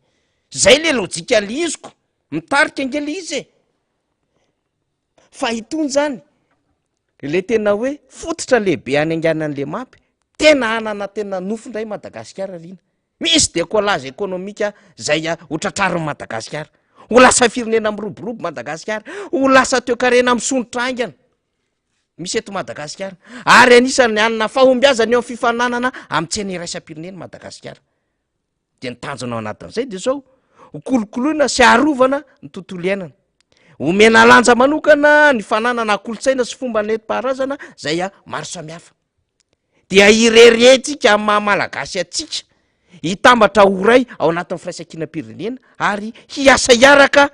Zay le lojika liziko, mitarika angely izy e. Fa itony zany le tena hoe fototra lehibe any anganan'le mapy, tena anana tena nofondray Madagasikara rina. Misy décollage économique zay ho tratrarin'ny Madagasikara. Ho lasa firenena miroborobo Madagasikara, ho lasa toe-karena misondrotra aingana. Misy eto Madagasikara. Ary anisan'ny anana fahombiazana eo amin'ny fifaninanana amin'ny tsena iraisam-pirenena Madagasikara. De ny tanjona ao anatin'izay de zao kolokoloina sy arovana ny tontolo iainana. Omena lanja manokana ny fananana kolotsaina sy fomba nentim-paharazana zay maro samihafa. De irerentsika amin'ny maha-malagasy atsika hitambatra oray ao anatin'ny firaisan-kinam-pirenena ary hiasa hiaraka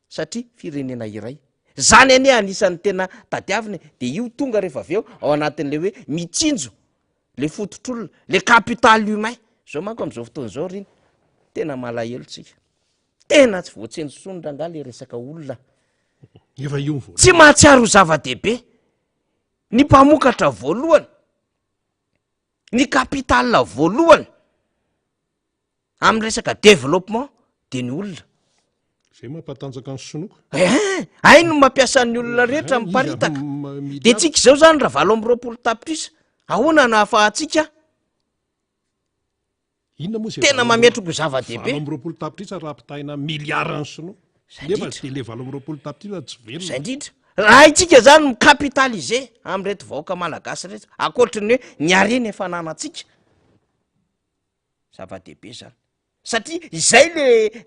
satria firenena iray. Zany anie anisan'ny tena tadiavina de io tonga rehefa aveo ao anatin'le hoe mitsinjo le fototr'olona, le capital humain. Zao manko am'izao fotoana zao riny tena malahelo tsika. Tena tsy voatsenjosony ranga le resaka olona. Tsy mahatsiaro zava-dehibe. Ny mpamokatra voalohany, ny capital voalohany amin'ny resaka développement de ny olona. Zay mampatanjaka ny sonoka. Ay no mampiasa ny olona rehetra miparitaka. De tsika zao zany raha 20 tapitrisa, ahoana na ahafahantsika tena mametroko zava-dehibe. 20 tapitrisa raha ampitaina miliara ny sonoka. Nefa de le 20 tapitrisa tsy velona. Zay indrindra. Raha itsika zany mikapitalize am'reto vahoaka malagasy rehetra, akoatriny hoe ny harena efa nanantsika. Zava-dehibe zany. Satria izay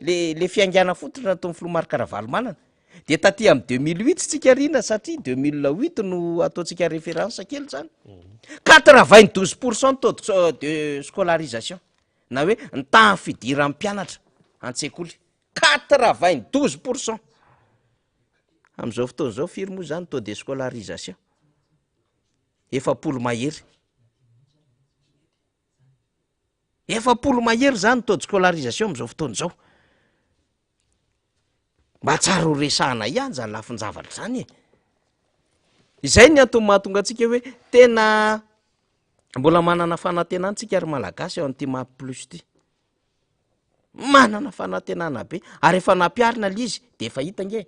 le fiangana fotony ataon'ny Filomark Ravalomanana. De taty amin'ny 2008 tsika rina satria 2008 no ataontsika référence kely zany. 92% taux de scolarisation. Na hoe ny tahan'ny fidiran'ny mpianatra an-tsekoly. 92%. am'izao fotoana zao firy moa zany taux de scolarisation 7 mahery 7 mahery zany taux de scolarisation am'izao fotoana zao mba tsara ho resahana ihany zany lafin-javatra zany e izay ny antony mahatonga antsika hoe tena mbola manana fanantenana antsika ary malagasy ao an'ity maha plus ty manana fanantenana be ary efa nampiarina lizy de efa hita nge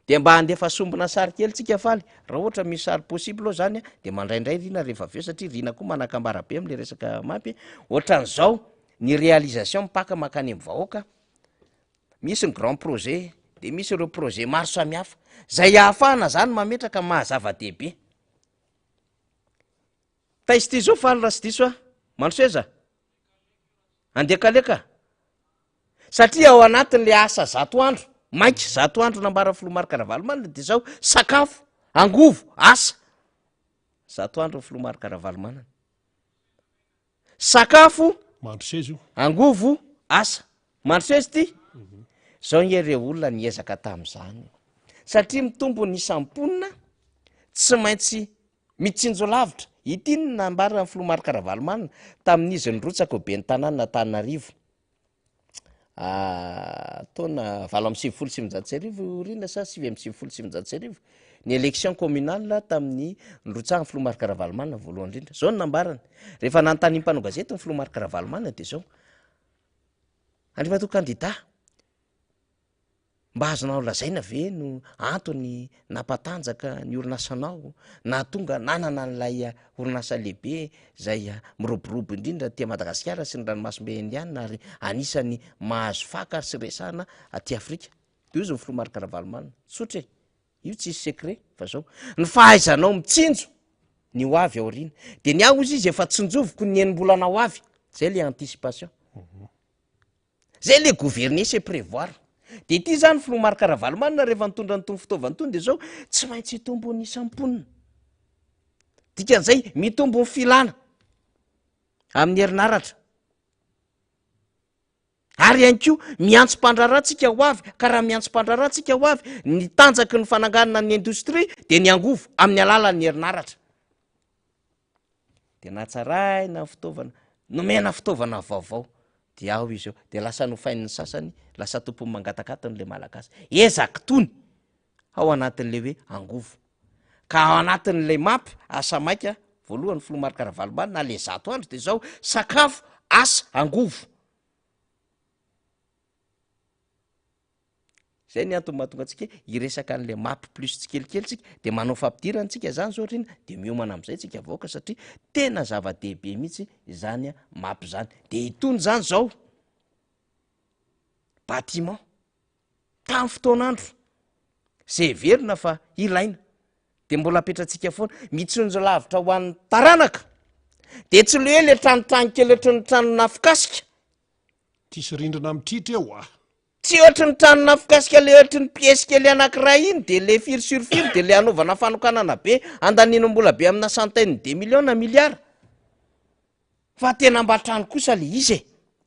de mba andefa sombina sary kely tsika faly raha ohatra misy sary possible ao zany de mandraindray rina rehefa aveo satria rina koa manakambara be am'le resaka mapy ohatran'izao ny réalisation mipaka makany amin'ny vahoaka misy ny grand projet de misy ireo projet maro samihafa zay ahafahana zany mametraka mahazava-dehibe fa izy ty zao faly raha sy diso manoseza andekaleka satria ao anatin'le asa 100 andro mainky 100 andro nambara filomarika Ravalomanana de zao sakafo angovo asa 100 andro filomarika Ravalomanana sakafo mandrosezy io angovo asa mandrosezy ty zao ngereo olona niezaka tam'izany satria mitombo ny samponina tsy maintsy mitsinjo lavitra ity ny nambara ny filomarika Ravalomanana tamin'izy nyrotsaka be ny tanàna Antananarivo taona 7 rina sa 7 ny élection communale tamin'ny nirotsaha ny filomarika Ravalomanana voalohany indrindra zao ny nambarany rehefa nanontany mpanao gazety ny filomarika Ravalomanana de zao andrifato candidat mba azonao lazaina ve no antony nampatanjaka ny orinasanao na tonga nanana n'lay orinasa lehibe zay miroborobo indrindra tia Madagasikara sy ny ranomasimbe indiana ary anisany mahazo faka sy resahana aty Afrika de io zao ny filomarika Ravalomanana tsotra io tsisy secret fa zao ny fahaizanao mitsinjo ny ho avy ao rina de ny aho izy efa tsinjovoko ny enim-bolana ho avy zay le anticipation zay le gouverner c'est prévoir de ity zany filomarika Ravalomanana rehefa nitondra nytony fitaovany tony de zao tsy maintsy hitombo ny samponina dikan'izay mitombo ny filana amin'ny herinaratra ary ihany ko miantsom-pandraratsika ho avy ka raha miantsom-pandraratsika ho avy ny tanjaky ny fananganana ny indostria de ny angovo amin'ny alalan'ny herinaratra de natsaraina ny fitaovana nomena fitaovana vaovao de ao izy eo de lasa nofain'ny sasany lasa tompony mangatakatany le malagasy ezaka tony ao anatin'le hoe angovo ka ao anatin'le mapy asa maika voalohany filomarika Ravalomanana le 100 andro de zao sakafo asa angovo zay ny antony mahatonga antsika iresaka an'le mapy plus tsikelikely tsika de manao fampidirantsika zany zao rina de miomana am'izay tsika vaoaka satria tena zava-dehibe mihitsy zany mapy zany de itony zany zao bâtiment tamin'ny fotoan'andro zay verina fa ilaina de mbola apetratsika foana mitsonjo lavitra ho an'ny taranaka de tsy le hoe le tranotrano kely ohatry ny trano nafikasika tisy rindrina mitritra eo tsy ohatry ny trano nafikasika le ohatry ny piesy kely anankiray iny de le firy sur firy de le anaovana fanokanana be andanino mbola be amina centaine de millions na milliards fa tena mba trano kosa le izy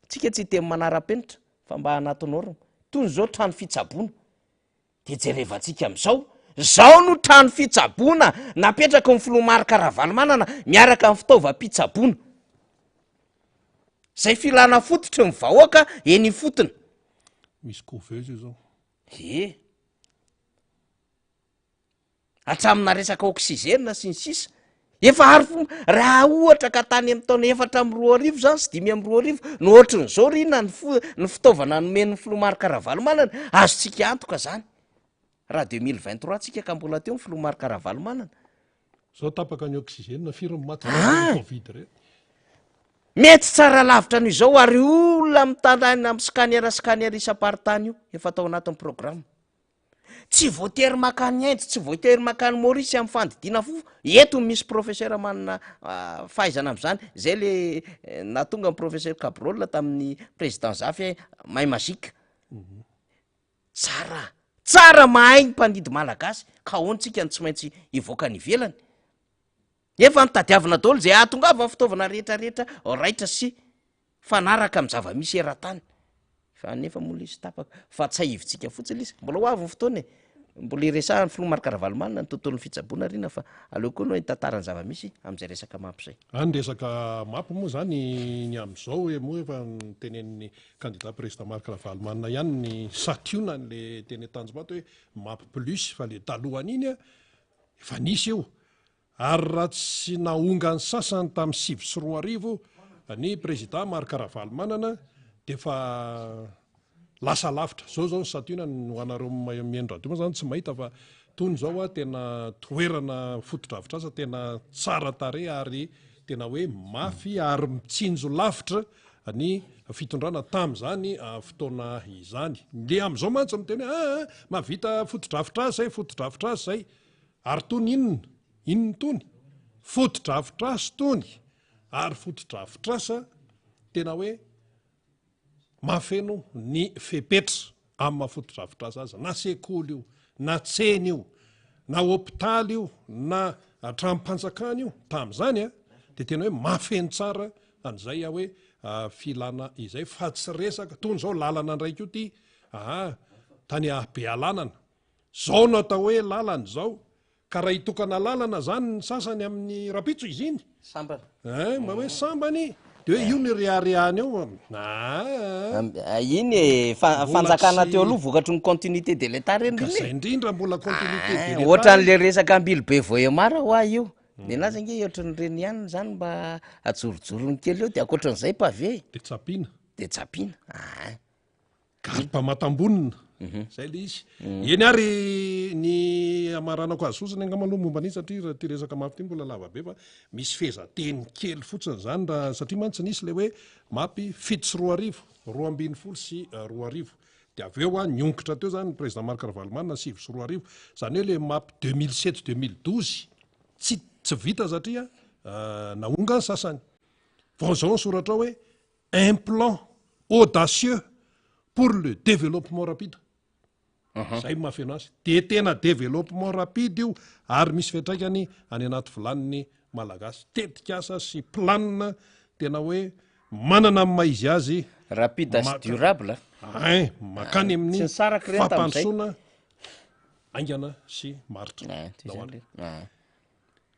tsika tsy temy manara-penitra fa mba anatinao tony zao trano fitsaboana de jerevantsika am'izao zao no trano fitsaboana napetraka ny filomarika Ravalomanana miaraka amin'ny fitaovam-pitsaboana zay filana fototry ny vahoaka eny fotony misy couveuse io zao atramina resaka oxygène sy ny sisa efa ary fomba raha ohatra ka tany amin'ny taona 4 zany sy 5 no ohatrin'izao rina ny fitaovana nomen'ny filomarika Ravalomanana azotsika antoka zany raha 2023 tsika ka mbola teo ny filomarika Ravalomanana zao tapaka ny oxygène firy maty covid re mety tsara lavitra no izao ary olona mitandrina amin'ny scanner isam-paritany io efa tao anatin'ny programme tsy voatery makany Inde tsy voatery makany Maurice amin'ny fandidiana fo eto misy professeur manana fahaizana am'izany zay le natonga ny professeur Cabrol tamin'ny président Zafy may mazika tsara mahay ny mpandidy malagasy ka ontsika ny tsy maintsy ivoaka ny ivelany efa nitadiavina daholo zay ahatongava ny fitaovana rehetrarehetra raitra sy fanaraka amin'ny zava-misy eran-tany fa nefa mola izy tapaka fa tsy ahivintsika fotsiny izy mbola ho avy ny fotoana mbola iresahany filoha Marc-Ravalomanina ny tontolon'ny fitsaboana rina fa aleo koa no hoe tantarany zava-misy amin'izay resaka mapy zay. Any resaka mapy moa zany ny amin'izao hoe moa efa nytenen'ny candidat président Marc-Ravalomanina ihany ny sationany le teny Tanjombato hoe mapy plus fa le talohany iny efa nisy io ary raha tsy naonga ny sasany tamin'ny 2024 ny président Marc-Ravalomanana de fa lasa lavitra zao ny sationany ho anareo mihaino radio zany tsy mahita fa tony zao tena toerana fotodrafitrasa tena tsara tare ary tena hoe mafy ary mitsinjo lavitra ny fitondrana tam'zany fotoana izany le am'izao mantsy miteny mavita fotodrafitrasa zay fotodrafitrasa zay ary tony inona tony fotodrafitrasa tony ary fotodrafitrasa tena hoe mafeno ny fepetra amin'ny mafotodrafitrasa azy na sekoly io na tseny io na hôpitaly io na trano-mpanjakana io tam'izany de tena hoe mafeno tsara an'izay hoe filana izay fa tsy resaka tony zao lalana ndraiky io ty tany Bealanana zao natao hoe lalana zao ka raha hitokana lalana zany ny sasany amin'ny rapitso izy iny sambany mba hoe sambany de hoe io ny reharehany eo iny fanjakana teo aloha vokatry ny continuité de l'état reny zay indrindra mbola continuité de l'état ohatran'le resaka ambily be voemara ho io de na zany nge ohatran'ireny ihany zany mba ajorojorony kely eo de akoatran'izay pavé de tsapina garpa matambonina zay le izy eny ary ny amaranako azy fotsiny angamaloha momba an'iny satria ty resaka mafy ty mbola lava be fa misy fezateny kely fotsiny zany raha satria mantsy nisy le hoe mapy 7 sy 220 de avy eo nionkotra teo zany président Marc-Ravalomanina 7 zany hoe le mapy 2007-2012 tsy vita satria naonga ny sasany vao zao ny soratra hoe un plan audacieux pour le développement rapide zay mafeno azy de tena développement rapide io ary misy fetraikany any anaty volaniny malagasy tetikasa sy planina tena hoe manana amin'ny maizy azy rapide sy durable makany amin'ny fampandrosoana aingana sy maritra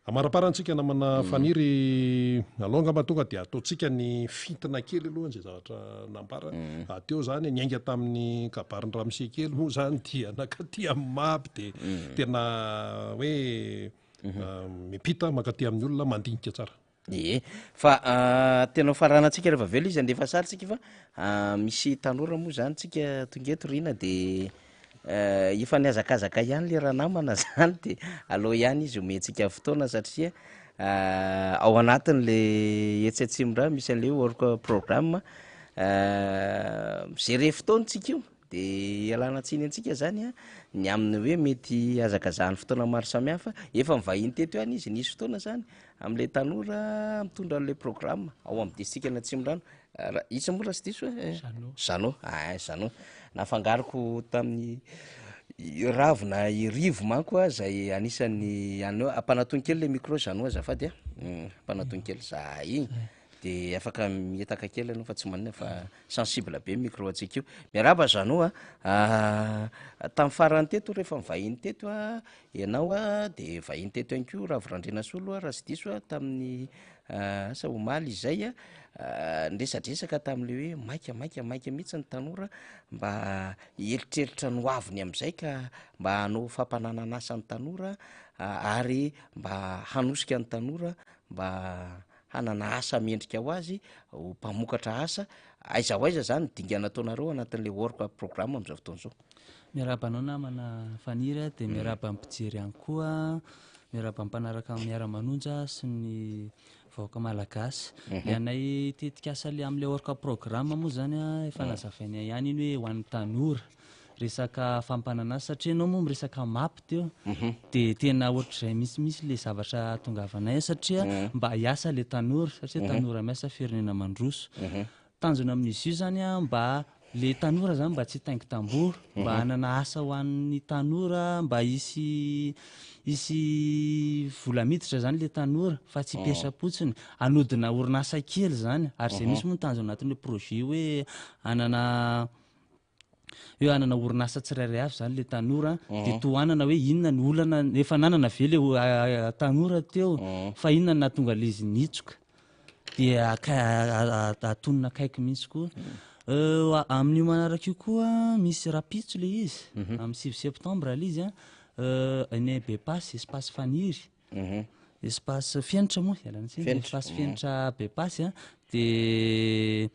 amaraparantsika namana faniry alonga mba tonga de ataotsika ny fintina kely aloha zay zavatra nampara ateo zany niainga tamin'ny kabarin'ny ramose kely moa zany dia nakaty amin'ny mapy de tena hoe mipita makaty amin'ny olona mandinika tsara fa tena faranantsika rehefa velo izy andefa sarytsika fa misy tanora moa zany tsika tongeto rina de efa niazakazaka ihany le raha namana zany de aloha ihany izy omentsika fotoana satria ao anatin'le etsyatsimo-dra misy an'le orko programme gere fotoantsika io de alanatsiny antsika zany ny amin'ny hoe mety azakazahany fotoana maro samihafa efa mivahiny teto ihany izy nisy fotoana zany am'le tanora mitondra an'le programme ao amin'ny distrika ny atsimo-drano isy mola sy diso zano nafangariko tamin'ny ravina irivo manko zay anisan'ny any ampanatony kely le micro zano azafady ampanatony kely za igny de afaka mietaka kely anao fa tsy manina fa sensible be micro atsika io miaraba zano tamin'ny farany teto rehefa mivahiny teto ianao de vahiny teto ihany ko ravorandrena solo raha sy diso tamin'ny asa omaly izay ndresadresaka tamin'le hoe maika mihitsy ny tanora mba eritreritra no aviny am'izay ka mba hanao fampanananasa ny tanora ary mba hanosika ny tanora mba hanana asa mendrika ho azy ho mpamokatra asa aiza ho aiza zany dinga nataonareo anatin'le work programme am'izao fotoan'izao miarabanao namana faniry de miaraba ampijery ihany koa miaraba mpanaraka miara-manonja sy ny vahoaka malagasy le anay tetikasa le am'le orka programme moa zany efa nazavaina ihany iny hoe ho an'ny tanora resaka fampananasa satria anao moa miresaka mapy teo de tena ohatr'izay misimisy le zavatra tongavanay satria mba hiasa le tanora satria tanora miasa firenena mandroso tanjona amin'izy io zany mba le tanora zany mba tsy taingy tamboho mba hanana asa ho an'ny tanora mba isy vola miditra zany le tanora fa tsy pesapotsiny anodina orinasa kely zany ary zay misy moa tanjona anatin'le projet hoe anana hoe anana orinasa tsirairay avy zany le tanora de toanana hoe inona ny olana efa nanana ve le tanora teo fa inona na tonga le izy nitsoka de atonina akaiky mihitsy koa amin'io manaraka io koa misy rapitso le izy amin'ny 6 septembre le izy eny Bepasy espace faniry espace fianatra moa ialana tsiny espace fianatra Bepasy de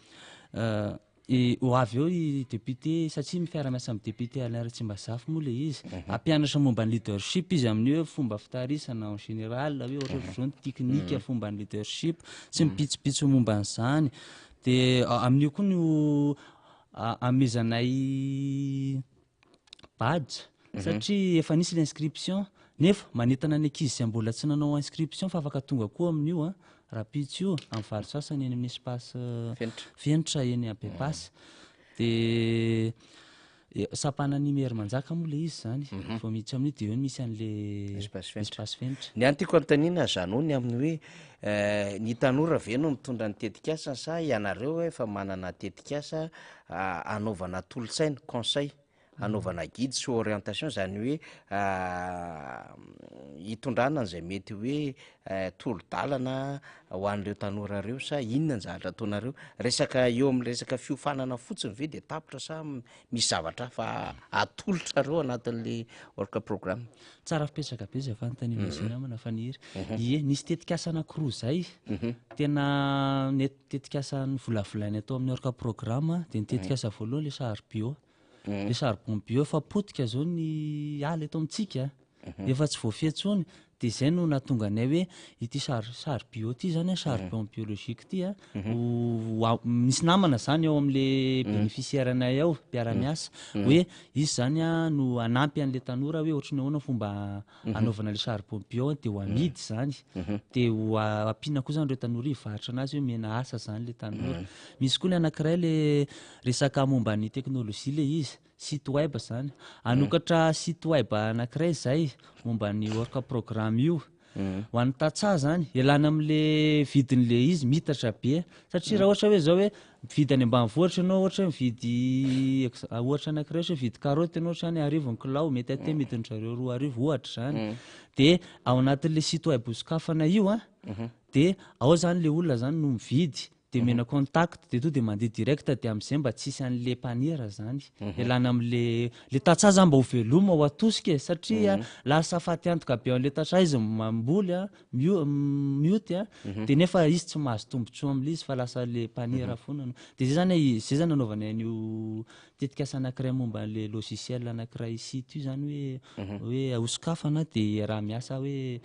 ho avy eo i député satria mifiara-miasa amin'ny député Alain Ratsimbazafy moa le izy ampianatra momba ny leadership izy amin'ny hoe fomba fitarisana en général hoe ohatrany teknika fomba ny leadership sy mipitsopitso momba n'izany de amin'io koa no amezanay badge satria efa nisy l'inscription nefa manentana ny ankizy izay mbola tsy nanao inscription fa afaka tonga koa amin'io rapitso io amin'ny vary sasany eny amin'ny espace fianatra eny Bepasy de sapana numéro manjaka moa le izy zany vao miditsy amin'io de eo misy an'le espace fianatra ny antiko antanina zanony amin'ny hoe ny tanora ve no mitondra ny tetikasa sa ianareo efa manana tetikasa anaovana tolotsaina conseil anaovana guide sy orientation zany hoe hitondrana an'izay mety hoe tolo-dalana ho an'ireo tanora reo sa inona ny zavatra ataonareo resaka eo amin'ny resaka fiofanana fotsiny ve de tapitra sa misy zavatra fa atolotra reo anatin'le orca programme tsara fipetraka be zay fanontaniana zay namana faniry ie nisy tetikasa anankiroa zay tena tetikasa ny volavolainy atao amin'ny orca programme de ny tetikasa voalohany le charbio le charbon bio fa potika zao ny ala eto amintsika efa tsy voafiatsony de zay no natonga anay hoe ity charbio ty zany charbon biologique ty misy namana zany ao amin'le bénéficiaire anay ao mpiara-miasa hoe izy zany no anampy an'le tanora hoe ohatrany ahoana fomba anaovana le charbon bio de ho amidy zany de ho ampiana koa zany reo tanora hivarotra anazy hoe mena asa zany le tanora misy koa le anankiray le resaka momba ny teknôlôjia le izy site web zany anokatra site web anankiray zay momba ny orca programme io ho an'ny tatsaha zany ialana amin'le vidin'le izy mitatra be satria raha ohatra hoe zao hoe mividy any ambanivohitra ianao ohatra hoe mividy ohatra anankiray ohatra hoe mividy karaoty ianao ohatra any arivony kilao mety ate mety ndrareo 2 ohatra zany de ao anatin'le site web sokafana io de ao zany le olona zany no mividy de mena contact de to de mandeha direct de am'izay mba tsisy an'le mpanera zany ialana am'le tatsaha zany mba ho veloma ho atosika satria lasa faty antoka be an'le tatsaha izy mamboly mioty de nefa izy tsy mahazo tombotsoa am'le izy fa lasa le mpanera foana de zay zany anaovana an'io tetikasa anankiray momba an'le logiciel anankiray site io zany hoe ahosokafana de raha miasa hoe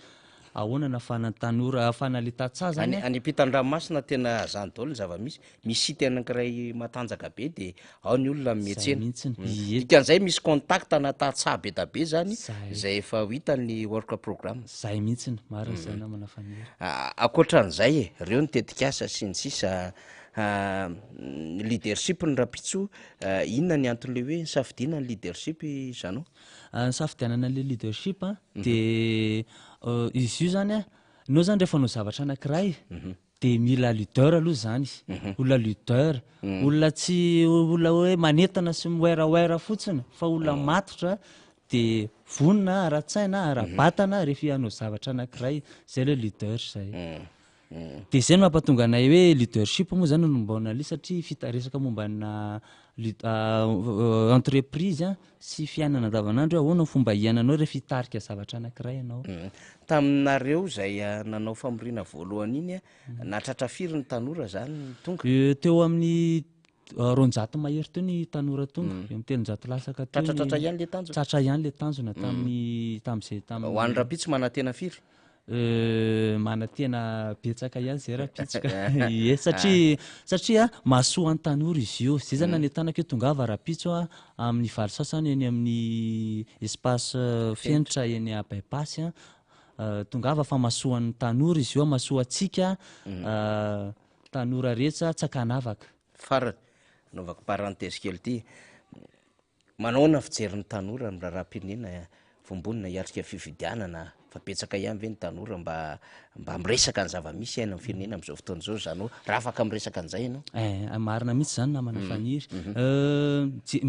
ahoana nafana tanora afana le tatsaha zany any ampitan-dranomasina tena zany daoly ny zava-misy misy anankiray matanjaka be de ao ny olona mihetsena dikan'izay misy contact na tatsaha be da be zany zay efa ho hitany orca programme zay mihitsiny marina zay namana faniry akoatran'izay reo ny tetikasa sy ny sisa leadership ny rapitso inona ny anton'le hoe safidina ny leadership zanao ny safidianana le leadership de izy io zany anao zany rehefa nao zavatra anankiray de mila leader aloha zany olona leader olona tsy olona hoe manentana sy miweraoera fotsiny fa olona matotra de vonina ara-tsaina ara-batana rehefa hanao zavatra anankiray zay le leader zay de zay no mampatonga anay hoe leadership moa zany nombaona le satria fitaresaka mombana entreprise sy fiainana andavanandro hoe ahoana fomba hiainanao rehefa hitarika zavatra anankiray ianao taminareo zay nanao famorina voalohany iny natratrafiry ny tanora zany tonga teo amin'ny 200 mahery teo ny tanora tonga eo amin'ny 300 lasaka tratratra ihany le tanjona tratra ihany le tanjona tam'izay ho an'ny rapitso manantena firy manantena betsaka ihany zay rapitsika satria mahasoa an'ny tanora izy io zay zany nanentanako hoe tongava rapitso amin'ny vary sasany eny amin'ny espace fianatra eny Bepasy tongava fa mahasoa an'ny tanora izy io mahasoa atsika tanora rehetsa tsakanavaka farany naovako parenthèse kely ty manaona fijerin'ny tanora amin'ny raharaham-pirenena vombonina hiatrika fifidianana fa betsaka ihany ve ny tanora mba miresaka ny zava-misy aina amin'ny firenena am'izao fotoana zao zany hoe raha afaka miresaka an'izay ianao marina mihitsy zany namana faniry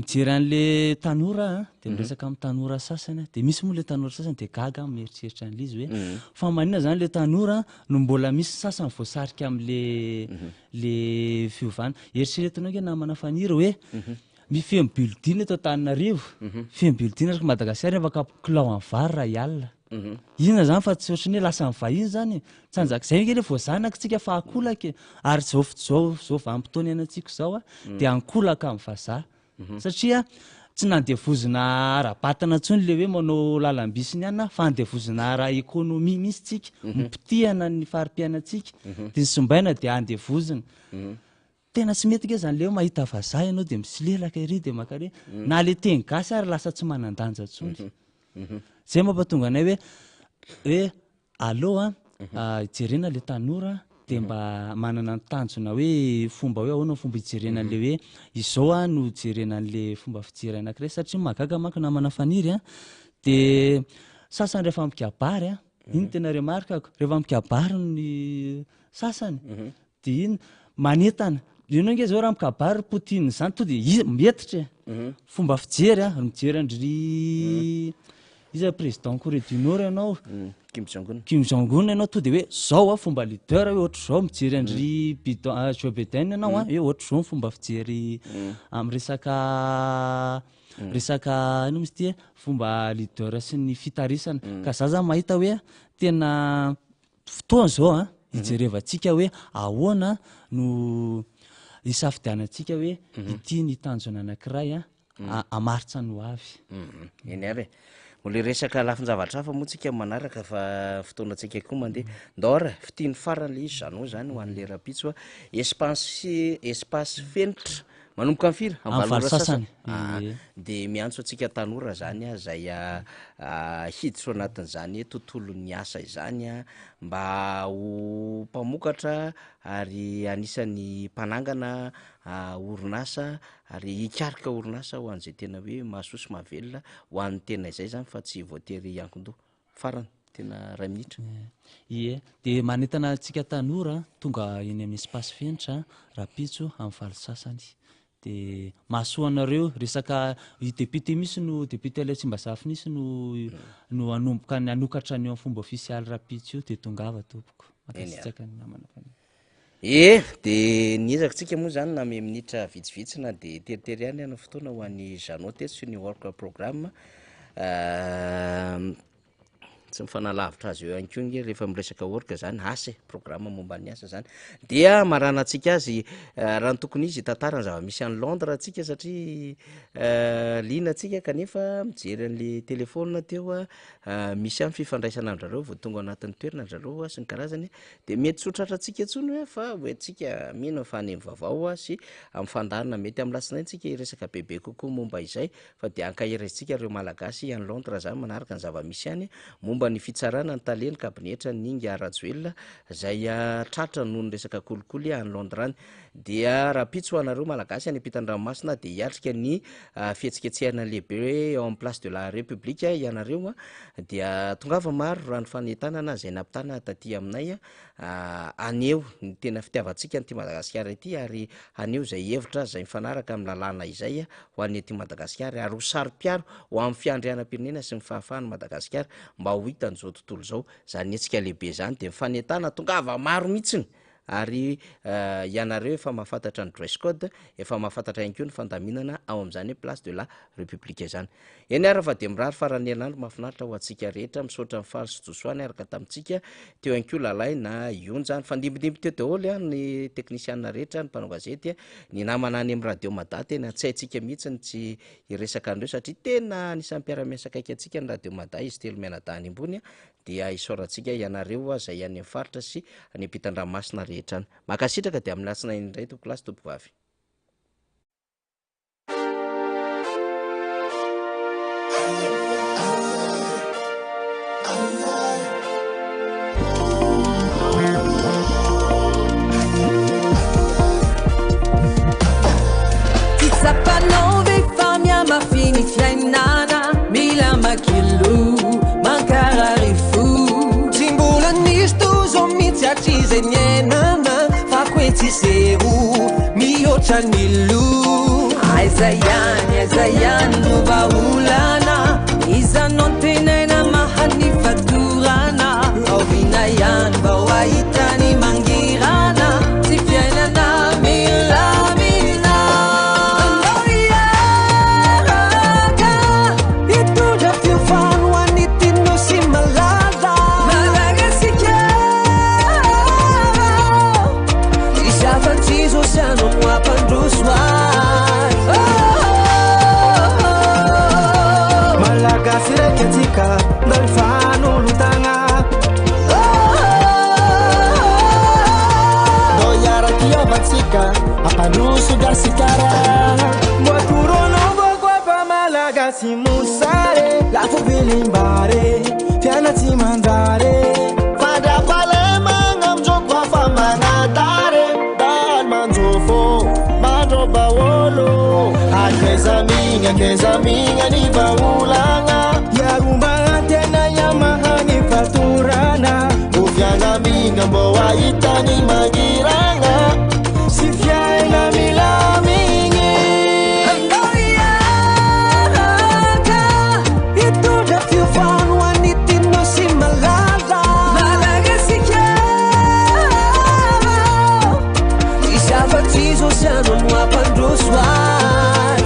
mijery an'le tanora de miresaka amin'ny tanora sasany de misy moa le tanora sasany de gaga mieritreritra an'le izy hoe fa manina zany le tanora no mbola misy sasany voasarika am'le le fiovana eritreretinao ke namana faniry hoe mifemo bulletine eto Antananarivo femo bulletine araka Madagasikara afaka kilao amin'ny vary raha hialina ina zany fa tsy ohatrany hoe lasa mivahiny zany tsanjak'izay ke le voazanaka tsika fa akolaka ary zao vanim-potoana ianantsika zao de ankolaka amin'ny vazaha satria tsy nandevozina ara-batana ntsony le hoe manao lalam-bisiny ihany fa andevozina ara-ekônomia misy tsika mipitihana ny fari-piainatsika de ny sombaina de andevozina tena tsy mety ke zany le mahita vazaha ianao de misilelaka ery de makare na le teny gasy ary lasa tsy manandanja ntsony zay mampatonga anay hoe allo ijerena le tanora de mba manana ny tanjona hoe fomba hoe ahoana fomba ijerena an'le hoe izao no ijerena an'le fomba fijery anankiray satria magaga manko namana faniry de sasany rehefa mikabary iny tena remarkako rehefa mikabary ny sasany de iny manetana ino nge zao raha mikabary potiny zany to de mietitra fomba fijery mijery andry iza président Corée du Nord ianao Kim Jong-un ianao to de hoe zao fomba leader hoe ohatra zao mijery andry Joe Biden ianao hoe ohatra zao fomba fijery amin'ny resaka ino misy ty fomba leader sy ny fitarisana ka za zany mahita hoe tena fotoana zao ijerevantsika hoe ahoana no isafidianantsika hoe ity ny tanjona anankiray amaritra ny ho avy eny ary mole resaka lafin-javatra hafa moa tsika manaraka fa fotoanatsika koa mandeha ndora fitiny farany le izy zanao zany ho an'le rapitso espace fenitra manomboka amin'ny firy am'valo sasany de miantso atsika tanora zany zay hiditra ao anatin'izany tontolon'ny asa izany mba ho mpamokatra ary anisan'ny mpanangana orinasa ary hikarika orinasa ho an'izay tena hoe mahasosy mahavelona ho an'ny tena izay zany fa tsy voatery iankin-doha farany tena ray minitra de manentana atsika tanora tonga eny amin'ny espace fenitra rapitso amin'ny valo sasany de mahasoanareo resaka député misy no député le Tsimbazafa nisy no anomboka ny anokatra ny eo amin'ny fomba ofisialy rapitso de tongava tompoko makasitsaka ny namana de niezaka tsika moa zany na me minitra vitsivitsy na de teritery ihany ana fotoana ho an'ny Jeannot teto sy ny work programme tsy mifanalavitra azy eo anko nge rehefa miresaka orka zany asa programme momba ny asa zany dia marana atsika azy raha ny tokony izy tantarany zava-misy any Londres atsika satria lina atsika kanefa mijery an'le telefona teo misy amin'ny fifandraisana andrareo vo tonga anatin'ny toerana andrareo sy ny karazany de mety sotratra atsika ntsony hoe fa hoe tsika mino fa any vaovao sy amin'ny fandarina mety amin'ny lasinainy tsika iresaka bebe kokoa momba izay fa de ankahirantsika reo malagasy any Londres zany manaraka ny zava-misy any momba ny fitsarana ny taleny kabinetra ningy arajoelona zay tratra noho ny resaka kolikoly any Londres any dia rapitso anareo malagasy any ampitan-dranomasina de hiatrika ny fihetsiketsehana lehibe eo amin'ny place de la République ianareo dia tongava maro raha ny fanetanana zay nampitana taty aminay aneo ny tena fitiavantsika nyty Madagasikara ity ary aneo zay hevitra zay mifanaraka amin'ny lalàna izay ho an'ny ty Madagasikara ary ho sary-piaro ho amin'ny fiandrianam-pirenena sy ny fahafahany Madagasikara mba ho hitan'izao tontolo zao zany etsika lehibe zany de mifanetana tongava maro mihitsiny ary ianareo efa mahafantatra ny dress code efa mahafantatra ihany koa ny fandaminana ao amin'izany place de la République zany eny ary fa de mirary faranenandro mahafinaritra ho antsika rehetra misaotra ny faly sy josoany araka tamintsika teo ihany koa lalay na ionjany fandimbindimby teo daholo ny teknisianina rehetra ny mpanao gazety ny namana any amin'ny radio Mada tena tsy haintsika mihitsy ny tsy iresaka andreo satria tena anisan'ny mpiara-miasa akaiky atsika ny radio Mada izy telo mianadahy ambony dia isaorantsika ianareo zay any amin'ny faritra sy any ampitan-dranomasina rehetra any makasitraka de amin'ny lasinainy indray tompo lasy tompo vavy Tsapanove famia mafini fiainana mila makilo mankararifu tsy zay niainana fa koe tsy zero mihoatra ny lo aiza ihany no vaolana izanao tenaina mahany fatorana aovina ihany mba ho ahitany mangirana tsy fiainana milamina andao iaraka hitondra fiofano anitino sy malaza malagasika tsisy afa-tsy zosiano no ampandroso azy malagasy raiky atsika ndao fanolotagna ndao iaraky avatsika ampandroso gasikara moatoronao vokoapa malagasy monsare lafo vilimbare fianatsy manjare fandrapalemagna amjoko afa manatare dal manjofo mandro baolo akezamigna ny vaolagna iarombagna tena iamahagny fatorana oviagnamigna mbô ahitany mangiragna sy fiaina milamigny andao iaraka hitondra fiofano anitino sy malaza malagasika tsisy afa-tsy zosiano no ampandroso azy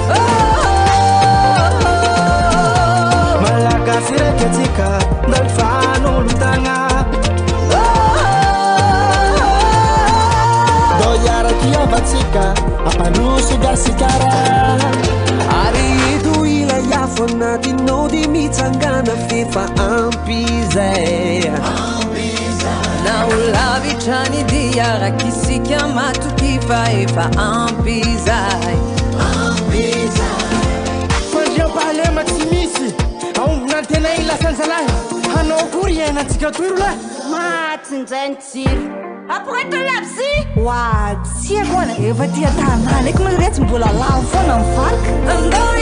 malagasy raiky atsika ndao fanolotagna ndao iaraky avatsika ampandroso gasikara ary ito ila iafo anatinao dy mitsangana fefa ampizay na ho lavitrany diaraky isika matoky fa efa ampizay fandriam-pahalema tsy misy aombona ny tena ilasanjalahy hanao kory iainantsika toy ro lahy matsinjay ny tsiro aporeto labzy oa tsiako ana efa tia tanàna eky ma retsy mbola lavo foana mivalika andao